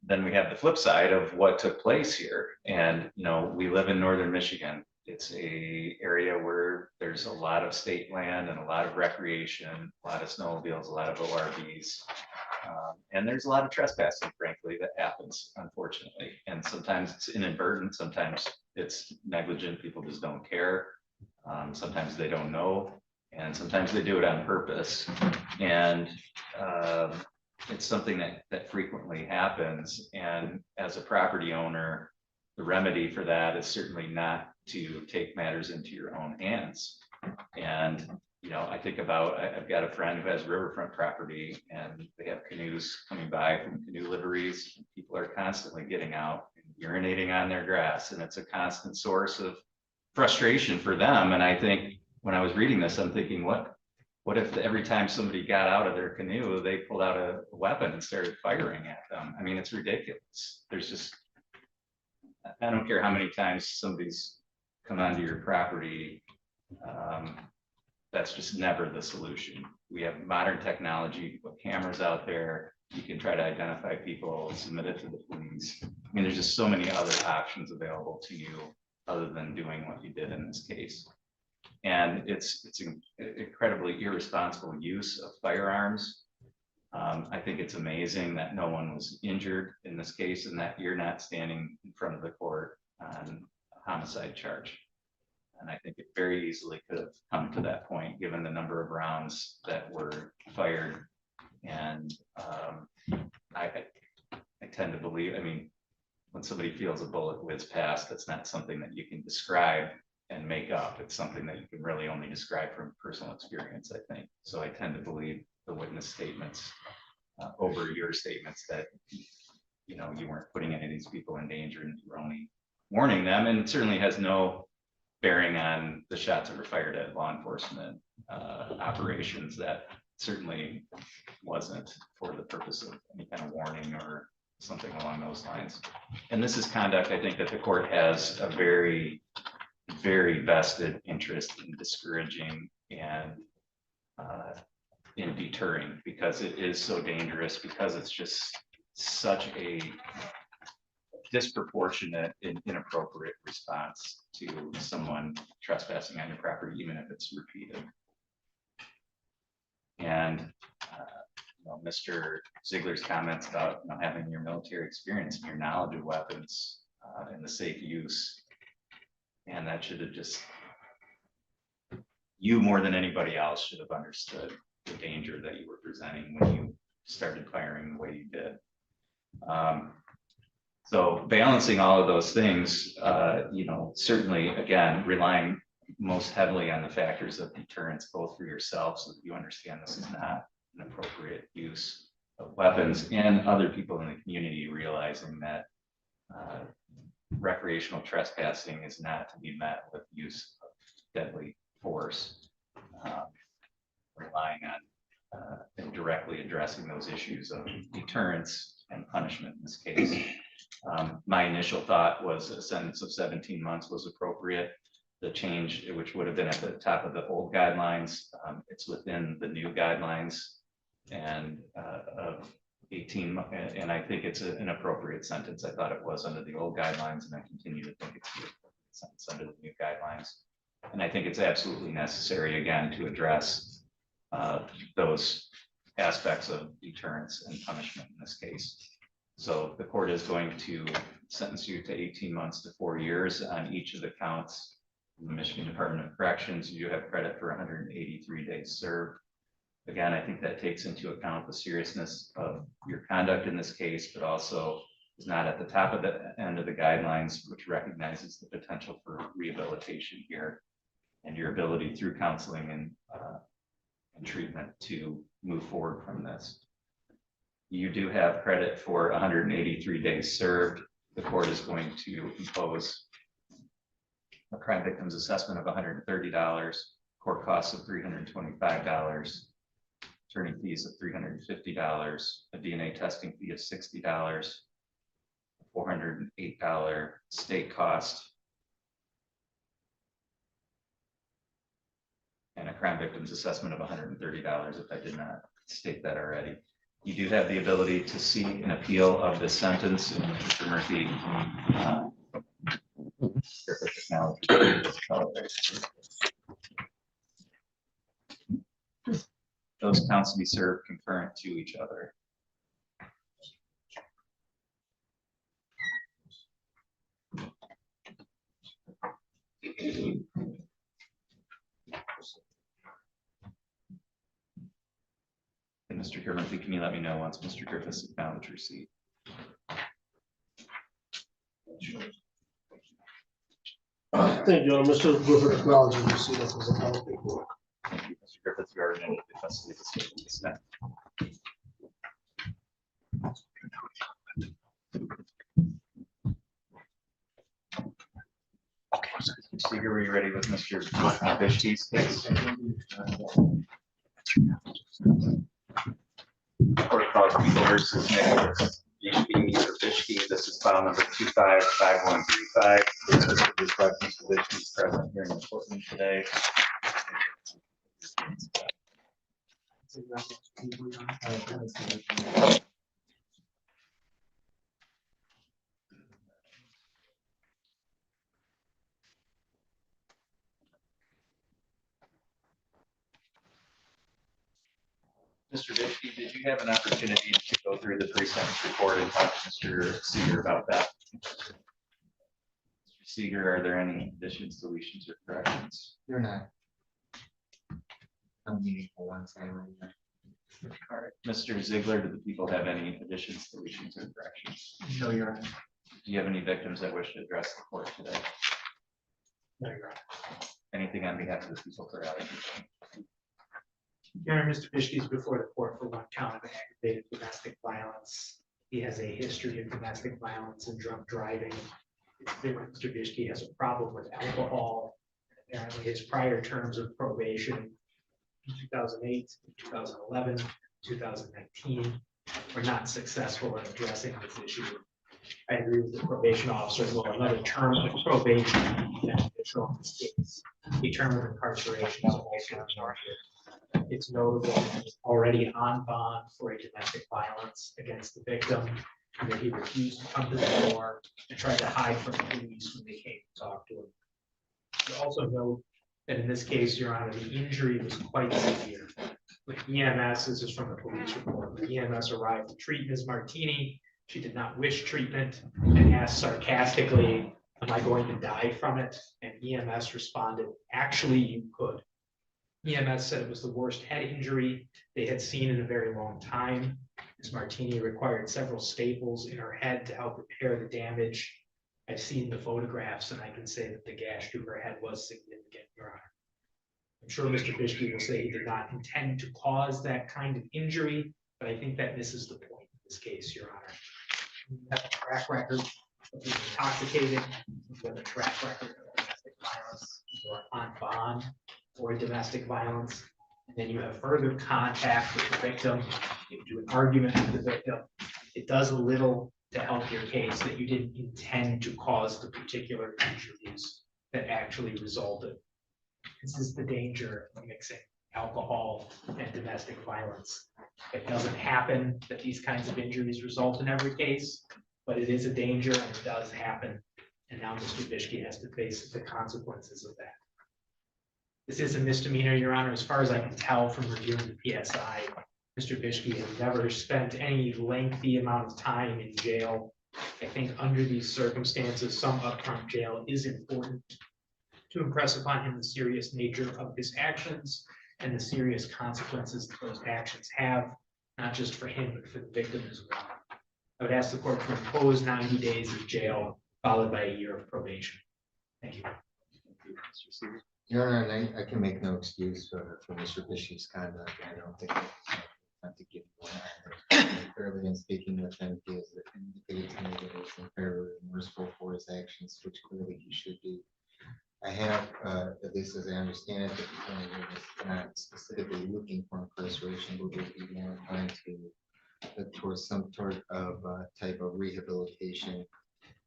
Then we have the flip side of what took place here. And, you know, we live in northern Michigan. It's a area where there's a lot of state land and a lot of recreation, a lot of snowmobiles, a lot of ORVs. And there's a lot of trespassing, frankly, that happens, unfortunately. And sometimes it's inadvertent, sometimes it's negligent, people just don't care. Sometimes they don't know, and sometimes they do it on purpose. And it's something that frequently happens. And as a property owner, the remedy for that is certainly not to take matters into your own hands. And you know, I think about, I've got a friend who has riverfront property and they have canoes coming by from canoe liveries. People are constantly getting out and urinating on their grass, and it's a constant source of frustration for them. And I think when I was reading this, I'm thinking, what if every time somebody got out of their canoe, they pulled out a weapon and started firing at them? I mean, it's ridiculous. There's just, I don't care how many times somebody's come onto your property. That's just never the solution. We have modern technology, put cameras out there. You can try to identify people, submit it to the police. I mean, there's just so many other options available to you other than doing what you did in this case. And it's incredibly irresponsible use of firearms. I think it's amazing that no one was injured in this case and that you're not standing in front of the court on a homicide charge. And I think it very easily could have come to that point, given the number of rounds that were fired. And I tend to believe, I mean, when somebody feels a bullet whiz past, that's not something that you can describe and make up. It's something that you can really only describe from personal experience, I think. So I tend to believe the witness statements over your statements that, you know, you weren't putting any of these people in danger and you were only warning them, and it certainly has no bearing on the shots that were fired at law enforcement operations. That certainly wasn't for the purpose of any kind of warning or something along those lines. And this is conduct, I think, that the court has a very, very vested interest in discouraging and in deterring, because it is so dangerous, because it's just such a disproportionate and inappropriate response to someone trespassing on your property, even if it's repeated. And you know, Mr. Ziegler's comments about, you know, having your military experience and your knowledge of weapons and the safe use, and that should have just, you more than anybody else should have understood the danger that you were presenting when you started firing the way you did. So balancing all of those things, you know, certainly, again, relying most heavily on the factors of deterrence, both for yourself, so that you understand this is not an appropriate use of weapons, and other people in the community realizing that recreational trespassing is not to be met with use of deadly force. Relying on and directly addressing those issues of deterrence and punishment in this case. My initial thought was a sentence of 17 months was appropriate. The change, which would have been at the top of the old guidelines, it's within the new guidelines and of 18, and I think it's an appropriate sentence. I thought it was under the old guidelines, and I continue to think it's the appropriate sentence under the new guidelines. And I think it's absolutely necessary, again, to address those aspects of deterrence and punishment in this case. So the court is going to sentence you to 18 months to 4 years on each of the counts in the Michigan Department of Corrections. You have credit for 183 days served. Again, I think that takes into account the seriousness of your conduct in this case, but also is not at the top of the end of the guidelines, which recognizes the potential for rehabilitation here and your ability through counseling and treatment to move forward from this. You do have credit for 183 days served. The court is going to impose a crime victims assessment of $130, court costs of $325, attorney fees of $350, a DNA testing fee of $60, a $408 state cost, and a crime victims assessment of $130 if I did not state that already. You do have the ability to seek an appeal of the sentence, and Mr. Murphy, those counts to be served concurrent to each other. And Mr. Murphy, can you let me know once Mr. Griffiths acknowledged receipt? Thank you, Mr. Griffith acknowledges receipt of his account paperwork. Thank you, Mr. Griffith regarding any custody of the state of consent. Seeger, were you ready with Mr. Bishke's case? Court calls people versus Nicholas Mr. Bishke. This is file number 255135. This reflects Mr. Bishke's present here in the courtroom today. Mr. Bishke, did you have an opportunity to go through the pre-sentence report and talk to Mr. Seeger about that? Mr. Seeger, are there any additions, deletions, or corrections? You're not. I'm meeting for one side. All right. Mr. Ziegler, do the people have any additions, deletions, or corrections? No, Your Honor. Do you have any victims that wish to address the court today? No, Your Honor. Anything on behalf of the people for allegation? Your Honor, Mr. Bishke is before the court for one count of aggravated domestic violence. He has a history of domestic violence and drunk driving. Mr. Bishke has a problem with alcohol. Apparently, his prior terms of probation, 2008, 2011, 2019, were not successful in addressing this issue. I agree with the probation officer. Well, another term of probation would be beneficial in this case. A term of incarceration is also warranted. It's notable that he's already on bond for a domestic violence against the victim, and that he refused to come to the door and tried to hide from the police when they came to talk to him. You also note that in this case, Your Honor, the injury was quite severe. With EMS, this is from the police report, when EMS arrived to treat Ms. Martini, she did not wish treatment and asked sarcastically, "Am I going to die from it?" And EMS responded, "Actually, you could." EMS said it was the worst head injury they had seen in a very long time. Ms. Martini required several staples in her head to help repair the damage. I've seen the photographs and I can say that the gash through her head was significant, Your Honor. I'm sure Mr. Bishke will say he did not intend to cause that kind of injury, but I think that misses the point in this case, Your Honor. You have a track record of being intoxicated, you have a track record of domestic violence, you are on bond for domestic violence, and then you have further contact with the victim, you do an argument with the victim. It does a little to help your case that you didn't intend to cause the particular injuries that actually resulted. This is the danger of mixing alcohol and domestic violence. It doesn't happen that these kinds of injuries result in every case, but it is a danger and it does happen. And now Mr. Bishke has to face the consequences of that. This is a misdemeanor, Your Honor, as far as I can tell from reviewing the PSI. Mr. Bishke has never spent any lengthy amount of time in jail. I think under these circumstances, some upfront jail is important to impress upon him the serious nature of his actions and the serious consequences that those actions have, not just for him, but for the victim as well. I would ask the court to impose 90 days of jail, followed by a year of probation. Thank you. Your Honor, I can make no excuse for Mr. Bishop's conduct. I don't think to give one either. Fairly in speaking with him, he has indicated to me that he's fairly remorseful for his actions, which clearly he should be. I have, at least as I understand it, that the defendant is not specifically looking for incarceration, but would be more inclined to look towards some sort of type of rehabilitation.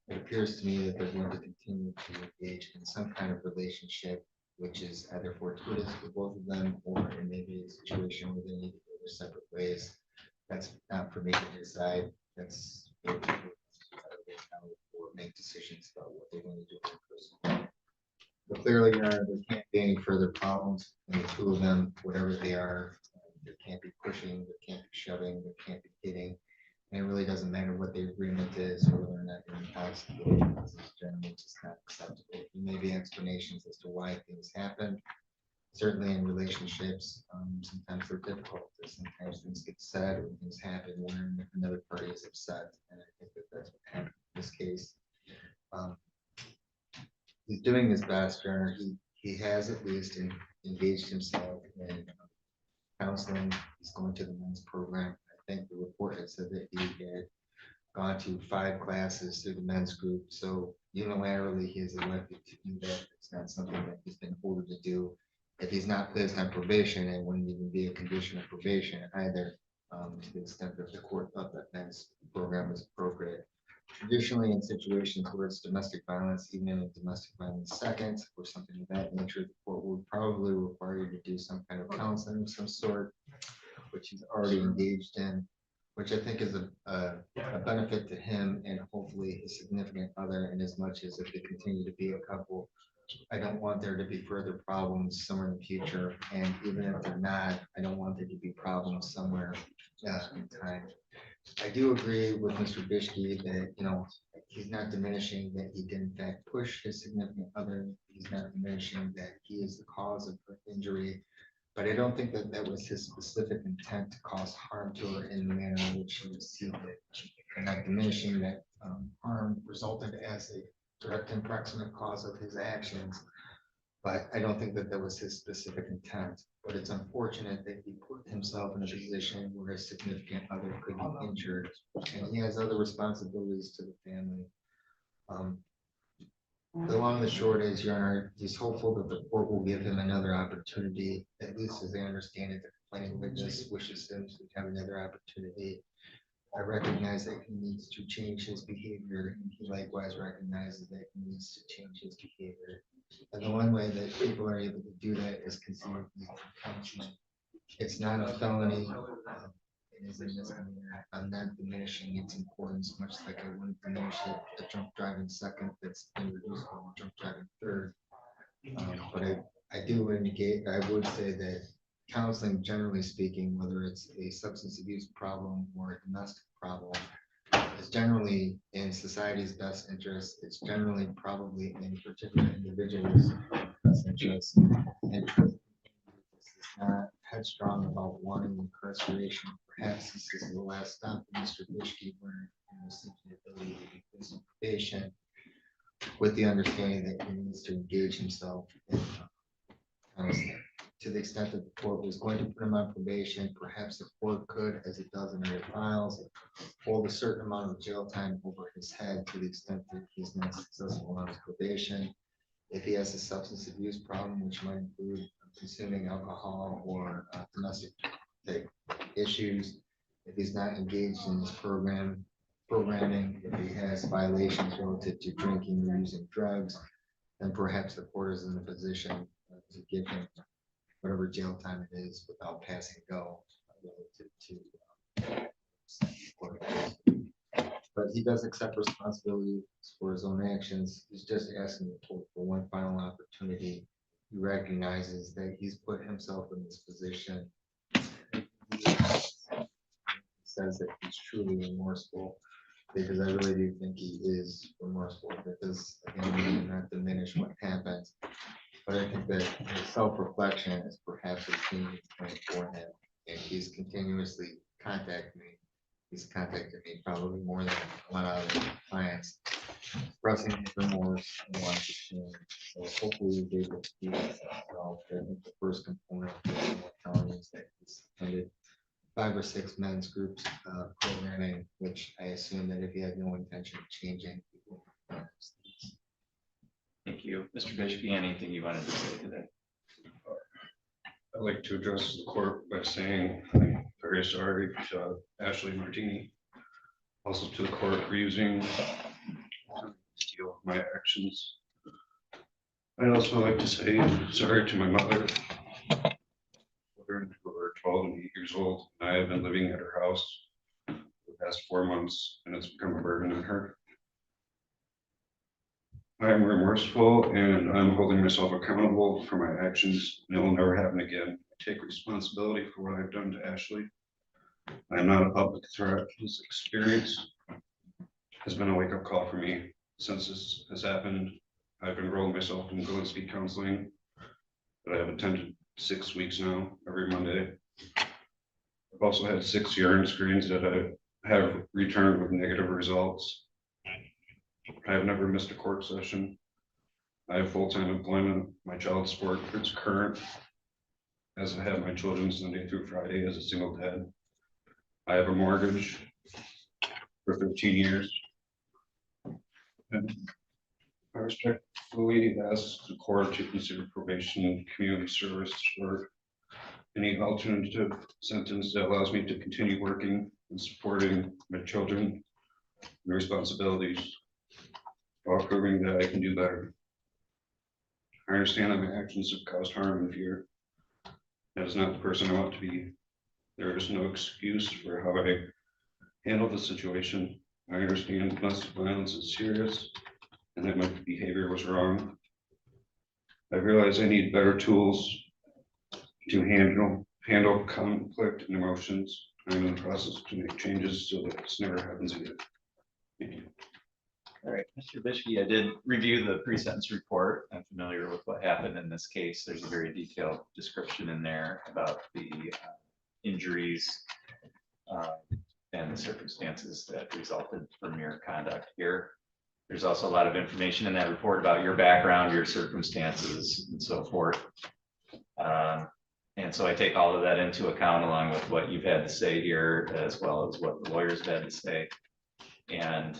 It appears to me that they're going to continue to engage in some kind of relationship, which is either fortuitous for both of them, or it may be a situation where they need to go their separate ways. That's not for me to decide. That's for people to make decisions about what they're going to do in person. But clearly, Your Honor, there can't be any further problems in the two of them, whatever they are. There can't be pushing, there can't be shoving, there can't be hitting. And it really doesn't matter what the agreement is or whether or not they're intoxicated, because it's generally just not acceptable. There may be explanations as to why things happen. Certainly in relationships, sometimes they're difficult. Sometimes things get said or things happen when another party is upset. And I think that that's what happened in this case. He's doing his best, Your Honor. He has at least engaged himself in counseling. He's going to the men's program. I think the report had said that he had gone to 5 classes through the men's group. So unilaterally, he is elected to do that. It's not something that he's been ordered to do. If he's not placed on probation, it wouldn't even be a condition of probation either, to the extent that the court thought that men's program was appropriate. Traditionally, in situations where it's domestic violence, even in a domestic violence second or something of that nature, the court would probably require you to do some kind of counseling of some sort, which he's already engaged in, which I think is a benefit to him and hopefully his significant other, in as much as if they continue to be a couple. I don't want there to be further problems somewhere in the future, and even if they're not, I don't want there to be problems somewhere in time. I do agree with Mr. Bishke that, you know, he's not diminishing that he did in fact push his significant other. He's not diminishing that he is the cause of her injury. But I don't think that that was his specific intent to cause harm to her in the manner in which she received it. And not diminishing that harm resulted as a direct and proximate cause of his actions. But I don't think that that was his specific intent. But it's unfortunate that he put himself in a position where his significant other could be injured, and he has other responsibilities to the family. The long and the short is, Your Honor, he's hopeful that the court will give him another opportunity, at least as I understand it, the complaining witness wishes him to have another opportunity. I recognize that he needs to change his behavior, and he likewise recognizes that he needs to change his behavior. And the one way that people are able to do that is considered counseling. It's not a felony. It is a misdemeanor. I'm not diminishing its importance, much like I wouldn't diminish it, the drunk driving second that's been reduced to drunk driving third. But I do indicate, I would say that counseling, generally speaking, whether it's a substance abuse problem or a domestic problem, is generally in society's best interest. It's generally probably in particular individuals' best interest. And this is not headstrong about wanting incarceration. Perhaps this is the last stop for Mr. Bishke, where he receives the ability to be placed on probation, with the understanding that he needs to engage himself in counseling. To the extent that the court was going to put him on probation, perhaps the court could, as it does in other files, hold a certain amount of jail time over his head to the extent that he's not successful on his probation. If he has a substance abuse problem, which might include consuming alcohol or domestic issues, if he's not engaged in his programming, if he has violations relative to drinking or using drugs, then perhaps the court is in the position to give him whatever jail time it is without passing go relative to but he does accept responsibility for his own actions. He's just asking the court for one final opportunity. He recognizes that he's put himself in this position. He says that he's truly remorseful, because I really do think he is remorseful, because again, we do not diminish what happened. But I think that self-reflection is perhaps a changing point for him, and he's continuously contacting me. He's contacted me probably more than a lot of other clients, expressing his remorse and wants to change. So hopefully we'll be able to do that. I think the first component of telling is that he's attended 5 or 6 men's groups programming, which I assume that if he had no intention of changing, he will. Thank you. Mr. Bishke, anything you wanted to say today? I'd like to address the court by saying I'm very sorry to Ashley Martini, also to the court for using my actions. I'd also like to say sorry to my mother. Children who are 12 and 8 years old. I have been living at her house for the past 4 months, and it's become a burden on her. I am remorseful, and I'm holding myself accountable for my actions. It will never happen again. I take responsibility for what I've done to Ashley. I am not a public threat. This experience has been a wake-up call for me. Since this has happened, I've enrolled myself in Gillespie counseling that I have attended 6 weeks now, every Monday. I've also had 6 urine screens that I have returned with negative results. I have never missed a court session. I have full-time employment. My child support is current. as I have my children Sunday through Friday as a single dad. I have a mortgage for 13 years. And I respectfully ask the court to consider probation and community service for any alternative sentence that allows me to continue working and supporting my children and responsibilities while proving that I can do better. I understand that my actions have caused harm and fear. That is not the person I want to be. There is no excuse for how I handled the situation. I understand domestic violence is serious and that my behavior was wrong. I realize I need better tools to handle conflict and emotions. I'm in the process to make changes so that this never happens again. Thank you. All right, Mr. Bishke, I did review the pre-sentence report. I'm familiar with what happened in this case. There's a very detailed description in there about the injuries and the circumstances that resulted from your conduct here. There's also a lot of information in that report about your background, your circumstances, and so forth. And so I take all of that into account along with what you've had to say here, as well as what the lawyers have had to say. And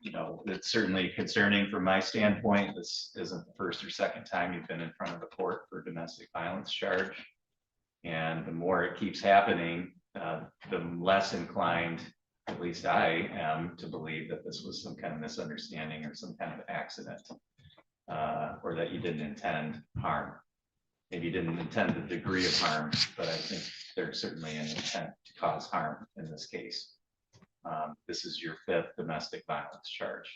you know, it's certainly concerning from my standpoint. This isn't the first or second time you've been in front of the court for a domestic violence charge. And the more it keeps happening, the less inclined, at least I am, to believe that this was some kind of misunderstanding or some kind of accident, or that you didn't intend harm. Maybe you didn't intend the degree of harm, but I think there's certainly an intent to cause harm in this case. This is your 5th domestic violence charge.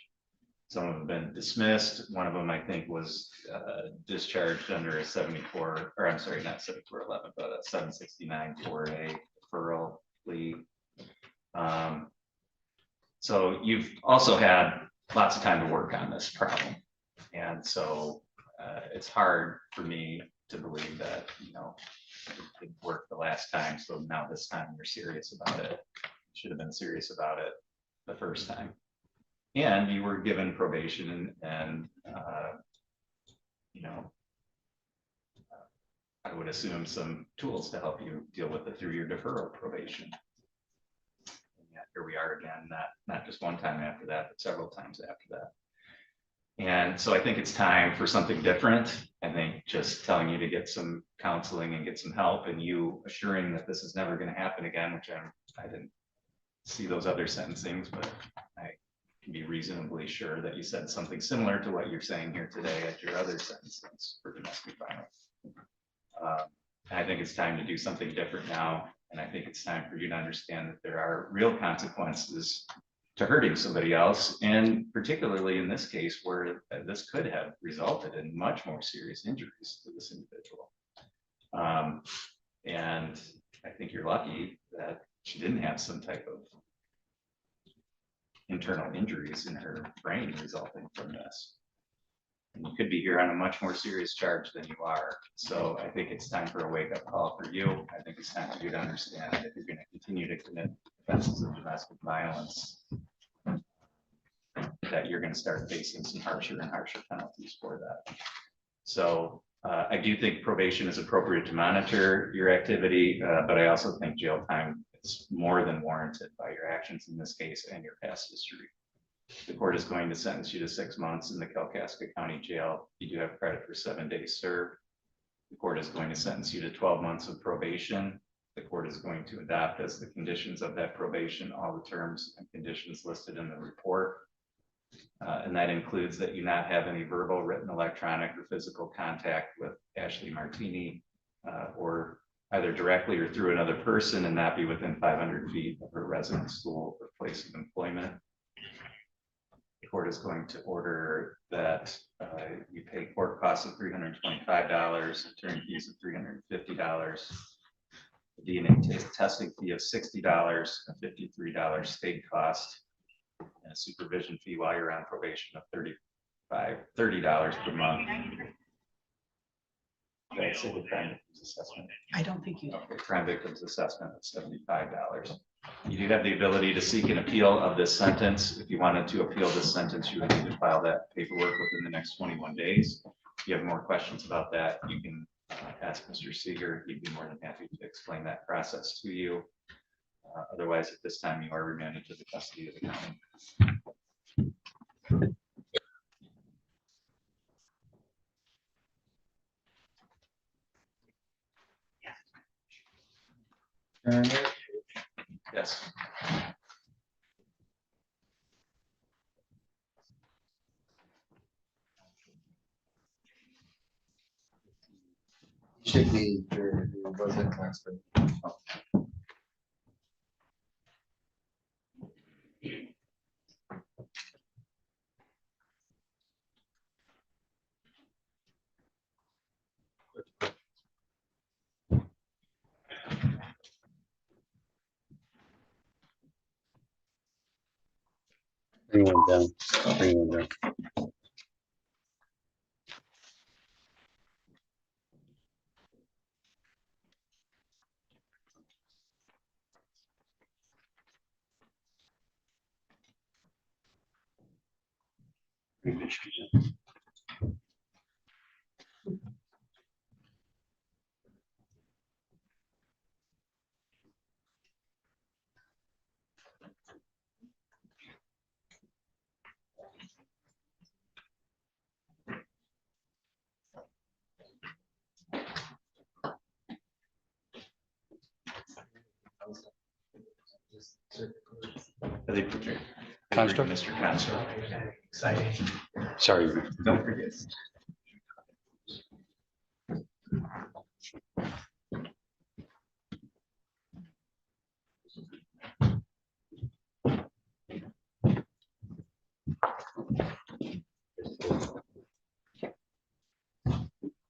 Some of them have been dismissed. One of them, I think, was discharged under a 74, or I'm sorry, not 7411, but a 769 4A deferral plea. So you've also had lots of time to work on this problem. And so it's hard for me to believe that, you know, it didn't work the last time. So now this time you're serious about it. Should have been serious about it the first time. And you were given probation and you know, I would assume some tools to help you deal with it through your deferral probation. And yet here we are again, not just one time after that, but several times after that. And so I think it's time for something different. I think just telling you to get some counseling and get some help, and you assuring that this is never going to happen again, which I didn't see those other sentencings, but I can be reasonably sure that you said something similar to what you're saying here today at your other sentencings for domestic violence. I think it's time to do something different now. And I think it's time for you to understand that there are real consequences to hurting somebody else. And particularly in this case, where this could have resulted in much more serious injuries to this individual. And I think you're lucky that she didn't have some type of internal injuries in her brain resulting from this. And you could be here on a much more serious charge than you are. So I think it's time for a wake-up call for you. I think it's time for you to understand that if you're going to continue to commit offenses of domestic violence, that you're going to start facing some harsher and harsher penalties for that. So I do think probation is appropriate to monitor your activity, but I also think jail time is more than warranted by your actions in this case and your past history. The court is going to sentence you to 6 months in the Kalkaska County Jail. You do have credit for 7 days served. The court is going to sentence you to 12 months of probation. The court is going to adopt as the conditions of that probation all the terms and conditions listed in the report. And that includes that you not have any verbal, written, electronic, or physical contact with Ashley Martini, or either directly or through another person, and not be within 500 feet of her residence, school, or place of employment. The court is going to order that you pay court costs of $325, attorney fees of $350, the DNA testing fee of $60, a $53 state cost, and a supervision fee while you're on probation of $30 per month. Did I say the crime victims assessment? I don't think you. Okay, crime victims assessment of $75. You do have the ability to seek an appeal of this sentence. If you wanted to appeal this sentence, you would need to file that paperwork within the next 21 days. If you have more questions about that, you can ask Mr. Seeger, he'd be more than happy to explain that process to you. Otherwise, at this time, you are remanded to the custody of the county. Yes. Should be, there wasn't transfer. Bring one down. Bring one down. Are they prepared? Construct? Mr. Construct. Exciting. Sorry. Don't forget.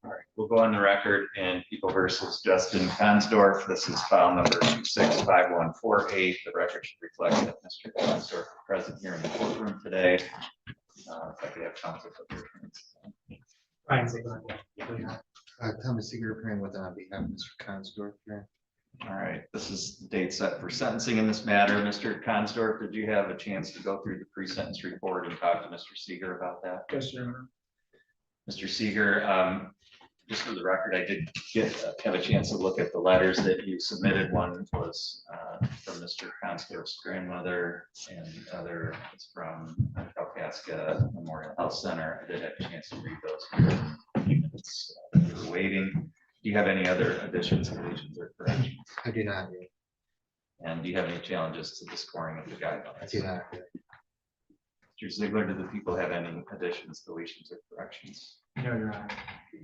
All right, we'll go on the record in People versus Justin Consdorf. This is file number 265148. The record should reflect that Mr. Consdorf is present here in the courtroom today. If I could have counsel for the attorneys. Ryan Ziegler. Thomas Seeger appearing with on behalf of Mr. Consdorf here. All right, this is the date set for sentencing in this matter. Mr. Consdorf, did you have a chance to go through the pre-sentence report and talk to Mr. Seeger about that? Yes, Your Honor. Mr. Seeger, just for the record, I did have a chance to look at the letters that you submitted. One was from Mr. Consdorf's grandmother, and the other is from Kalkaska Memorial Health Center. I did have a chance to read those. Minutes we were waiting. Do you have any other additions, deletions, or corrections? I do not. And do you have any challenges to the scoring of the guidelines? I do not. Mr. Ziegler, do the people have any additions, deletions, or corrections? No, Your Honor.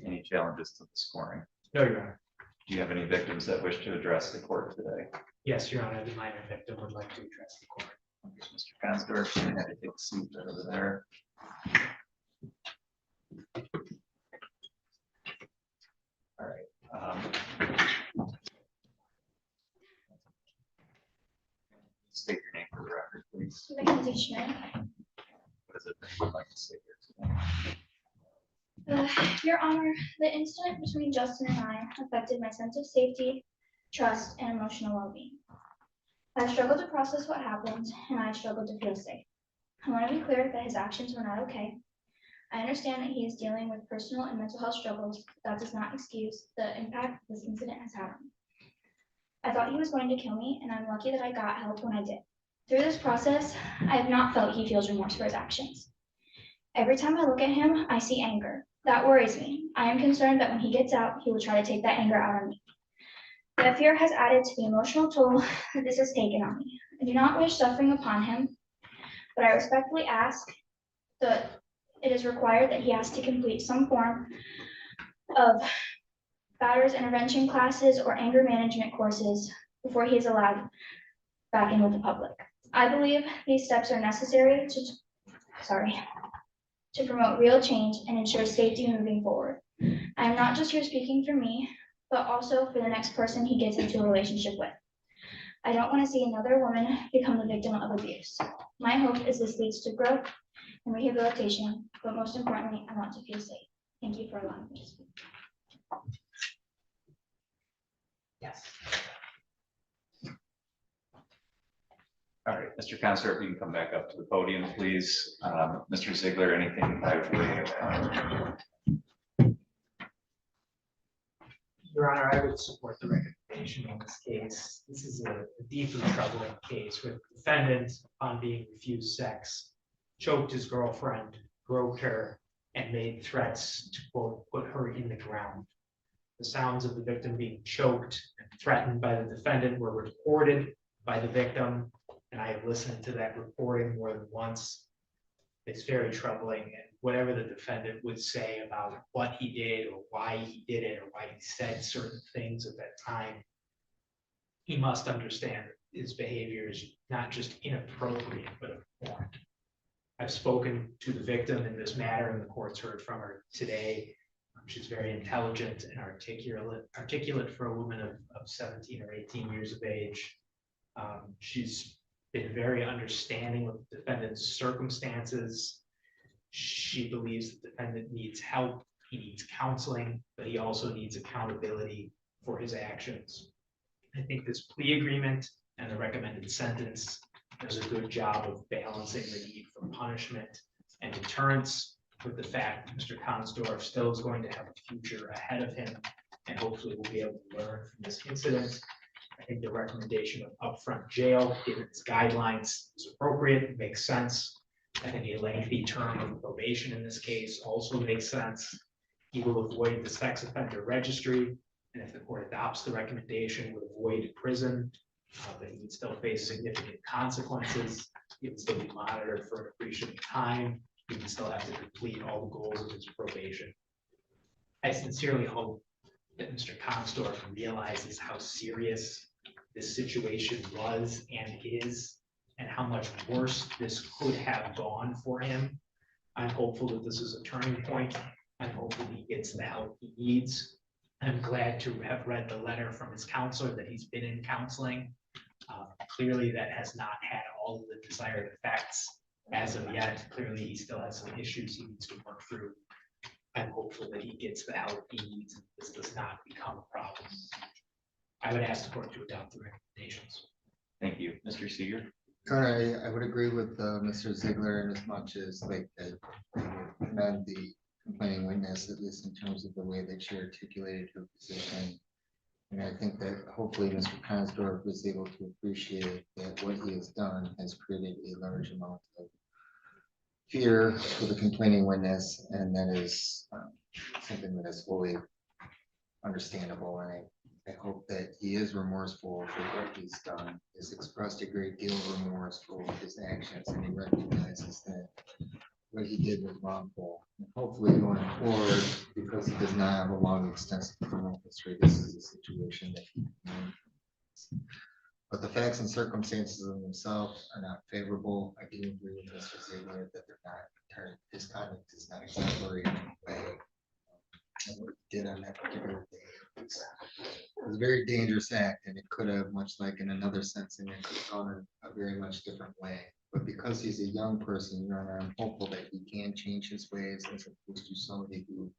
Any challenges to the scoring? No, Your Honor. Do you have any victims that wish to address the court today? Yes, Your Honor, the minor victim would like to address the court. Mr. Consdorf, you have to take a seat right over there. All right. State your name for the record, please. What is it that you would like to say here today? Your Honor, the incident between Justin and I affected my sense of safety, trust, and emotional well-being. I've struggled to process what happened, and I've struggled to feel safe. I want to be clear that his actions were not okay. I understand that he is dealing with personal and mental health struggles, but that does not excuse the impact this incident has had on me. I thought he was going to kill me, and I'm lucky that I got help when I did. Through this process, I have not felt he feels remorse for his actions. Every time I look at him, I see anger. That worries me. I am concerned that when he gets out, he will try to take that anger out on me. That fear has added to the emotional toll that this has taken on me. I do not wish suffering upon him, but I respectfully ask that it is required that he has to complete some form of batterers intervention classes or anger management courses before he is allowed back in with the public. I believe these steps are necessary to promote real change and ensure safety moving forward. I am not just here speaking for me, but also for the next person he gets into a relationship with. I don't want to see another woman become the victim of abuse. My hope is this leads to growth and rehabilitation, but most importantly, I want to feel safe. Thank you for allowing me to speak. Yes. All right, Mr. Consdorf, you can come back up to the podium, please. Mr. Ziegler, anything by way of Your Honor, I would support the recommendation on this case. This is a deeply troubling case where the defendant, upon being refused sex, choked his girlfriend, groped her, and made threats to quote, put her in the ground. The sounds of the victim being choked and threatened by the defendant were recorded by the victim, and I have listened to that recording more than once. It's very troubling, and whatever the defendant would say about what he did or why he did it or why he said certain things at that time, he must understand that his behavior is not just inappropriate, but abhorrent. I've spoken to the victim in this matter, and the court's heard from her today. She's very intelligent and articulate for a woman of 17 or 18 years of age. She's been very understanding of the defendant's circumstances. She believes the defendant needs help, he needs counseling, but he also needs accountability for his actions. I think this plea agreement and the recommended sentence does a good job of balancing the need for punishment and deterrence with the fact that Mr. Consdorf still is going to have a future ahead of him, and hopefully we'll be able to learn from this incident. I think the recommendation of upfront jail, given its guidelines, is appropriate, it makes sense. I think a lengthy term of probation in this case also makes sense. He will avoid the sex offender registry, and if the court adopts the recommendation, would avoid prison, but he would still face significant consequences. He would still be monitored for an appreciable time. He would still have to complete all the goals of his probation. I sincerely hope that Mr. Consdorf realizes how serious this situation was and is, and how much worse this could have gone for him. I'm hopeful that this is a turning point. I'm hopeful he gets the help he needs. I'm glad to have read the letter from his counselor that he's been in counseling. Clearly that has not had all of the desired effects as of yet. Clearly he still has some issues he needs to work through. I'm hopeful that he gets the help he needs and this does not become a problem. I would ask the court to adopt the recommendations. Thank you. Mr. Seeger? I would agree with Mr. Ziegler in as much as like I would commend the complaining witness, at least in terms of the way that she articulated her position. And I think that hopefully Mr. Consdorf was able to appreciate that what he has done has created a large amount of fear for the complaining witness, and that is something that is fully understandable. And I hope that he is remorseful for what he's done. He's expressed a great deal of remorse for his actions, and he recognizes that what he did was wrongful. And hopefully going forward, because he does not have a long, extensive criminal history, this is a situation that he can. But the facts and circumstances of themselves are not favorable. I do agree with Mr. Ziegler that they're not, his conduct is not exemplary in any way. And what he did on that particular day was a very dangerous act, and it could have, much like in another sense, and it could have gone in a very much different way. But because he's a young person, Your Honor, I'm hopeful that he can change his ways as opposed to somebody who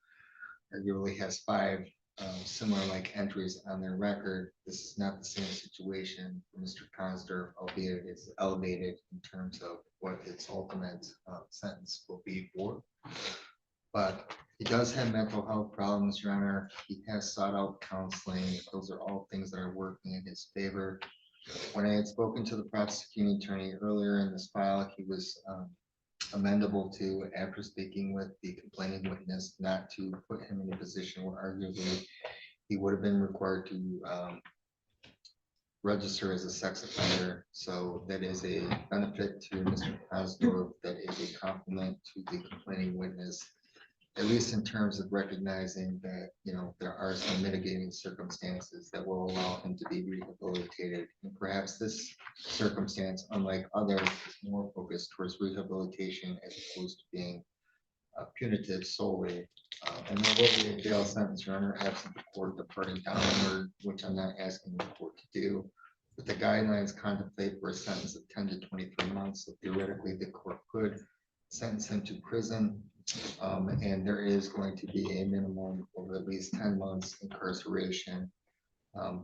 arguably has 5 similar like entries on their record. This is not the same situation for Mr. Consdorf, albeit it's elevated in terms of what its ultimate sentence will be for. But he does have mental health problems, Your Honor. He has sought out counseling. Those are all things that are working in his favor. When I had spoken to the prosecuting attorney earlier in this file, he was amendable to, after speaking with the complaining witness, not to put him in a position where arguably he would have been required to register as a sex offender. So that is a benefit to Mr. Consdorf. That is a compliment to the complaining witness, at least in terms of recognizing that, you know, there are some mitigating circumstances that will allow him to be rehabilitated. And perhaps this circumstance, unlike others, is more focused towards rehabilitation as opposed to being punitive solely. And there will be a jail sentence, Your Honor, absent the court departing downward, which I'm not asking the court to do. But the guidelines contemplate for a sentence of 10 to 23 months. So theoretically, the court could sentence him to prison. And there is going to be a minimum of at least 10 months incarceration,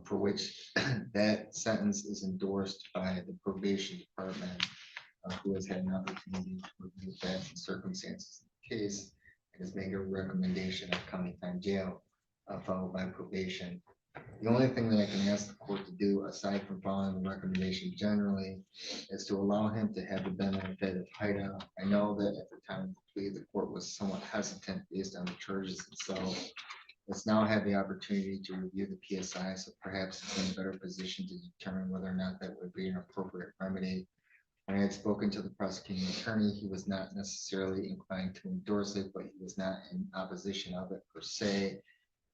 for which that sentence is endorsed by the probation department, who has had an opportunity to review the facts and circumstances of the case and is making a recommendation of county time jail, followed by probation. The only thing that I can ask the court to do, aside from following the recommendation generally, is to allow him to have the benefit of HIDA. I know that at the time of the plea, the court was somewhat hesitant based on the charges itself. It's now had the opportunity to review the PSI, so perhaps it's in a better position to determine whether or not that would be an appropriate remedy. When I had spoken to the prosecuting attorney, he was not necessarily inclined to endorse it, but he was not in opposition of it per se.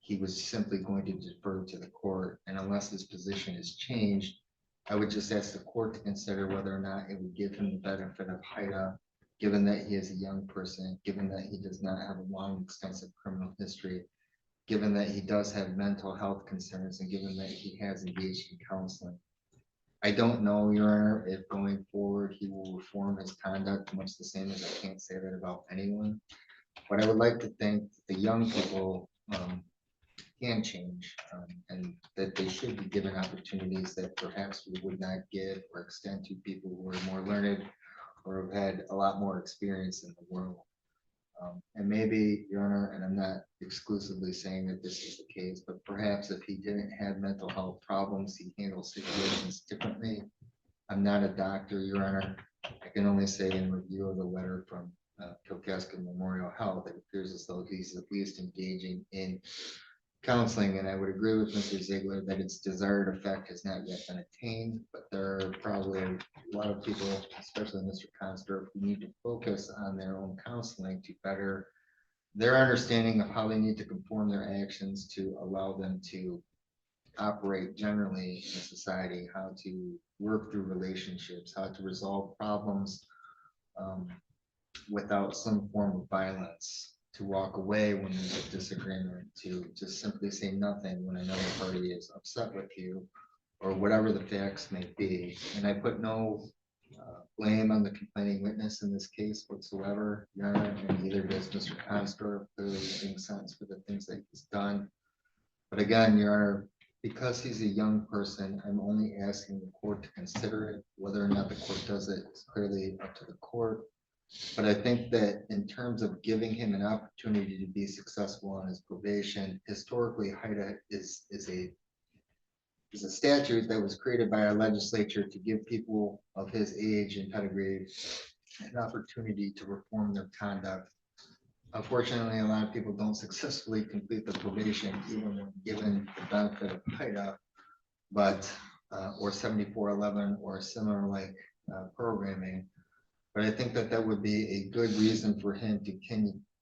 He was simply going to defer to the court, and unless his position is changed, I would just ask the court to consider whether or not it would give him the benefit of HIDA, given that he is a young person, given that he does not have a long, extensive criminal history, given that he does have mental health concerns, and given that he has engaged in counseling. I don't know, Your Honor, if going forward he will reform his conduct, much the same as I can't say that about anyone. But I would like to think the young people can change, and that they should be given opportunities that perhaps we would not give or extend to people who are more learned or have had a lot more experience in the world. And maybe, Your Honor, and I'm not exclusively saying that this is the case, but perhaps if he didn't have mental health problems, he handles situations differently. I'm not a doctor, Your Honor. I can only say in review of the letter from Kalkaska Memorial Health, it appears as though he's at least engaging in counseling, and I would agree with Mr. Ziegler that its desired effect has not yet been attained, but there are probably a lot of people, especially Mr. Constor, who need to focus on their own counseling to better their understanding of how they need to conform their actions to allow them to operate generally in society, how to work through relationships, how to resolve problems without some form of violence, to walk away when there's a disagreement, to just simply say nothing when another party is upset with you, or whatever the facts may be. And I put no blame on the complaining witness in this case whatsoever, Your Honor, and neither does Mr. Constor, clearly being sentenced for the things that he's done. But again, Your Honor, because he's a young person, I'm only asking the court to consider it. Whether or not the court does it is clearly up to the court. But I think that in terms of giving him an opportunity to be successful on his probation, historically, HIDA is a statute that was created by our legislature to give people of his age and pedigree an opportunity to reform their conduct. Unfortunately, a lot of people don't successfully complete the probation, even when given the benefit of HIDA, but or 7411 or similar like programming. But I think that that would be a good reason for him to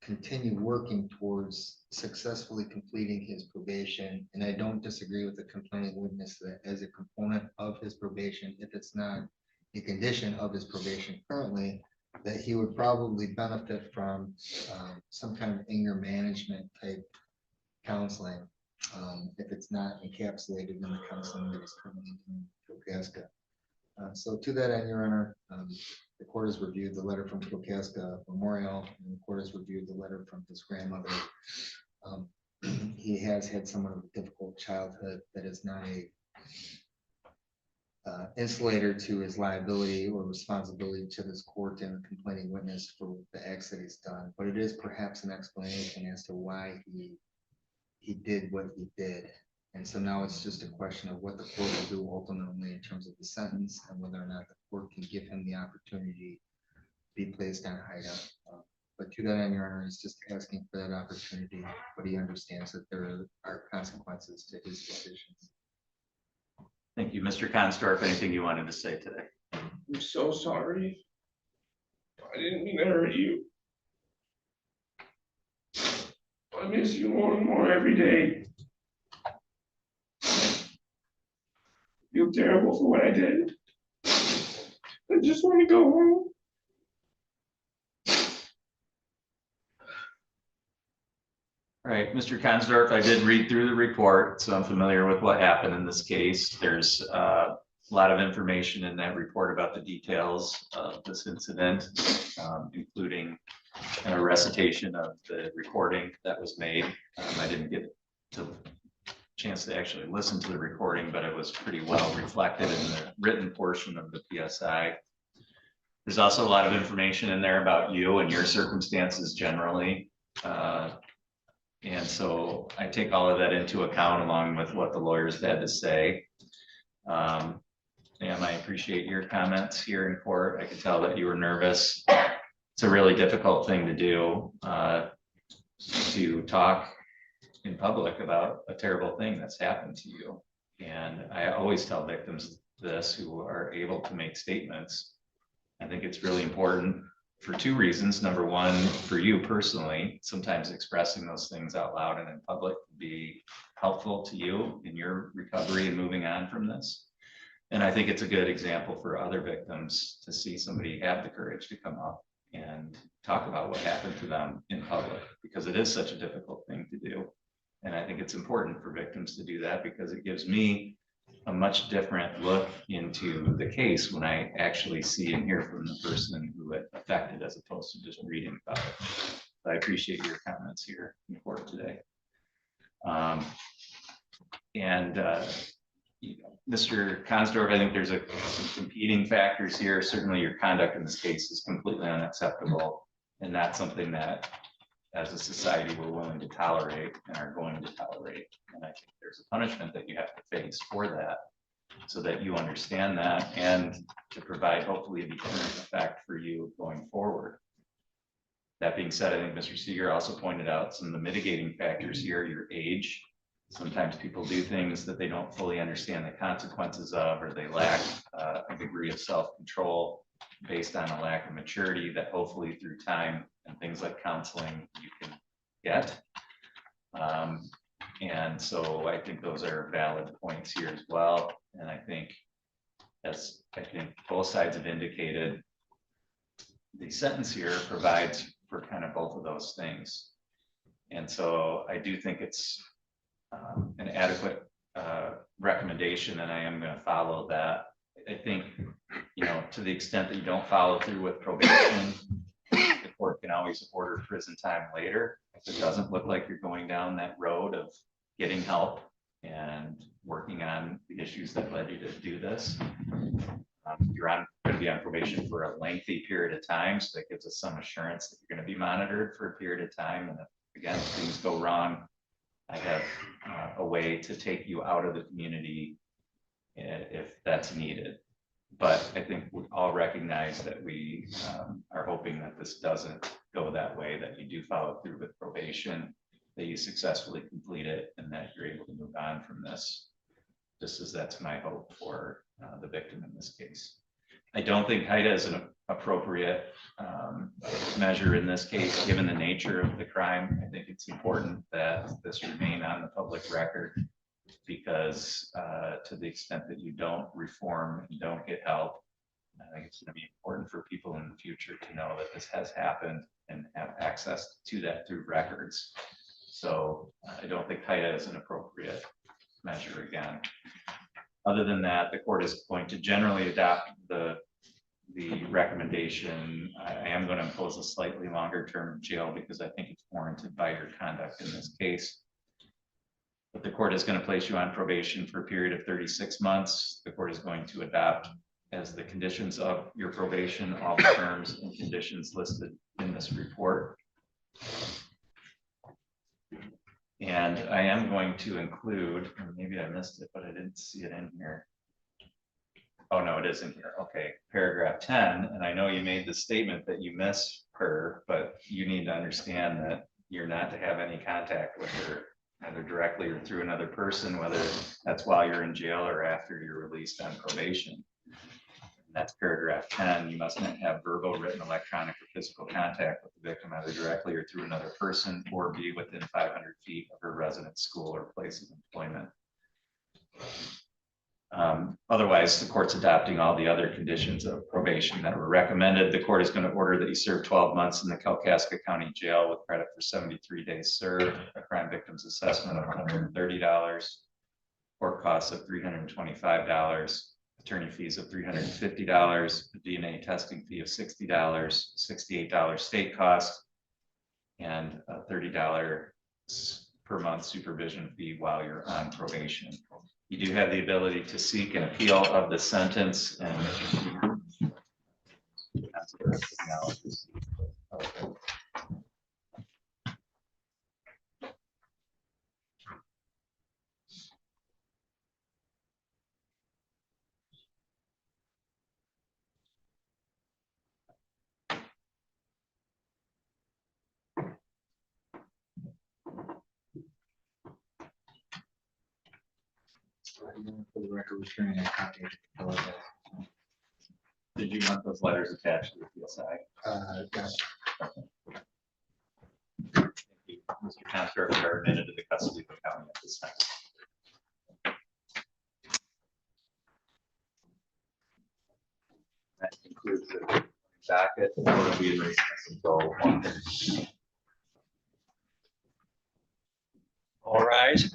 continue working towards successfully completing his probation. And I don't disagree with the complaining witness that as a component of his probation, if it's not a condition of his probation currently, that he would probably benefit from some kind of anger management type counseling, if it's not encapsulated in the counseling that is currently in Kalkaska. So to that end, Your Honor, the court has reviewed the letter from Kalkaska Memorial, and the court has reviewed the letter from his grandmother. He has had somewhat of a difficult childhood that is not a insulator to his liability or responsibility to this court and the complaining witness for the acts that he's done. But it is perhaps an explanation as to why he did what he did. And so now it's just a question of what the court will do ultimately in terms of the sentence and whether or not the court can give him the opportunity to be placed on HIDA. But to that end, Your Honor, he's just asking for that opportunity, but he understands that there are consequences to his decisions. Thank you, Mr. Constorf. Anything you wanted to say today? I'm so sorry. I didn't mean to hurt you. I miss you more and more every day. I feel terrible for what I did. I just want to go home. All right, Mr. Consdorf, I did read through the report, so I'm familiar with what happened in this case. There's a lot of information in that report about the details of this incident, including a recitation of the recording that was made. I didn't get to chance to actually listen to the recording, but it was pretty well reflected in the written portion of the PSI. There's also a lot of information in there about you and your circumstances generally. And so I take all of that into account along with what the lawyers had to say. And I appreciate your comments here in court. I could tell that you were nervous. It's a really difficult thing to do, to talk in public about a terrible thing that's happened to you. And I always tell victims this who are able to make statements. I think it's really important for two reasons. Number one, for you personally, sometimes expressing those things out loud and in public can be helpful to you in your recovery and moving on from this. And I think it's a good example for other victims to see somebody have the courage to come up and talk about what happened to them in public, because it is such a difficult thing to do. And I think it's important for victims to do that because it gives me a much different look into the case when I actually see and hear from the person who it affected, as opposed to just reading about it. So I appreciate your comments here in court today. Mr. Consdorf, I think there's some competing factors here. Certainly your conduct in this case is completely unacceptable and not something that as a society we're willing to tolerate and are going to tolerate. And I think there's a punishment that you have to face for that, so that you understand that and to provide hopefully a deterrent effect for you going forward. That being said, I think Mr. Seeger also pointed out some of the mitigating factors here, your age. Sometimes people do things that they don't fully understand the consequences of, or they lack a degree of self-control based on a lack of maturity that hopefully through time and things like counseling you can get. And so I think those are valid points here as well. And I think, as I think both sides have indicated, the sentence here provides for kind of both of those things. And so I do think it's an adequate recommendation, and I am going to follow that. I think, you know, to the extent that you don't follow through with probation, the court can always order prison time later if it doesn't look like you're going down that road of getting help and working on the issues that led you to do this. You're going to be on probation for a lengthy period of time, so that gives us some assurance that you're going to be monitored for a period of time. And if, again, if things go wrong, I have a way to take you out of the community if that's needed. But I think we all recognize that we are hoping that this doesn't go that way, that you do follow through with probation, that you successfully complete it, and that you're able to move on from this, just as that's my hope for the victim in this case. I don't think HIDA is an appropriate measure in this case, given the nature of the crime. I think it's important that this remain on the public record, because to the extent that you don't reform and don't get help, I think it's going to be important for people in the future to know that this has happened and have access to that through records. So I don't think HIDA is an appropriate measure again. Other than that, the court is going to generally adopt the recommendation. I am going to impose a slightly longer term of jail because I think it's warranted by your conduct in this case. But the court is going to place you on probation for a period of 36 months. The court is going to adopt as the conditions of your probation all the terms and conditions listed in this report. And I am going to include, or maybe I missed it, but I didn't see it in here. Oh, no, it is in here. Okay, paragraph 10. And I know you made the statement that you miss her, but you need to understand that you're not to have any contact with her, either directly or through another person, whether that's while you're in jail or after you're released on probation. And that's paragraph 10. You must not have verbal, written, electronic, or physical contact with the victim, either directly or through another person, or be within 500 feet of her residence, school, or place of employment. Otherwise, the court's adopting all the other conditions of probation that were recommended. The court is going to order that you serve 12 months in the Kalkaska County Jail with credit for 73 days served, a crime victim's assessment of $130, court costs of $325, attorney fees of $350, a DNA testing fee of $60, $68 state cost, and a $30 per month supervision fee while you're on probation. You do have the ability to seek an appeal of the sentence, and that's where it's analysis. Okay. For the record, restraining a copy. of the Did you want those letters attached to the PSI? Yes. Thank you. Mr. Contractor, you are admitted to the custody of the county at this time. That concludes the docket. We'll be in recess until 1:30. All rise.